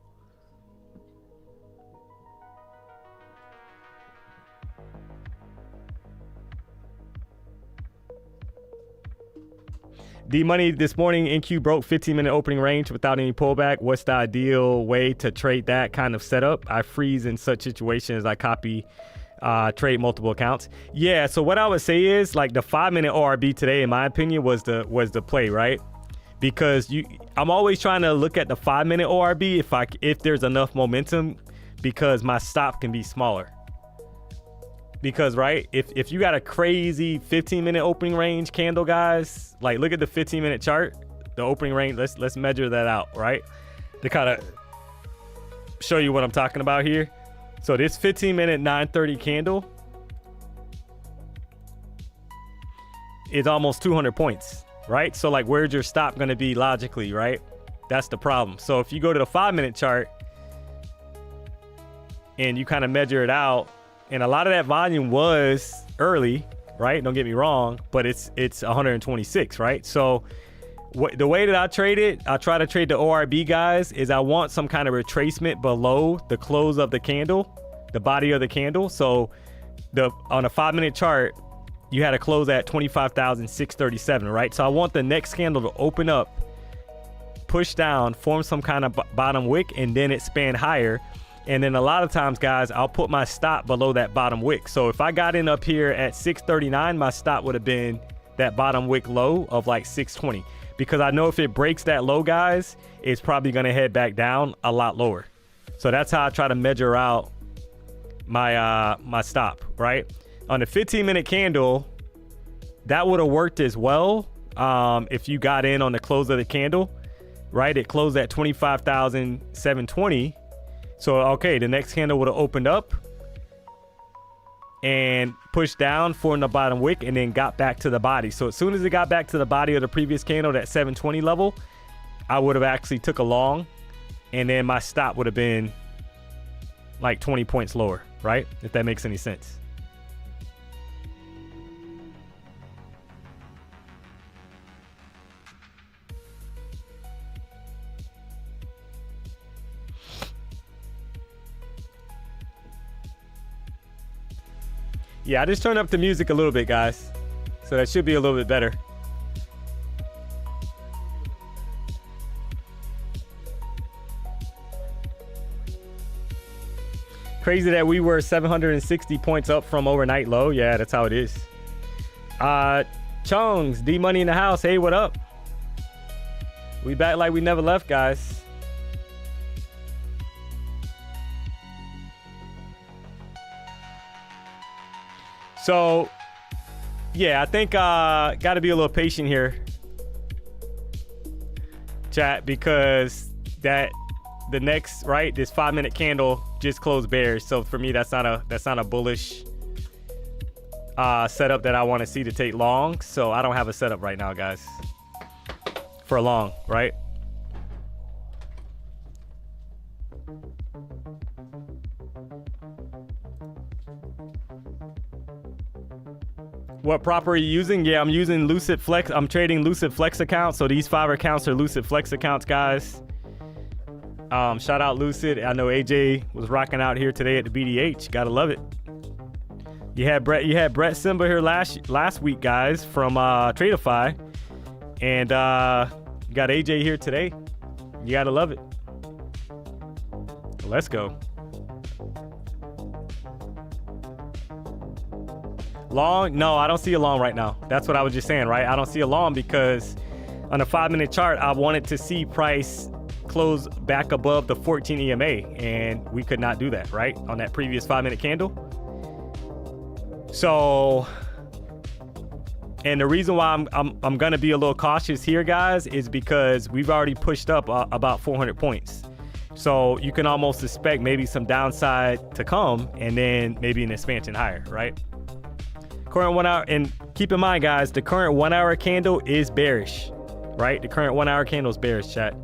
D-Money this morning, NQ broke 15-minute opening range without any pullback. What's the ideal way to trade that kind of setup? I freeze in such situations. I copy, trade multiple accounts. Yeah, so what I would say is like the 5-minute ORB today, in my opinion, was the play, right? Because I'm always trying to look at the 5-minute ORB if there's enough momentum, because my stop can be smaller. Because, right, if you got a crazy 15-minute opening range candle, guys, like look at the 15-minute chart, the opening range, let's measure that out, right? To kind of show you what I'm talking about here. So this 15-minute 930 candle is almost 200 points, right? So like where's your stop going to be logically, right? That's the problem. So if you go to the 5-minute chart and you kind of measure it out, and a lot of that volume was early, right? Don't get me wrong, but it's 126, right? So the way that I trade it, I try to trade the ORB, guys, is I want some kind of retracement below the close of the candle, the body of the candle. So on a 5-minute chart, you had a close at 25,637, right? So I want the next candle to open up, push down, form some kind of bottom wick, and then expand higher. And then a lot of times, guys, I'll put my stop below that bottom wick. So if I got in up here at 639, my stop would have been that bottom wick low of like 620. Because I know if it breaks that low, guys, it's probably going to head back down a lot lower. So that's how I try to measure out my my stop, right? On the 15-minute candle, that would have worked as well if you got in on the close of the candle, right? It closed at 25,720. So, okay, the next candle would have opened up and pushed down, formed the bottom wick, and then got back to the body. So as soon as it got back to the body of the previous candle, that 720 level, I would have actually took a long, and then my stop would have been like 20 points lower, right? If that makes any sense. Yeah, I just turned up the music a little bit, guys. So that should be a little bit better. Crazy that we were 760 points up from overnight low. Yeah, that's how it is. Chungs, D-Money in the house. Hey, what up? We back like we never left, guys. So, yeah, I think got to be a little patient here, chat, because the next, right, this 5-minute candle just closed bearish. So for me, that's not a bullish setup that I want to see to take long. So I don't have a setup right now, guys, for a long, right? What prop are you using? Yeah, I'm using Lucid Flex. I'm trading Lucid Flex accounts. So these 5 accounts are Lucid Flex accounts, guys. Shout out Lucid. I know AJ was rocking out here today at the BDH. Gotta love it. You had Brett Simba here last week, guys, from Tradeify, and you got AJ here today. You gotta love it. Let's go. Long? No, I don't see a long right now. That's what I was just saying, right? I don't see a long because on a 5-minute chart, I wanted to see price close back above the 14 EMA, and we could not do that, right? On that previous 5-minute candle. So, and the reason why I'm gonna be a little cautious here, guys, is because we've already pushed up about 400 points. So you can almost suspect maybe some downside to come, and then maybe an expansion higher, right? Current 1 hour, and keep in mind, guys, the current 1 hour candle is bearish, right? The current 1 hour candle is bearish, chat.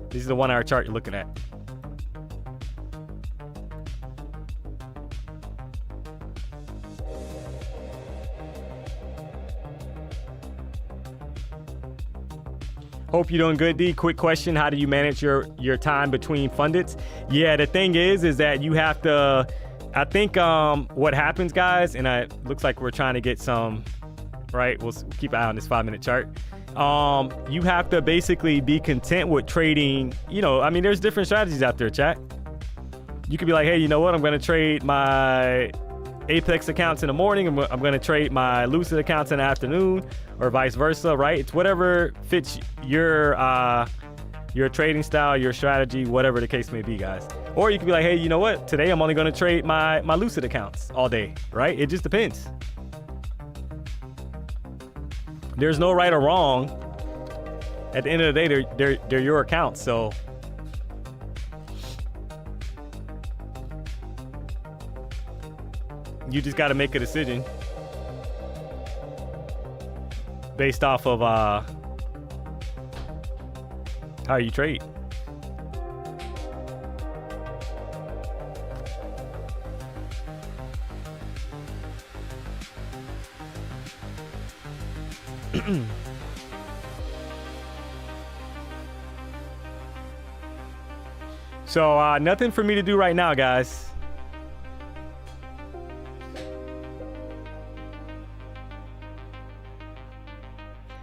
This is the 1 hour chart you're looking at. Hope you're doing good, D. Quick question. How do you manage your time between fundeds? Yeah, the thing is that you have to, I think what happens, guys, and it looks like we're trying to get some, right? We'll keep an eye on this 5-minute chart, you have to basically be content with trading. You know, I mean, there's different strategies out there, chat. You could be like, hey, you know what? I'm going to trade my Apex accounts in the morning. I'm going to trade my Lucid accounts in the afternoon, or vice versa, right? It's whatever fits your trading style, your strategy, whatever the case may be, guys. Or you could be like, hey, you know what? Today I'm only going to trade my Lucid accounts all day, right? It just depends. There's no right or wrong. At the end of the day, they're your accounts, so. You just got to make a decision based off of how you trade. So nothing for me to do right now, guys.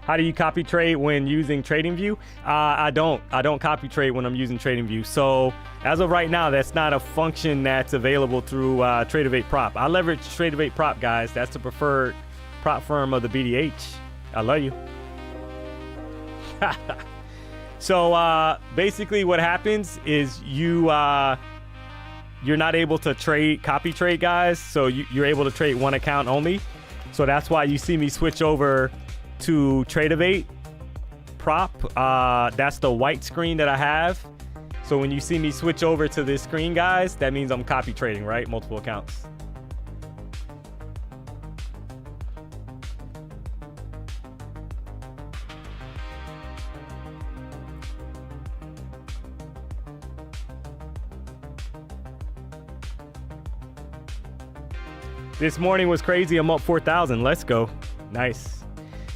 How do you copy trade when using TradingView? I don't copy trade when I'm using TradingView. So as of right now, that's not a function that's available through Tradeovate Prop. I leverage Tradeovate Prop, guys. That's the preferred prop firm of the BDH. I love you. So basically what happens is you're not able to copy trade, guys. So you're able to trade one account only. So that's why you see me switch over to Tradeovate Prop. That's the white screen that I have. So when you see me switch over to this screen, guys, that means I'm copy trading, right? Multiple accounts. This morning was crazy. I'm up 4,000. Let's go. Nice.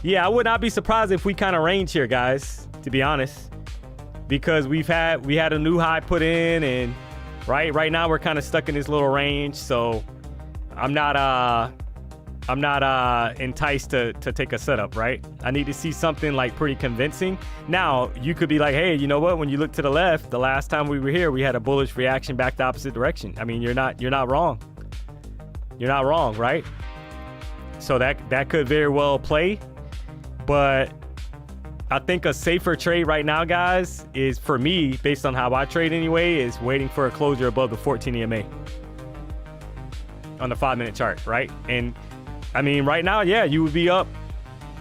Yeah, I would not be surprised if we kind of range here, guys, to be honest, because we had a new high put in, and right now we're kind of stuck in this little range. So I'm not enticed to take a setup, right? I need to see something like pretty convincing. Now you could be like, hey, you know what? When you look to the left, the last time we were here, we had a bullish reaction back the opposite direction. I mean, you're not wrong. You're not wrong, right? So that could very well play. But I think a safer trade right now, guys, is, for me, based on how I trade anyway, is waiting for a closure above the 14 EMA on the 5-minute chart, right? And I mean, right now, yeah, you would be up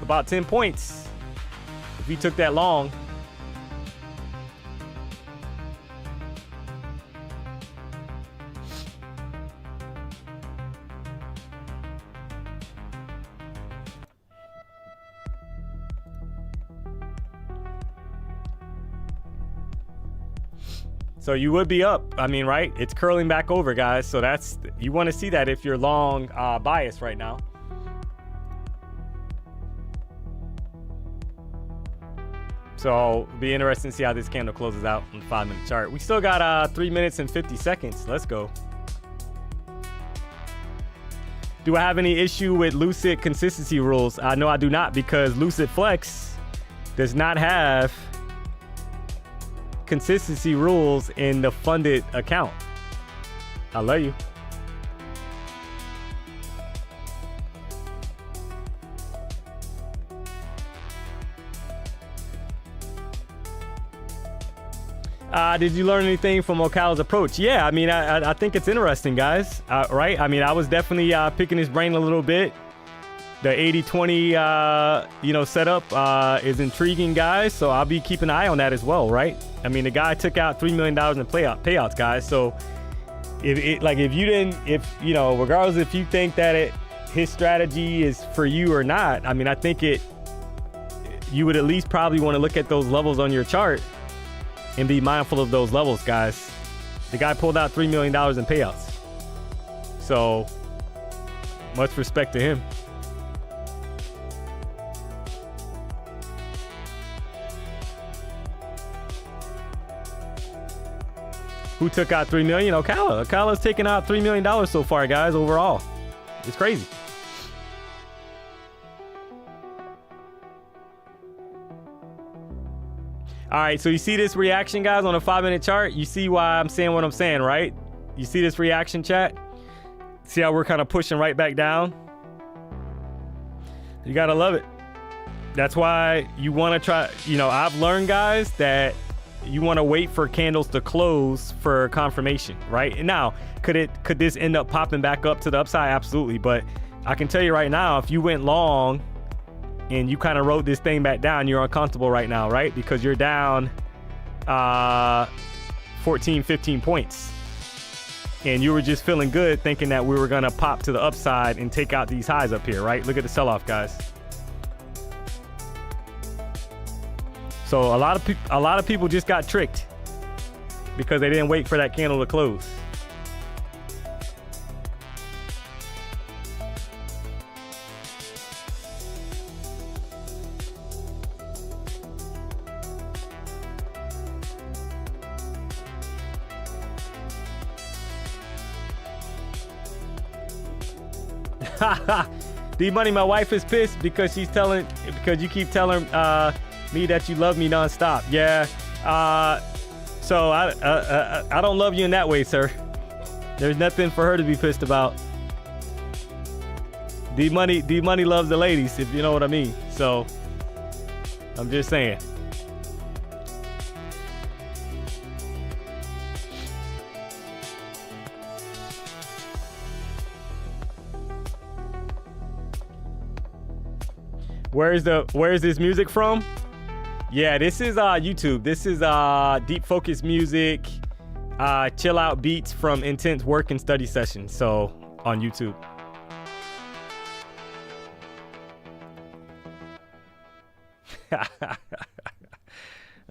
about 10 points if you took that long. So you would be up. I mean, right? It's curling back over, guys. So you want to see that if you're long bias right now. So it'll be interesting to see how this candle closes out on the 5-minute chart. We still got 3 minutes and 50 seconds. Let's go. Do I have any issue with Lucid consistency rules? No, I do not, because Lucid Flex does not have consistency rules in the funded account. I love you. Did you learn anything from Ocala's approach? Yeah, I mean, I think it's interesting, guys. Right? I mean, I was definitely picking his brain a little bit. The 80-20, setup is intriguing, guys. So I'll be keeping an eye on that as well, right? I mean, the guy took out $3 million in payouts, guys. So regardless if you think that his strategy is for you or not, I mean, I think you would at least probably want to look at those levels on your chart and be mindful of those levels, guys. The guy pulled out $3 million in payouts. So much respect to him. Who took out $3 million? Ocala. Ocala's taken out $3 million so far, guys, overall. It's crazy. All right, so you see this reaction, guys, on a 5-minute chart? You see why I'm saying what I'm saying, right? You see this reaction, chat? See how we're kind of pushing right back down? You gotta love it. That's why you wanna try, you know, I've learned, guys, that you wanna wait for candles to close for confirmation, right? And now, could this end up popping back up to the upside? Absolutely, but I can tell you right now, if you went long and you kind of rode this thing back down, you're uncomfortable right now, right? Because you're down 14, 15 points. And you were just feeling good thinking that we were gonna pop to the upside and take out these highs up here, right? Look at the sell-off, guys. So a lot of people just got tricked because they didn't wait for that candle to close. D-Money, my wife is pissed because you keep telling me that you love me nonstop. Yeah. So I don't love you in that way, sir. There's nothing for her to be pissed about. D-Money loves the ladies, if you know what I mean. So I'm just saying. Where's this music from? Yeah, this is YouTube. This is deep focus music, chill out beats from intense work and study sessions. So on YouTube.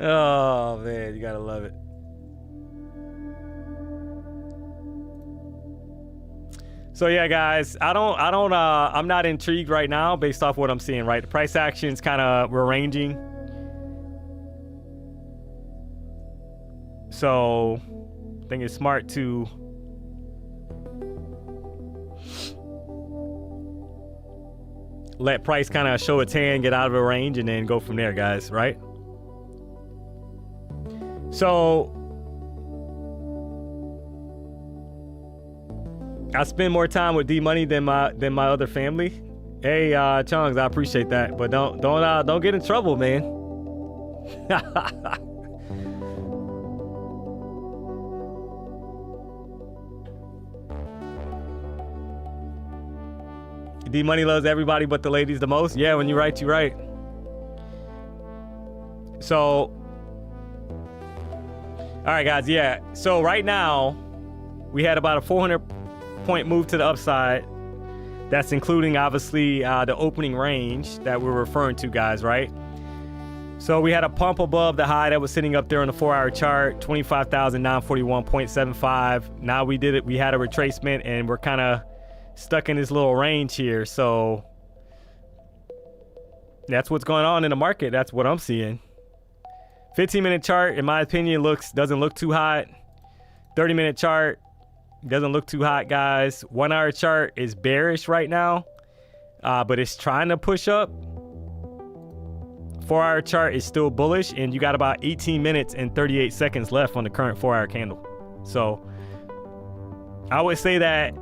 Oh man, you gotta love it. So yeah, guys, I'm not intrigued right now based off what I'm seeing, right? The price action's kind of, we're ranging. So I think it's smart to let price kind of show its hand, get out of a range, and then go from there, guys, right? So I spend more time with D-Money than my other family. Hey, Chungs, I appreciate that, but don't get in trouble, man. D-Money loves everybody but the ladies the most. Yeah, when you're right, you're right. So, all right, guys. Yeah. So right now, we had about a 400-point move to the upside. That's including obviously the opening range that we're referring to, guys, right? So we had a pump above the high that was sitting up there on the 4-hour chart, 25,941.75. Now we did it. We had a retracement and we're kind of stuck in this little range here. So that's what's going on in the market. That's what I'm seeing. 15-minute chart, in my opinion, doesn't look too hot. 30-minute chart doesn't look too hot, guys. 1-hour chart is bearish right now, but it's trying to push up. 4-hour chart is still bullish, and you got about 18 minutes and 38 seconds left on the current 4-hour candle. So I would say that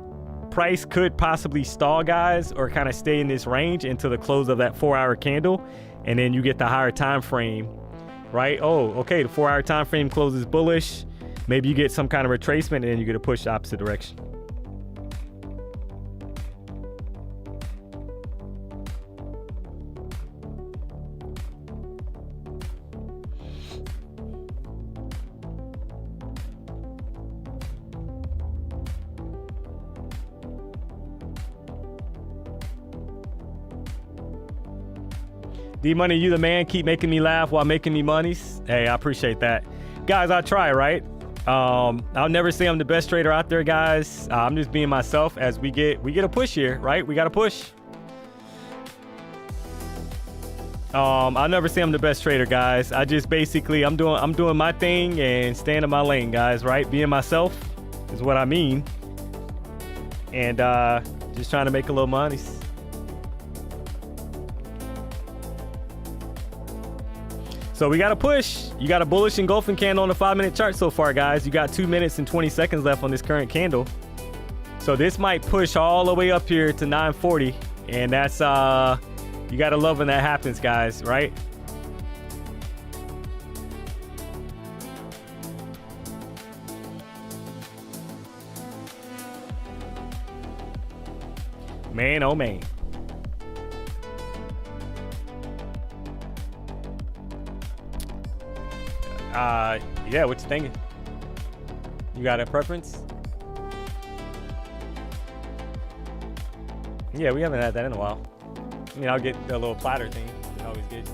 price could possibly stall, guys, or kind of stay in this range until the close of that 4-hour candle, and then you get the higher time frame, right? Oh, okay, the 4-hour time frame closes bullish. Maybe you get some kind of retracement and then you get a push the opposite direction. D-Money, you the man. Keep making me laugh while making me monies. Hey, I appreciate that. Guys, I try, right? I'll never say I'm the best trader out there, guys. I'm just being myself as we get a push here, right? We got a push. I'll never say I'm the best trader, guys. I just basically I'm doing my thing and staying in my lane, guys, right? Being myself is what I mean. And just trying to make a little money. So we got to push. You got a bullish engulfing candle on the 5-minute chart so far, guys. You got 2 minutes and 20 seconds left on this current candle. So this might push all the way up here to 940. And that's, you got to love when that happens, guys, right? Man, oh man. Yeah, what you thinking? You got a preference? Yeah, we haven't had that in a while. I mean, I'll get the little platter thing. It's always good.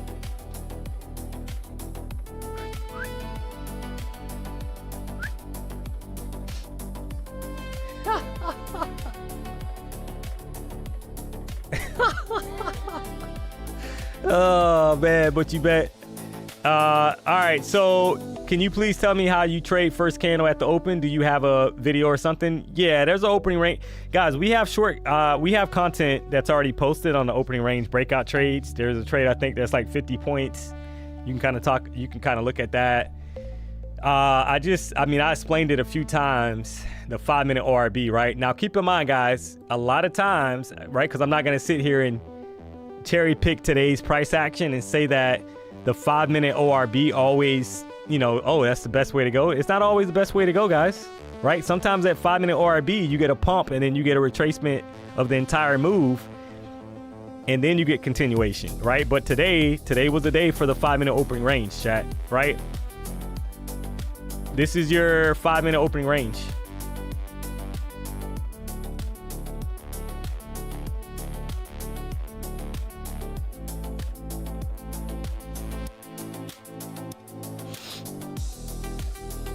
Oh man, but you bet. All right, so can you please tell me how you trade first candle at the open? Do you have a video or something? Yeah, there's an opening range. Guys, we have content that's already posted on the opening range breakout trades. There's a trade, I think that's like 50 points. You can kind of look at that. I explained it a few times, the 5-minute ORB, right? Now keep in mind, guys, a lot of times, right? Because I'm not gonna sit here and cherry pick today's price action and say that the 5-minute ORB always, oh, that's the best way to go. It's not always the best way to go, guys, right? Sometimes at 5-minute ORB, you get a pump and then you get a retracement of the entire move and then you get continuation, right? But today was the day for the 5-minute opening range, chat, right? This is your 5-minute opening range.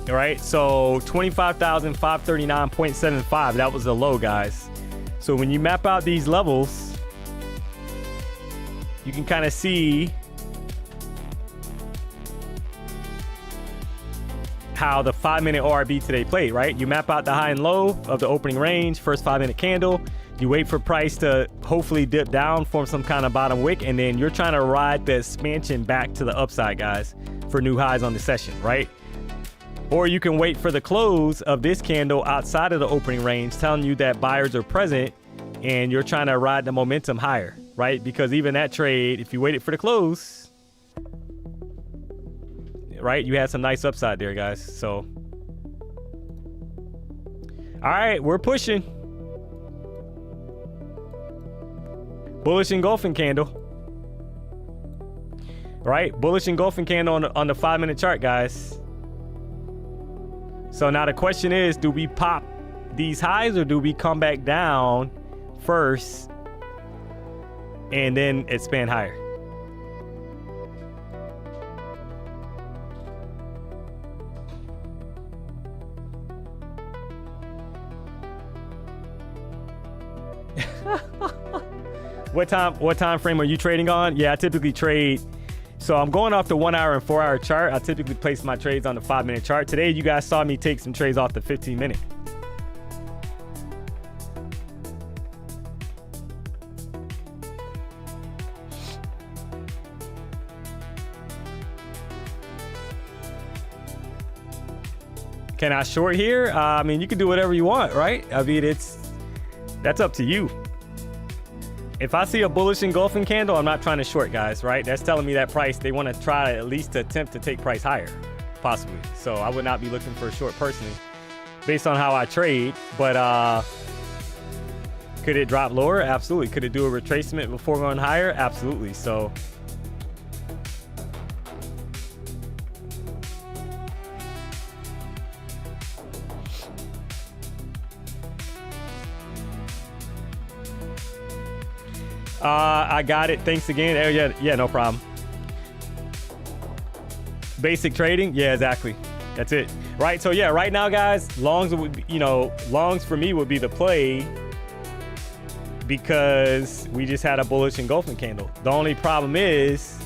All right, so 25,539.75, that was the low, guys. So when you map out these levels, you can kind of see how the 5-minute ORB today played, right? You map out the high and low of the opening range, first 5-minute candle. You wait for price to hopefully dip down, form some kind of bottom wick, and then you're trying to ride the expansion back to the upside, guys, for new highs on the session, right? Or you can wait for the close of this candle outside of the opening range, telling you that buyers are present and you're trying to ride the momentum higher, right? Because even that trade, if you waited for the close, right, you had some nice upside there, guys. So, all right, we're pushing. Bullish engulfing candle. Right, bullish engulfing candle on the 5-minute chart, guys. So now the question is, do we pop these highs or do we come back down first and then expand higher? What time frame are you trading on? Yeah, I typically trade. So I'm going off the 1 hour and 4 hour chart. I typically place my trades on the 5-minute chart. Today, you guys saw me take some trades off the 15-minute. Can I short here? I mean, you can do whatever you want, right? I mean, that's up to you. If I see a bullish engulfing candle, I'm not trying to short, guys, right? That's telling me that price, they want to try at least to attempt to take price higher, possibly. So I would not be looking for a short personally, based on how I trade. But could it drop lower? Absolutely. Could it do a retracement before going higher? Absolutely. So I got it. Thanks again. Yeah, no problem. Basic trading. Yeah, exactly. That's it. Right. So yeah, right now, guys, longs would be, longs for me would be the play because we just had a bullish engulfing candle. The only problem is,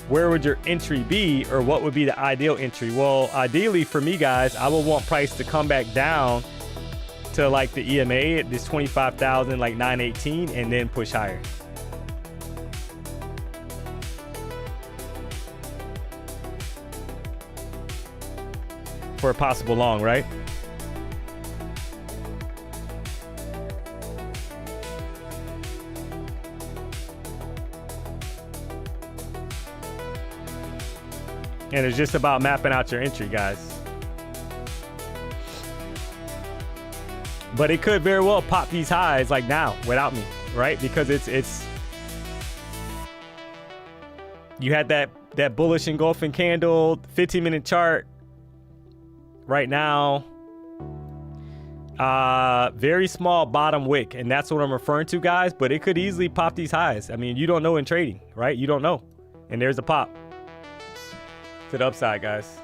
where would your entry be, or what would be the ideal entry? Well, ideally for me, guys, I would want price to come back down to like the EMA at this 25,000, like 918, and then push higher. for a possible long, right? And it's just about mapping out your entry, guys. But it could very well pop these highs like now without me, right? Because it's you had that bullish engulfing candle, 15-minute chart right now. Very small bottom wick, and that's what I'm referring to, guys. But it could easily pop these highs. I mean, you don't know in trading, right? You don't know. And there's a pop to the upside, guys.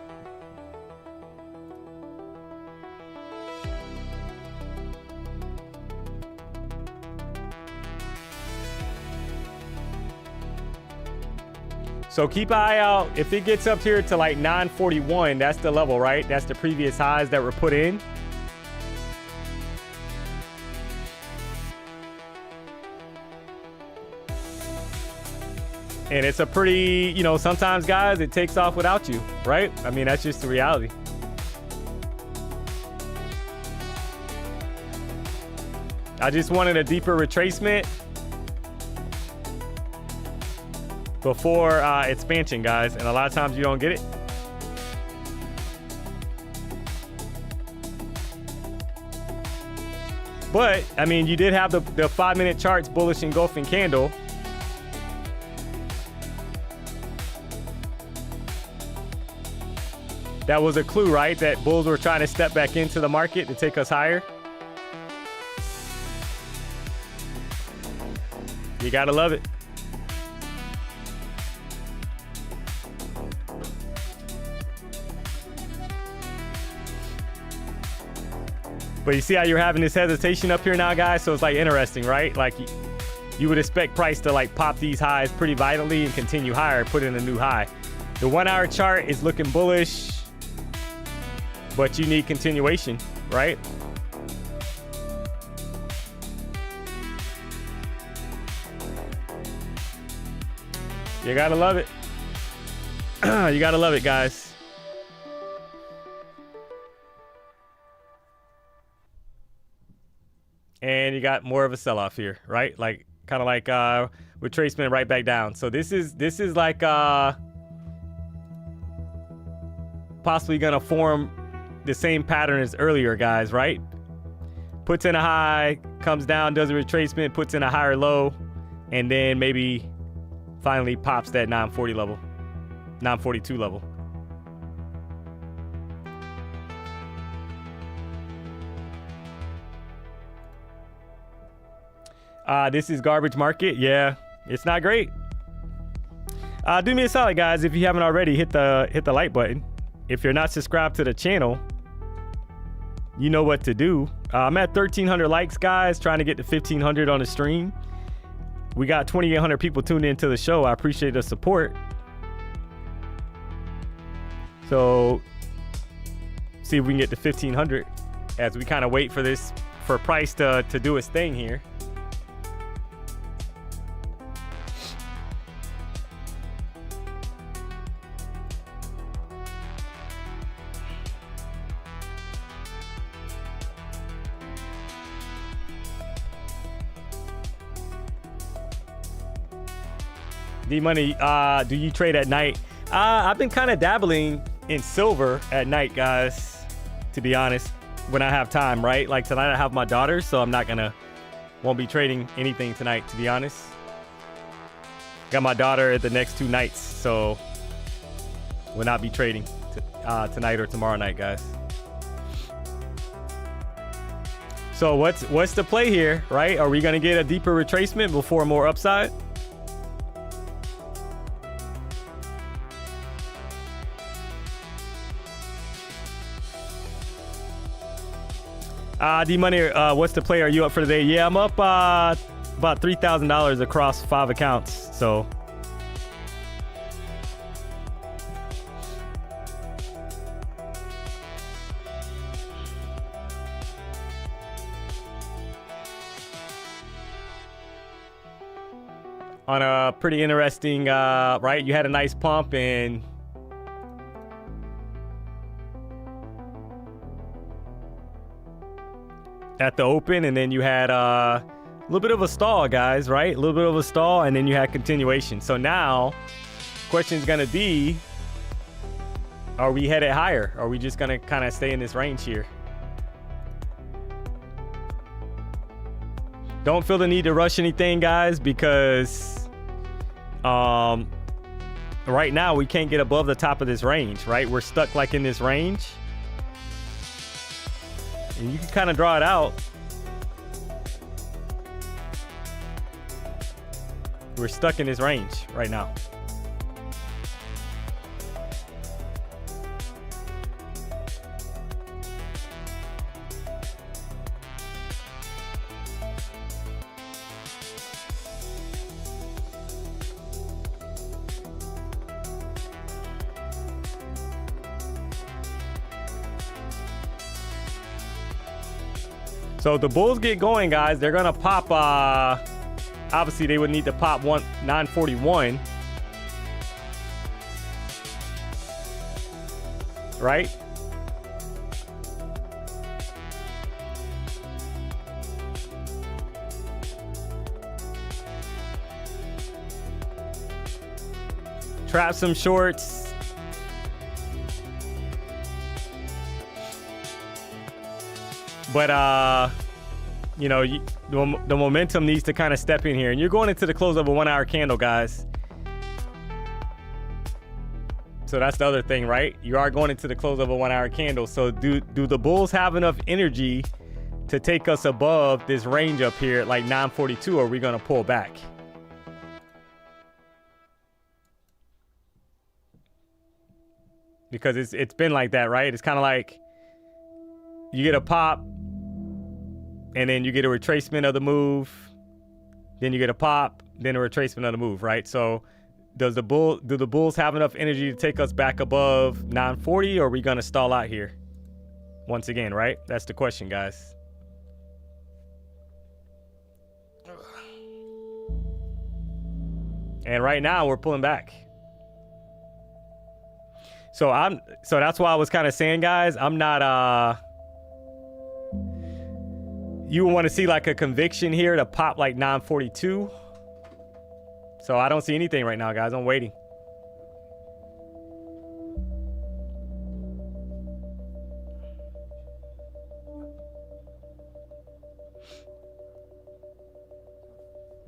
So keep an eye out. If it gets up here to like 941, that's the level, right? That's the previous highs that were put in. And it's a pretty, you know, sometimes, guys, it takes off without you, right? I mean, that's just the reality. I just wanted a deeper retracement before expansion, guys. And a lot of times you don't get it. But, I mean, you did have the 5-minute charts bullish engulfing candle. That was a clue, right? That bulls were trying to step back into the market to take us higher. You gotta love it. But you see how you're having this hesitation up here now, guys? So it's like interesting, right? Like you would expect price to like pop these highs pretty violently and continue higher, put in a new high. The 1-hour chart is looking bullish, but you need continuation, right? You gotta love it. You gotta love it, guys. And you got more of a sell-off here, right? Like kind of like retracement right back down. So this is like possibly gonna form the same pattern as earlier, guys, right? Puts in a high, comes down, does a retracement, puts in a higher low, and then maybe finally pops that 940 level, 942 level. This is garbage market. Yeah, it's not great. Do me a solid, guys. If you haven't already, hit the like button. If you're not subscribed to the channel, you know what to do. I'm at 1,300 likes, guys, trying to get to 1,500 on the stream. We got 2,800 people tuned into the show. I appreciate the support. So, see if we can get to 1,500 as we kind of wait for this, for price to do its thing here. D-Money, do you trade at night? I've been kind of dabbling in silver at night, guys, to be honest, when I have time, right? Like tonight I have my daughter, so I'm won't be trading anything tonight, to be honest. Got my daughter at the next 2 nights, so will not be trading tonight or tomorrow night, guys. So what's the play here, right? Are we gonna get a deeper retracement before more upside? D-Money, what's the play? Are you up for today? Yeah, I'm up about $3,000 across 5 accounts. So on a pretty interesting, right? You had a nice pump and at the open, and then you had a little bit of a stall, guys, right? A little bit of a stall, and then you had continuation. So now, question is gonna be, are we headed higher? Are we just gonna kind of stay in this range here? Don't feel the need to rush anything, guys, because right now we can't get above the top of this range, right? We're stuck like in this range. And you can kind of draw it out. We're stuck in this range right now. So the bulls get going, guys. They're gonna pop. Obviously, they would need to pop 941, right? Trap some shorts. But, you know, the momentum needs to kind of step in here. And you're going into the close of a 1 hour candle, guys. So that's the other thing, right? You are going into the close of a 1 hour candle. So do the bulls have enough energy to take us above this range up here at like 942, or are we going to pull back? Because it's been like that, right? It's kind of like you get a pop, and then you get a retracement of the move. Then you get a pop, then a retracement of the move, right? So do the bulls have enough energy to take us back above 940, or are we gonna stall out here? Once again, right? That's the question, guys. And right now we're pulling back. So that's why I was kind of saying, guys, I'm not you want to see like a conviction here to pop like 942. So I don't see anything right now, guys. I'm waiting.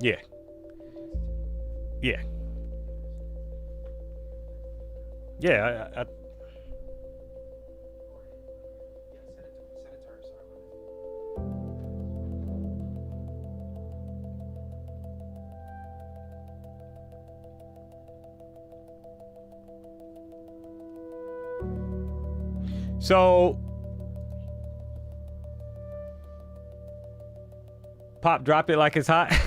Yeah. Yeah. Yeah, I So pop, drop it like it's hot.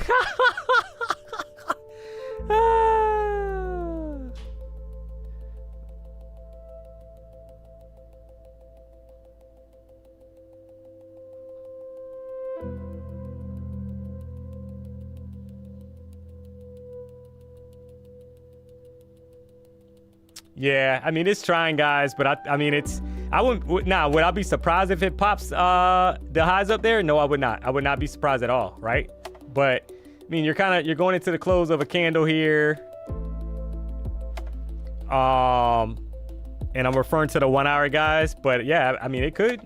Yeah, I mean, it's trying, guys, but I mean, I wouldn't, would I be surprised if it pops the highs up there? No, I would not. I would not be surprised at all, right? But, I mean, you're going into the close of a candle here. And I'm referring to the 1 hour, guys, but yeah, I mean, it could.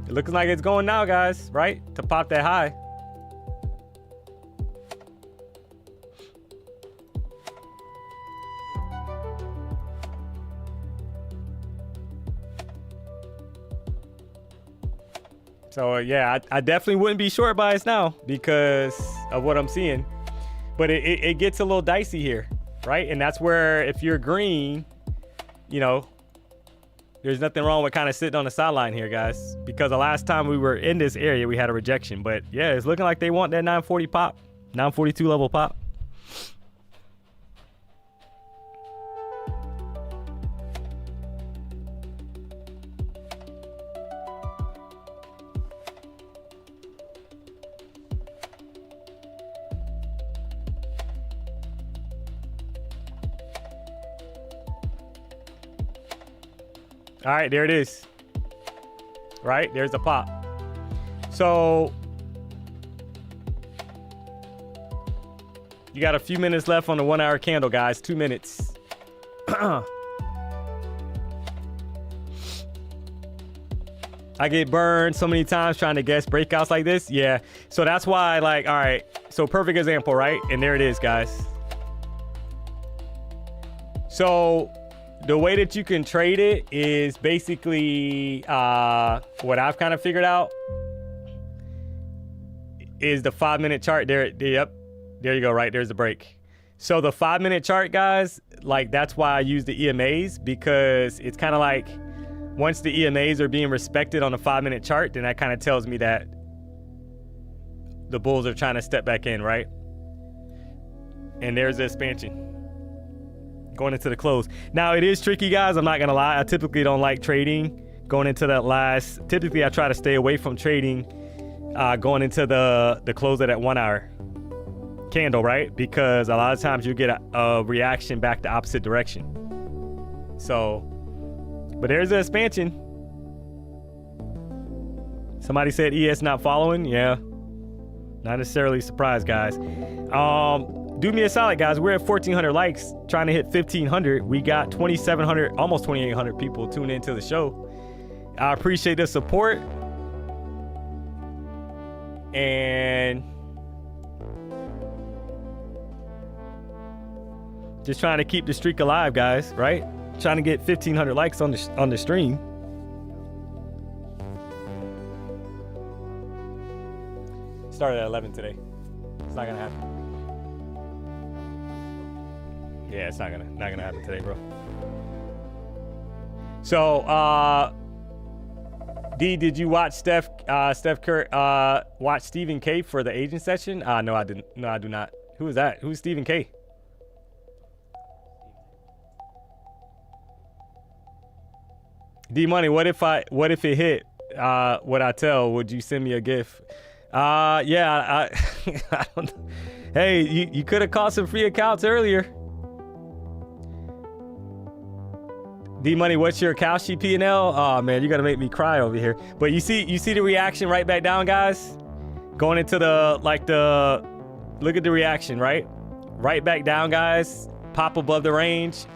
It looks like it's going now, guys, right? To pop that high. So yeah, I definitely wouldn't be short biased now because of what I'm seeing. But it gets a little dicey here, right? And that's where if you're green, you know, there's nothing wrong with kind of sitting on the sideline here, guys. Because the last time we were in this area, we had a rejection. But yeah, it's looking like they want that 940 pop, 942 level pop. All right, there it is. Right, there's the pop. So you got a few minutes left on the 1 hour candle, guys. 2 minutes. I get burned so many times trying to guess breakouts like this. Yeah. So that's why, like, all right. So perfect example, right? And there it is, guys. So the way that you can trade it is basically what I've kind of figured out is the 5 minute chart. Yep. There you go. Right. There's the break. So the 5 minute chart, guys, like that's why I use the EMAs, because it's kind of like once the EMAs are being respected on the 5 minute chart, then that kind of tells me that the bulls are trying to step back in, right? And there's the expansion going into the close. Now it is tricky, guys. I'm not gonna lie. I typically don't like trading going into that last. Typically, I try to stay away from trading going into the close of that 1 hour candle, right? Because a lot of times you get a reaction back the opposite direction. So, but there's the expansion. Somebody said ES not following. Yeah, not necessarily surprised, guys. Do me a solid, guys. We're at 1,400 likes, trying to hit 1,500. We got 2,700, almost 2,800 people tuning into the show. I appreciate the support. And just trying to keep the streak alive, guys, right? Trying to get 1,500 likes on the stream. Started at 11 today. It's not gonna happen. Yeah, it's not gonna happen today, bro. So, D, did you watch Steph Curry watch Stephen K for the agent session? No, I didn't. No, I do not. Who is that? Who's Stephen K? D-Money, what if it hit? What I tell? Would you send me a gift? Yeah, I don't know. Hey, you could have caught some free accounts earlier. D-Money, what's your Kalshi P&L? Oh man, you're gonna make me cry over here. But you see the reaction right back down, guys? Going into look at the reaction, right? Right back down, guys. Pop above the range.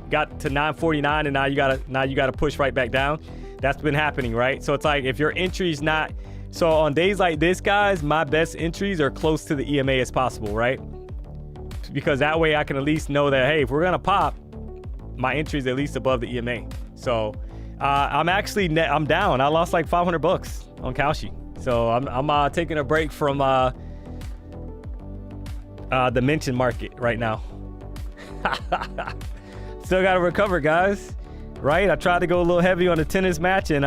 Got to 949, and now you gotta push right back down. That's been happening, right? So it's like if your entry's not, so on days like this, guys, my best entries are close to the EMA as possible, right? Because that way I can at least know that, hey, if we're gonna pop, my entry's at least above the EMA. So I'm down. I lost like $500 on Kalshi. So I'm taking a break from the mention market right now. Still got to recover, guys. Right? I tried to go a little heavy on the tennis match, and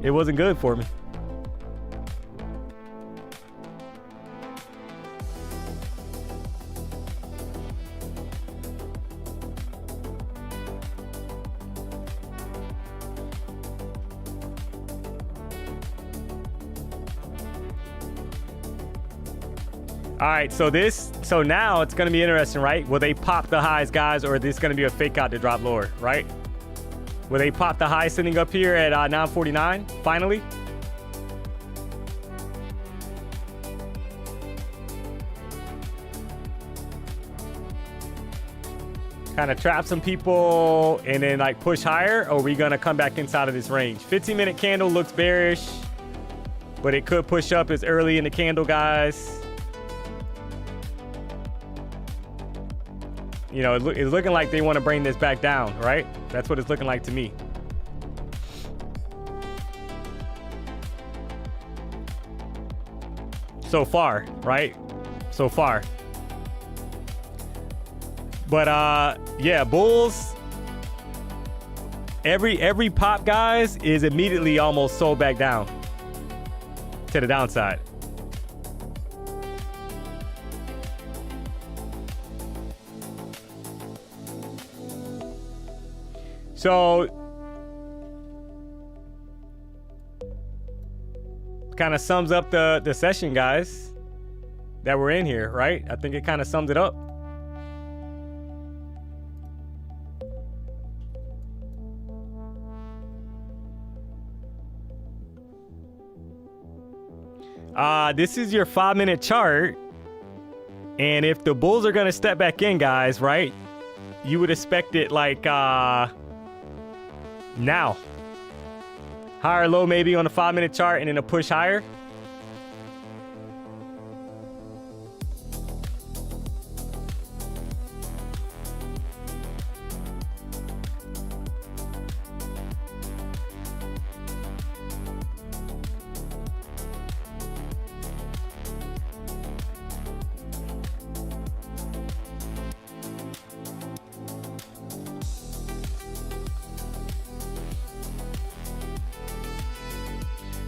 it wasn't good for me. All right, so now it's going to be interesting, right? Will they pop the highs, guys, or is this going to be a fake out to drop lower, right? Will they pop the high sitting up here at 949 finally? Kind of trap some people and then like push higher, or are we going to come back inside of this range? 15-minute candle looks bearish, but it could push up as early in the candle, guys. You know, it's looking like they want to bring this back down, right? That's what it's looking like to me. So far, right? So far. But yeah, bulls. Every pop, guys, is immediately almost sold back down to the downside. So kind of sums up the session, guys, that we're in here, right? I think it kind of sums it up. This is your 5-minute chart. And if the bulls are going to step back in, guys, right, you would expect it like now. Higher low maybe on the 5-minute chart and then a push higher.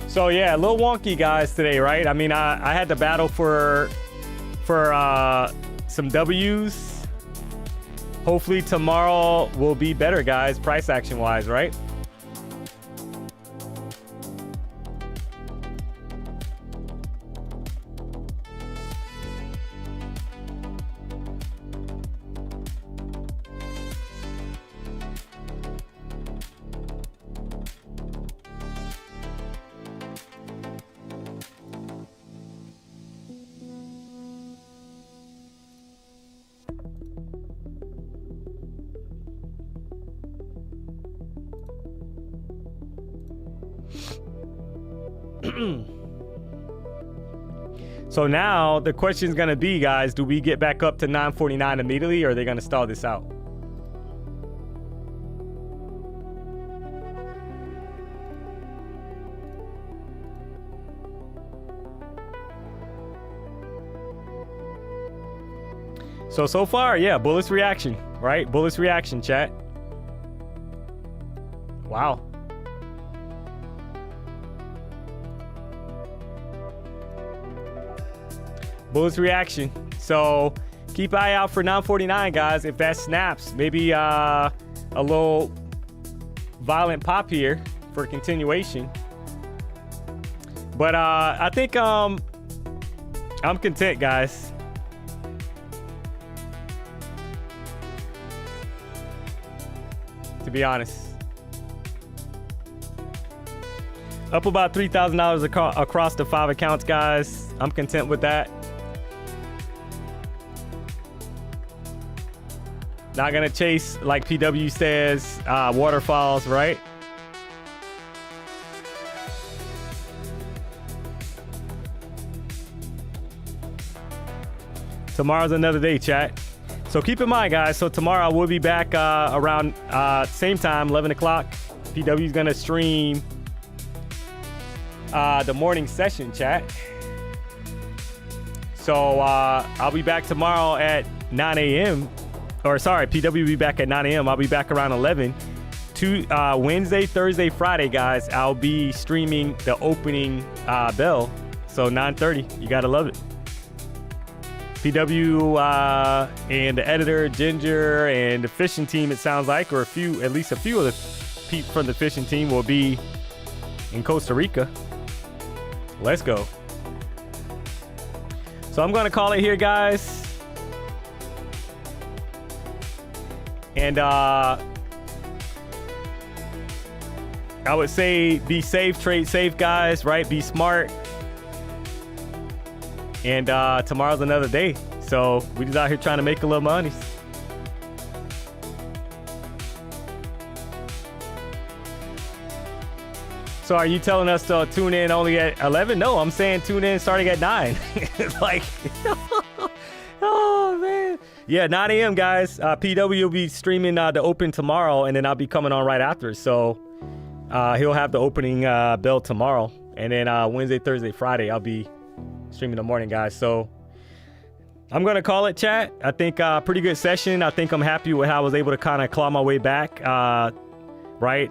So yeah, a little wonky, guys, today, right? I mean, I had to battle for some W's. Hopefully tomorrow will be better, guys, price action wise, right? So now the question is going to be, guys, do we get back up to 949 immediately, or are they going to stall this out? So far, yeah, bullish reaction, right? Bullish reaction, chat. Wow. Bullish reaction. So keep an eye out for 949, guys. If that snaps, maybe a little violent pop here for continuation. But I think I'm content, guys. To be honest. Up about $3,000 across the 5 accounts, guys. I'm content with that. Not gonna chase, like PW says, waterfalls, right? Tomorrow's another day, chat. So keep in mind, guys, so tomorrow we'll be back around same time, 11 o'clock. PW's gonna stream the morning session, chat. So I'll be back tomorrow at 9 a.m. Or sorry, PW will be back at 9 a.m. I'll be back around 11. Wednesday, Thursday, Friday, guys, I'll be streaming the opening bell. So 9:30, you gotta love it. PW and the editor, Ginger, and the fishing team, it sounds like, or at least a few of the people from the fishing team will be in Costa Rica. Let's go. So I'm gonna call it here, guys. And I would say be safe, trade safe, guys, right? Be smart. And tomorrow's another day. So we just out here trying to make a little money. So are you telling us to tune in only at 11? No, I'm saying tune in starting at 9. Like, oh, man. Yeah, 9 a.m., guys. PW will be streaming the open tomorrow, and then I'll be coming on right after. So he'll have the opening bell tomorrow. And then Wednesday, Thursday, Friday, I'll be streaming in the morning, guys. So I'm going to call it, chat. I think pretty good session. I think I'm happy with how I was able to kind of claw my way back, right?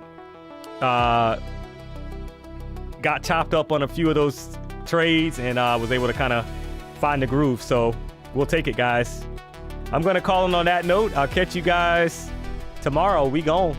Got chopped up on a few of those trades and was able to kind of find the groove. So we'll take it, guys. I'm going to call it on that note. I'll catch you guys tomorrow. We gone.